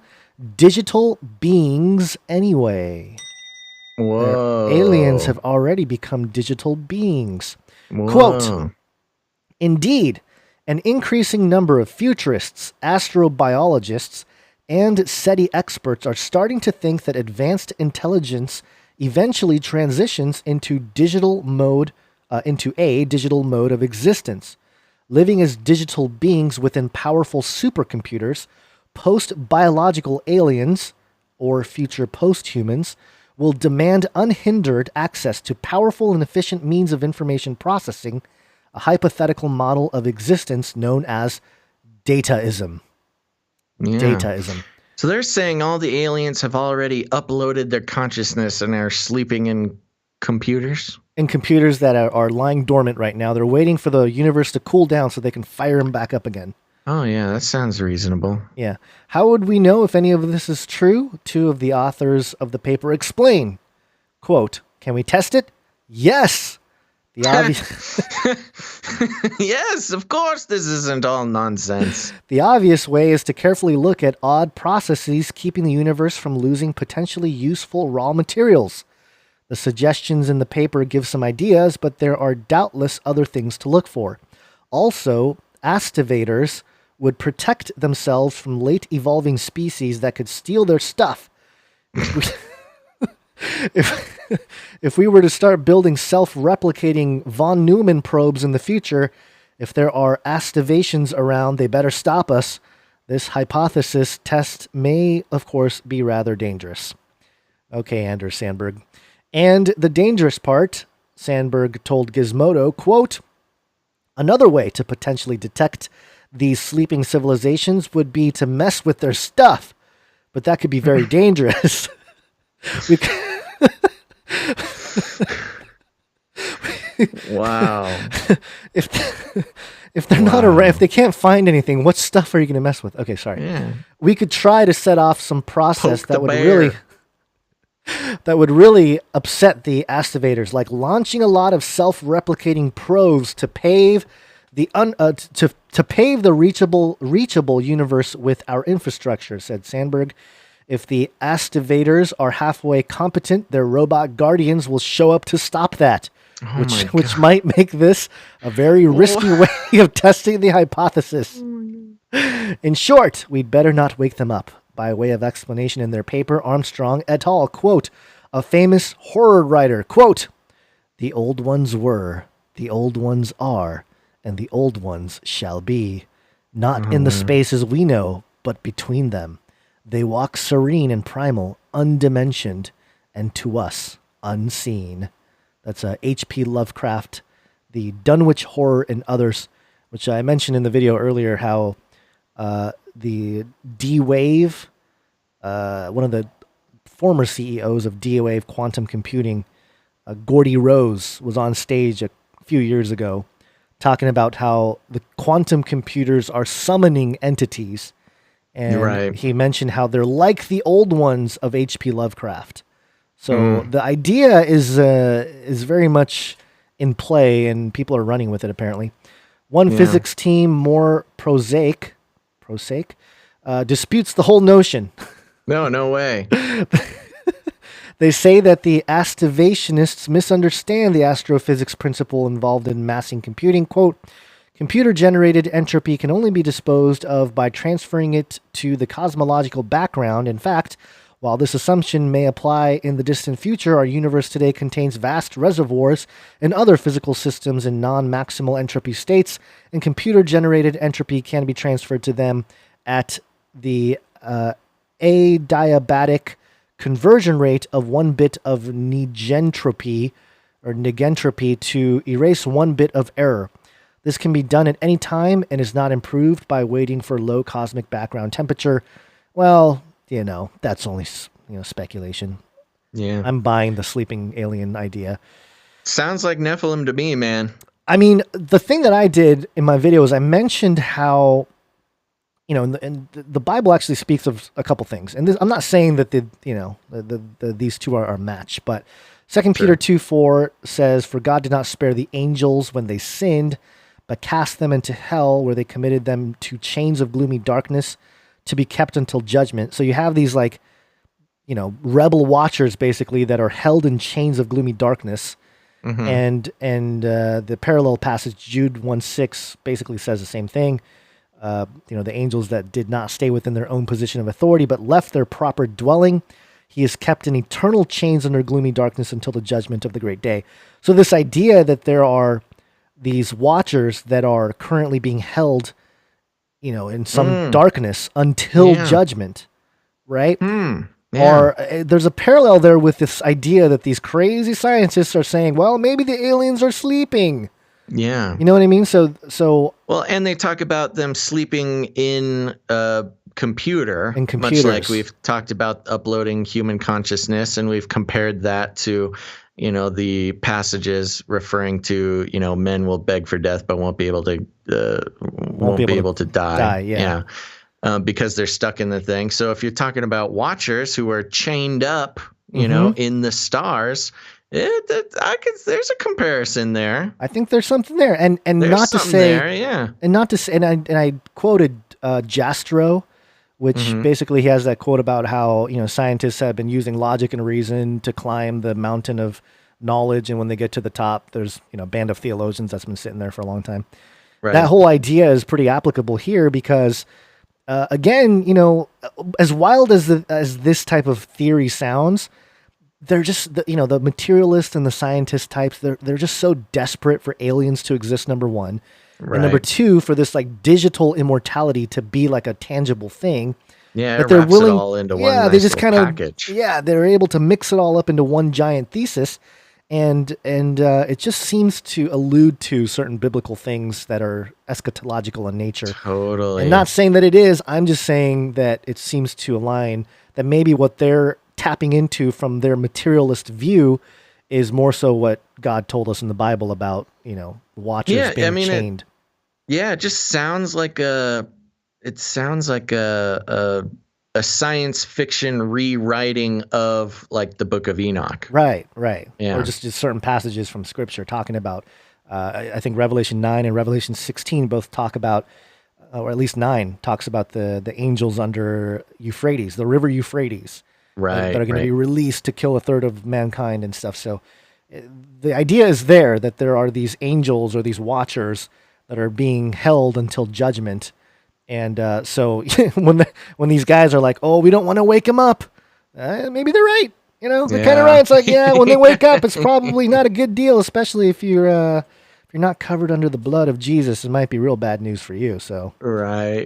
digital beings anyway. Whoa. Their aliens have already become digital beings. Whoa. Quote, indeed, an increasing number of futurists, astrobiologists, and SETI experts are starting to think that advanced intelligence eventually transitions into a digital mode of existence. Living as digital beings within powerful supercomputers, post-biological aliens, or future post-humans, will demand unhindered access to powerful and efficient means of information processing, a hypothetical model of existence known as dataism. Yeah. Dataism. So they're saying all the aliens have already uploaded their consciousness and are sleeping in computers? In computers that are lying dormant right now. They're waiting for the universe to cool down so they can fire them back up again. Oh, yeah, that sounds reasonable. Yeah. How would we know if any of this is true? Two of the authors of the paper explain. Quote, can we test it? Yes. The obvious Yes, of course this isn't all nonsense. The obvious way is to carefully look at odd processes keeping the universe from losing potentially useful raw materials. The suggestions in the paper give some ideas, but there are doubtless other things to look for. Also, astivators would protect themselves from late evolving species that could steal their stuff. If we were to start building self-replicating von Neumann probes in the future, if there are astivations around, they better stop us. This hypothesis test may, of course, be rather dangerous. Okay, Anders Sandberg. And the dangerous part, Sandberg told Gizmodo, quote, another way to potentially detect these sleeping civilizations would be to mess with their stuff, but that could be very dangerous. Wow. If they're not around, if they can't find anything, what stuff are you going to mess with? Okay, sorry. Yeah. We could try to set off some process Poke that the would bear. really upset the astivators, like launching a lot of self-replicating probes to pave the pave the reachable universe with our infrastructure, said Sandberg. If the astivators are halfway competent, their robot guardians will show up to stop that, which might make this a very risky way of testing the hypothesis. In short, we'd better not wake them up. By way of explanation in their paper, Armstrong et al., quote, a famous horror writer, quote, the old ones were, the old ones are, and the old ones shall be. Not in the spaces we know, but between them. They walk serene and primal, undimensioned, and to us, unseen. That's H.P. Lovecraft, the Dunwich Horror and others, which I mentioned in the video earlier, how the D-Wave, one of the former CEOs of D-Wave Quantum Computing, Gordy Rose, was on stage a few years ago talking about how the quantum computers are summoning entities. And he mentioned how they're like the old ones of H.P. Lovecraft. So the idea is very much in play, and people are running with it, apparently. One physics team, more prosaic, disputes the whole notion. No way. They say that the astivationists misunderstand the astrophysics principle involved in massing computing. Quote, computer-generated entropy can only be disposed of by transferring it to the cosmological background. In fact, while this assumption may apply in the distant future, our universe today contains vast reservoirs and other physical systems in non-maximal entropy states, and computer-generated entropy can be transferred to them at the adiabatic conversion rate of 1 bit of negentropy to erase 1 bit of error. This can be done at any time and is not improved by waiting for low cosmic background temperature. Well, that's only speculation. Yeah. I'm buying the sleeping alien idea. Sounds like Nephilim to me, man. I mean, the thing that I did in my video is I mentioned how, and the Bible actually speaks of a couple things. And I'm not saying that these two are a match, but 2 Peter 2:4 says, "For God did not spare the angels when they sinned, but cast them into hell, where they committed them to chains of gloomy darkness to be kept until judgment." So you have these rebel watchers basically that are held in chains of gloomy darkness. And the parallel passage, Jude 1:6, basically says the same thing. The angels that did not stay within their own position of authority, but left their proper dwelling, he is kept in eternal chains under gloomy darkness until the judgment of the great day. So this idea that there are these watchers that are currently being held, in some darkness until judgment, right? Or there's a parallel there with this idea that these crazy scientists are saying, well, maybe the aliens are sleeping. Yeah. You know what I mean? So well, and they talk about them sleeping in a computer, much like we've talked about uploading human consciousness, and we've compared that to the passages referring to, men will beg for death but won't be able to die. Yeah. Because they're stuck in the thing. So if you're talking about watchers who are chained up, in the stars, there's a comparison there. I think there's something there, and there's not to say, there, yeah, and not to say, and I quoted Jastrow, which basically he has that quote about how scientists have been using logic and reason to climb the mountain of knowledge, and when they get to the top, there's a band of theologians that's been sitting there for a long time. Right. That whole idea is pretty applicable here because, again, as wild as this type of theory sounds, they're just the materialist and the scientist types. They're just so desperate for aliens to exist. Number one, and number two, for this like digital immortality to be like a tangible thing. Yeah, that they're willing. It all into one nice they just kind of package. They're able to mix it all up into one giant thesis, and it just seems to allude to certain biblical things that are eschatological in nature. Totally. And not saying that it is. I'm just saying that it seems to align that maybe what they're tapping into from their materialist view is more so what God told us in the Bible about, watchers being chained. It just sounds like a science fiction rewriting of like the Book of Enoch. Right. Yeah. Or just certain passages from Scripture talking about, I think Revelation 9 and Revelation 16 both talk about, or at least 9 talks about the angels under Euphrates, the river Euphrates. Right, that are going to be released to kill a third of mankind and stuff. So the idea is there that there are these angels or these watchers that are being held until judgment. And so when these guys are like, oh, we don't want to wake them up, maybe they're right. They're kind of right. It's like, when they wake up, it's probably not a good deal, especially if you're not covered under the blood of Jesus. It might be real bad news for you. So right.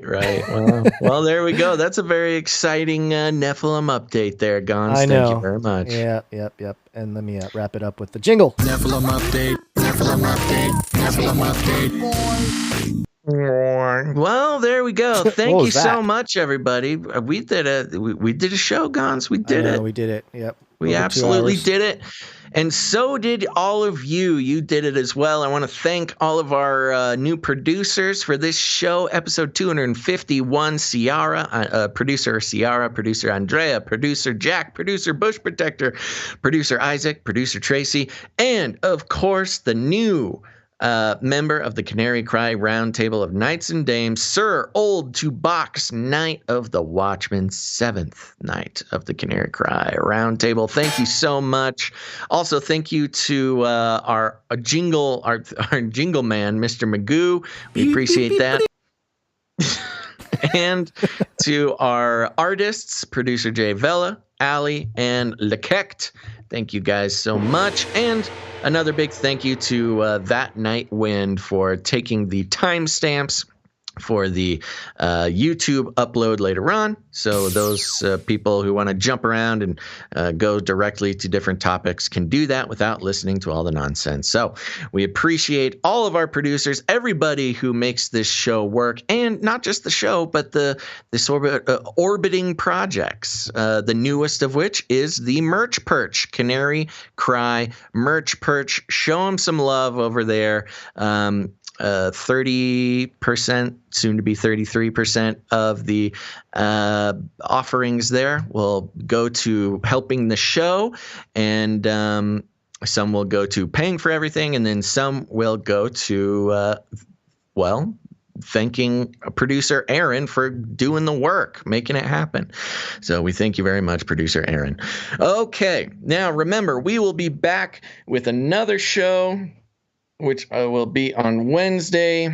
Well, there we go. That's a very exciting Nephilim update there, Gons. I know. Thank you very much. Yep. And let me wrap it up with the jingle. Nephilim update. Well, there we go. Thank you so much, everybody. We did a show, Gons. We did it. We did it. Yep. We absolutely did it. And so did all of you. You did it as well. I want to thank all of our new producers for this show, episode 251, producer Ciara, producer Andrea, producer Jack, producer Bush Protector, producer Isaac, producer Tracy, and, of course, the new member of the Canary Cry Roundtable of Knights and Dames, Sir Old to Box, Knight of the Watchman, 7th Knight of the Canary Cry Roundtable. Thank you so much. Also, thank you to our jingle man, Mr. Magoo. We appreciate that. And to our artists, producer Jay Vella, Ali, and Lekekt. Thank you guys so much. And another big thank you to That Night Wind for taking the timestamps for the YouTube upload later on. So those people who want to jump around and go directly to different topics can do that without listening to all the nonsense. So we appreciate all of our producers, everybody who makes this show work, and not just the show, but this orbiting projects, the newest of which is the Merch Perch, Canary Cry Merch Perch. Show them some love over there. 30%, soon to be 33% of the offerings there will go to helping the show, and some will go to paying for everything, and then some will go to, thanking producer Aaron for doing the work, making it happen. So we thank you very much, producer Aaron. Okay, now remember, we will be back with another show, which will be on Wednesday,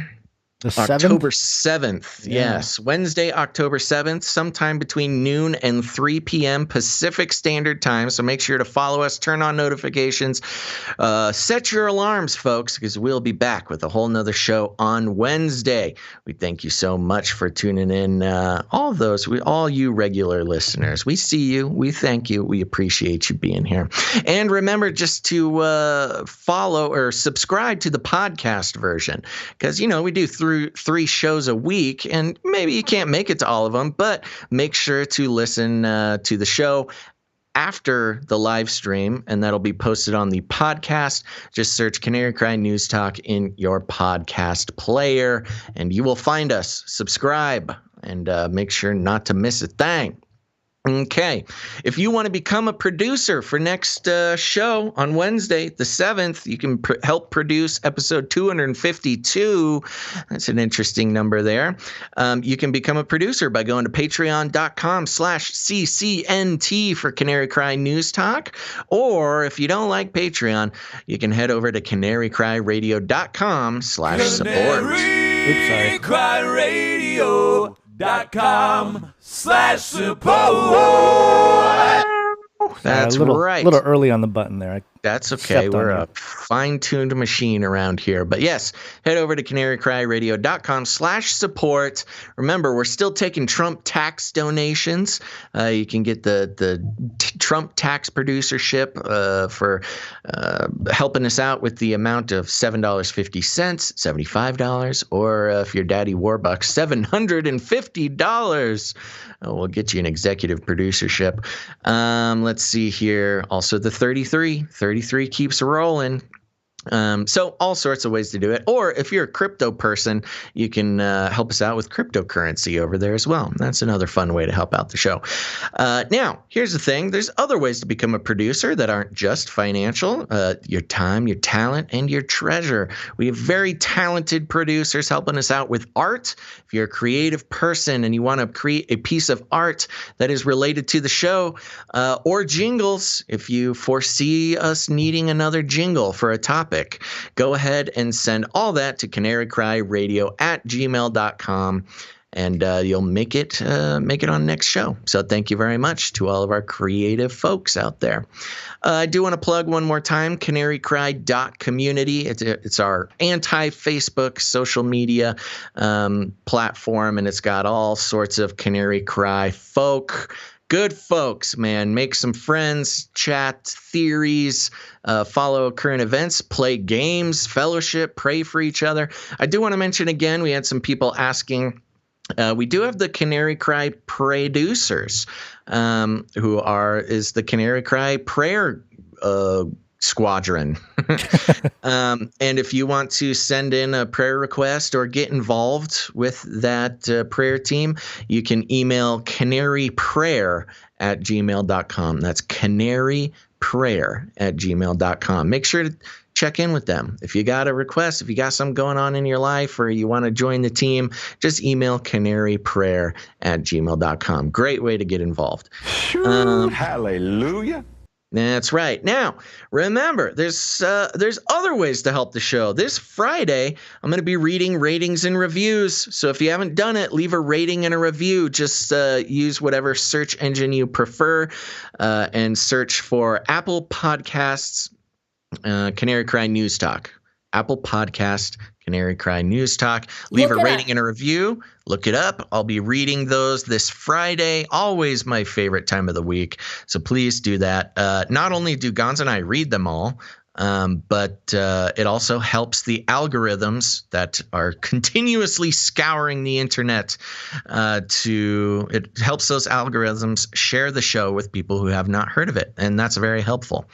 October 7th. Yeah. Yes, Wednesday, October 7th, sometime between noon and 3 p.m. Pacific Standard Time. So make sure to follow us, turn on notifications, set your alarms, folks, because we'll be back with a whole nother show on Wednesday. We thank you so much for tuning in. All you regular listeners, we see you. We thank you. We appreciate you being here. And remember just to follow or subscribe to the podcast version, because, we do three shows a week, and maybe you can't make it to all of them, but make sure to listen to the show after the live stream, and that'll be posted on the podcast. Just search Canary Cry News Talk in your podcast player, and you will find us. Subscribe, and make sure not to miss a thing. Okay, if you want to become a producer for next show on Wednesday, the 7th, you can help produce episode 252. That's an interesting number there. You can become a producer by going to patreon.com/CCNT for Canary Cry News Talk. Or if you don't like Patreon, you can head over to CanaryCryRadio.com/support. CanaryCryRadio.com/support. That's right. A little early on the button there. That's okay. We're a fine-tuned machine around here. But yes, head over to CanaryCryRadio.com/support. Remember, we're still taking Trump tax donations. You can get the Trump tax producership for helping us out with the amount of $7.50, $75, or if you're Daddy Warbucks, $750. We'll get you an executive producership. Let's see here. Also, the 33 keeps rolling. So all sorts of ways to do it. Or if you're a crypto person, you can help us out with cryptocurrency over there as well. That's another fun way to help out the show. Now, here's the thing. There's other ways to become a producer that aren't just financial. Your time, your talent, and your treasure. We have very talented producers helping us out with art. If you're a creative person and you want to create a piece of art that is related to the show, or jingles, if you foresee us needing another jingle for a topic, go ahead and send all that to CanaryCryRadio@gmail.com, and you'll make it on next show. So thank you very much to all of our creative folks out there. I do want to plug one more time, CanaryCry.community. It's our anti-Facebook social media platform, and it's got all sorts of Canary Cry folk. Good folks, man. Make some friends, chat theories, follow current events, play games, fellowship, pray for each other. I do want to mention again, we had some people asking. We do have the Canary Cry producers, who is the Canary Cry prayer squadron. And if you want to send in a prayer request or get involved with that prayer team, you can email canaryprayer@gmail.com. That's canaryprayer@gmail.com. Make sure to check in with them. If you got a request, if you got something going on in your life, or you want to join the team, just email canaryprayer@gmail.com. Great way to get involved. Hallelujah. That's right. Now, remember, there's other ways to help the show. This Friday, I'm going to be reading ratings and reviews. So if you haven't done it, leave a rating and a review. Just use whatever search engine you prefer, and search for Apple Podcasts, Canary Cry News Talk. Apple Podcast, Canary Cry News Talk. Leave a rating and a review. Look it up. I'll be reading those this Friday. Always my favorite time of the week. So please do that. Not only do Gonz and I read them all, but it also helps the algorithms that are continuously scouring the internet. It helps those algorithms share the show with people who have not heard of it, and that's very helpful.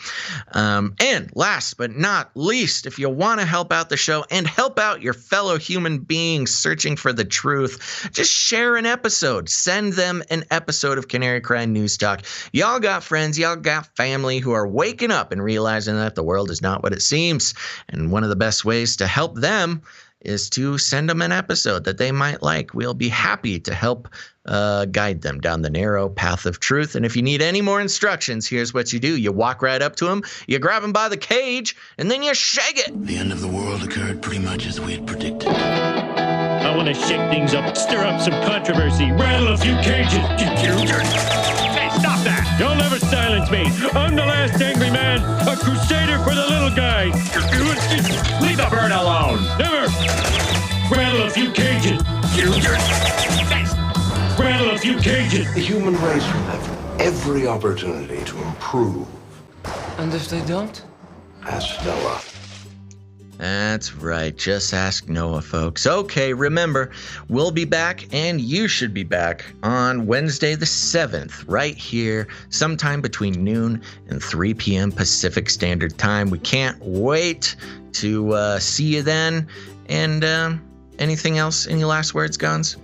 And last but not least, if you want to help out the show and help out your fellow human beings searching for the truth, just share an episode. Send them an episode of Canary Cry News Talk. Y'all got friends, y'all got family who are waking up and realizing that the world is not what it seems. And one of the best ways to help them is to send them an episode that they might like. We'll be happy to help guide them down the narrow path of truth. And if you need any more instructions, here's what you do. You walk right up to them, you grab them by the cage, and then you shake it. The end of the world occurred pretty much as we had predicted. I want to shake things up, stir up some controversy, rattle a few cages. Hey, stop that! You'll never silence me. I'm the last angry man, a crusader for the little guy. Leave the bird alone. Never. Rattle a few cages. Rattle a few cages. The human race will have every opportunity to improve. And if they don't? Ask Noah. That's right. Just ask Noah, folks. Okay, remember, we'll be back, and you should be back on Wednesday the 7th, right here, sometime between noon and 3 p.m. Pacific Standard Time. We can't wait to see you then. And anything else? Any last words, Gons?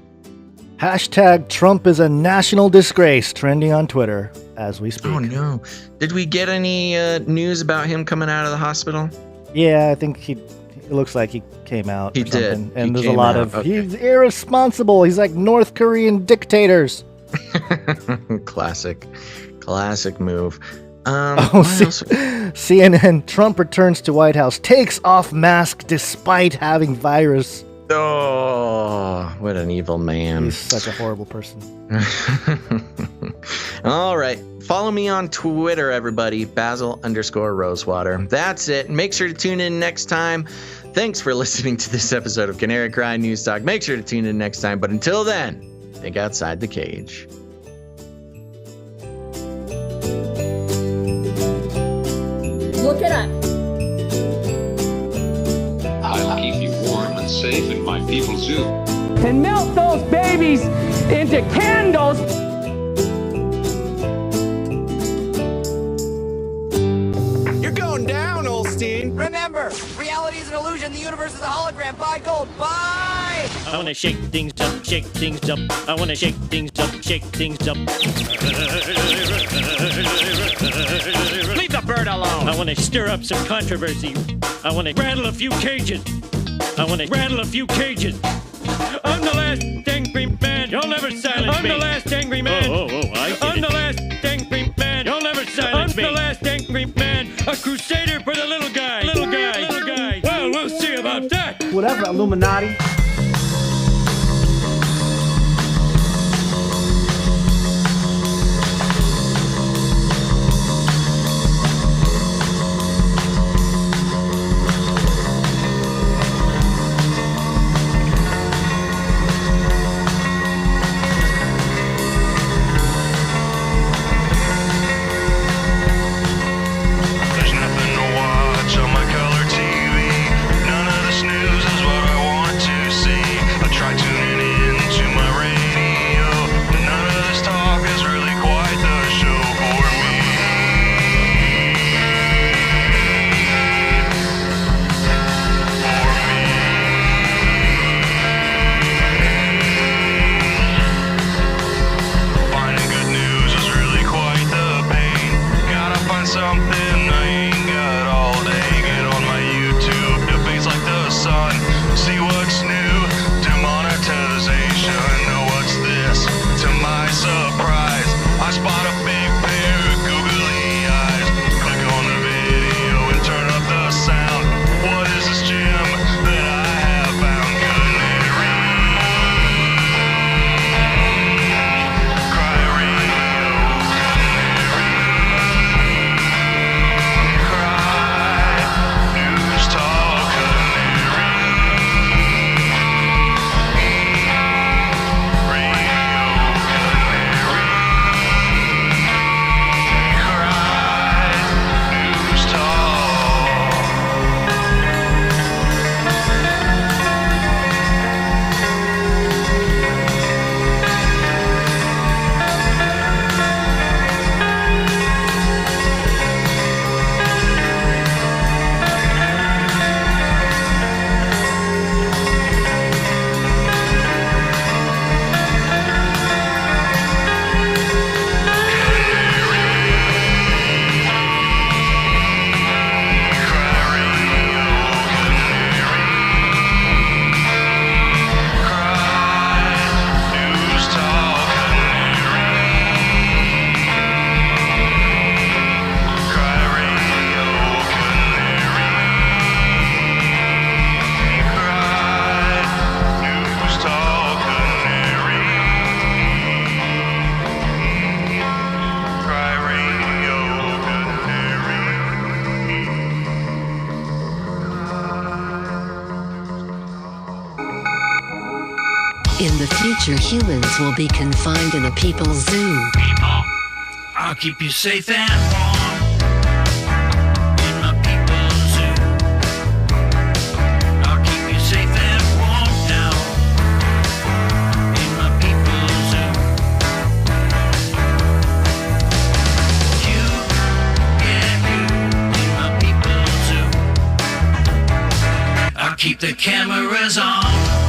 Hashtag Trump is a national disgrace trending on Twitter as we speak. Oh, no. Did we get any news about him coming out of the hospital? Yeah, I think it looks like he came out. He or something. did. And He there's a came lot out. of, Okay. he's irresponsible. He's like North Korean dictators. Classic move. CNN, Trump returns to White House, takes off mask despite having virus. Oh, what an evil man. He's such a horrible person. All right. Follow me on Twitter, everybody. Basil_Rosewater. That's it. Make sure to tune in next time. Thanks for listening to this episode of Canary Cry News Talk. Make sure to tune in next time. But until then, think outside the cage. Look it up. I'll keep you warm and safe in my people's zoo. And melt those babies into candles. You're going down, Olstein. Remember, reality is an illusion. The universe is a hologram. Buy gold. Buy! I wanna shake things up, shake things up. I wanna shake things up, shake things up. Leave the bird alone. I wanna stir up some controversy. I wanna rattle a few cages. I'm the last angry man. You'll never silence me. I'm the last angry man. I'm the last angry man. You'll never silence me. I'm the last angry man. A crusader for the little guy. Well, we'll see about that. Whatever, Illuminati. There's nothing to watch on my color TV. None of this news is what I want to see. I try tuning in to my radio. None of this talk is really quite the show for me. Finding good news is really quite the pain. Gotta find something I ain't got all day. Get on my YouTube, debates like the sun. See what's new, demonetization. Know what's this? To my surprise, I spot a big pair of googly eyes. Click on the video and turn up the sound. What is this gem that I have found? Canary. Cry radio, news talk, news talk. News talk, Cry radio, news talk, Cry radio, In the future, humans will be confined in a people's zoo. I'll keep you safe and warm in my people's zoo. keep the cameras on.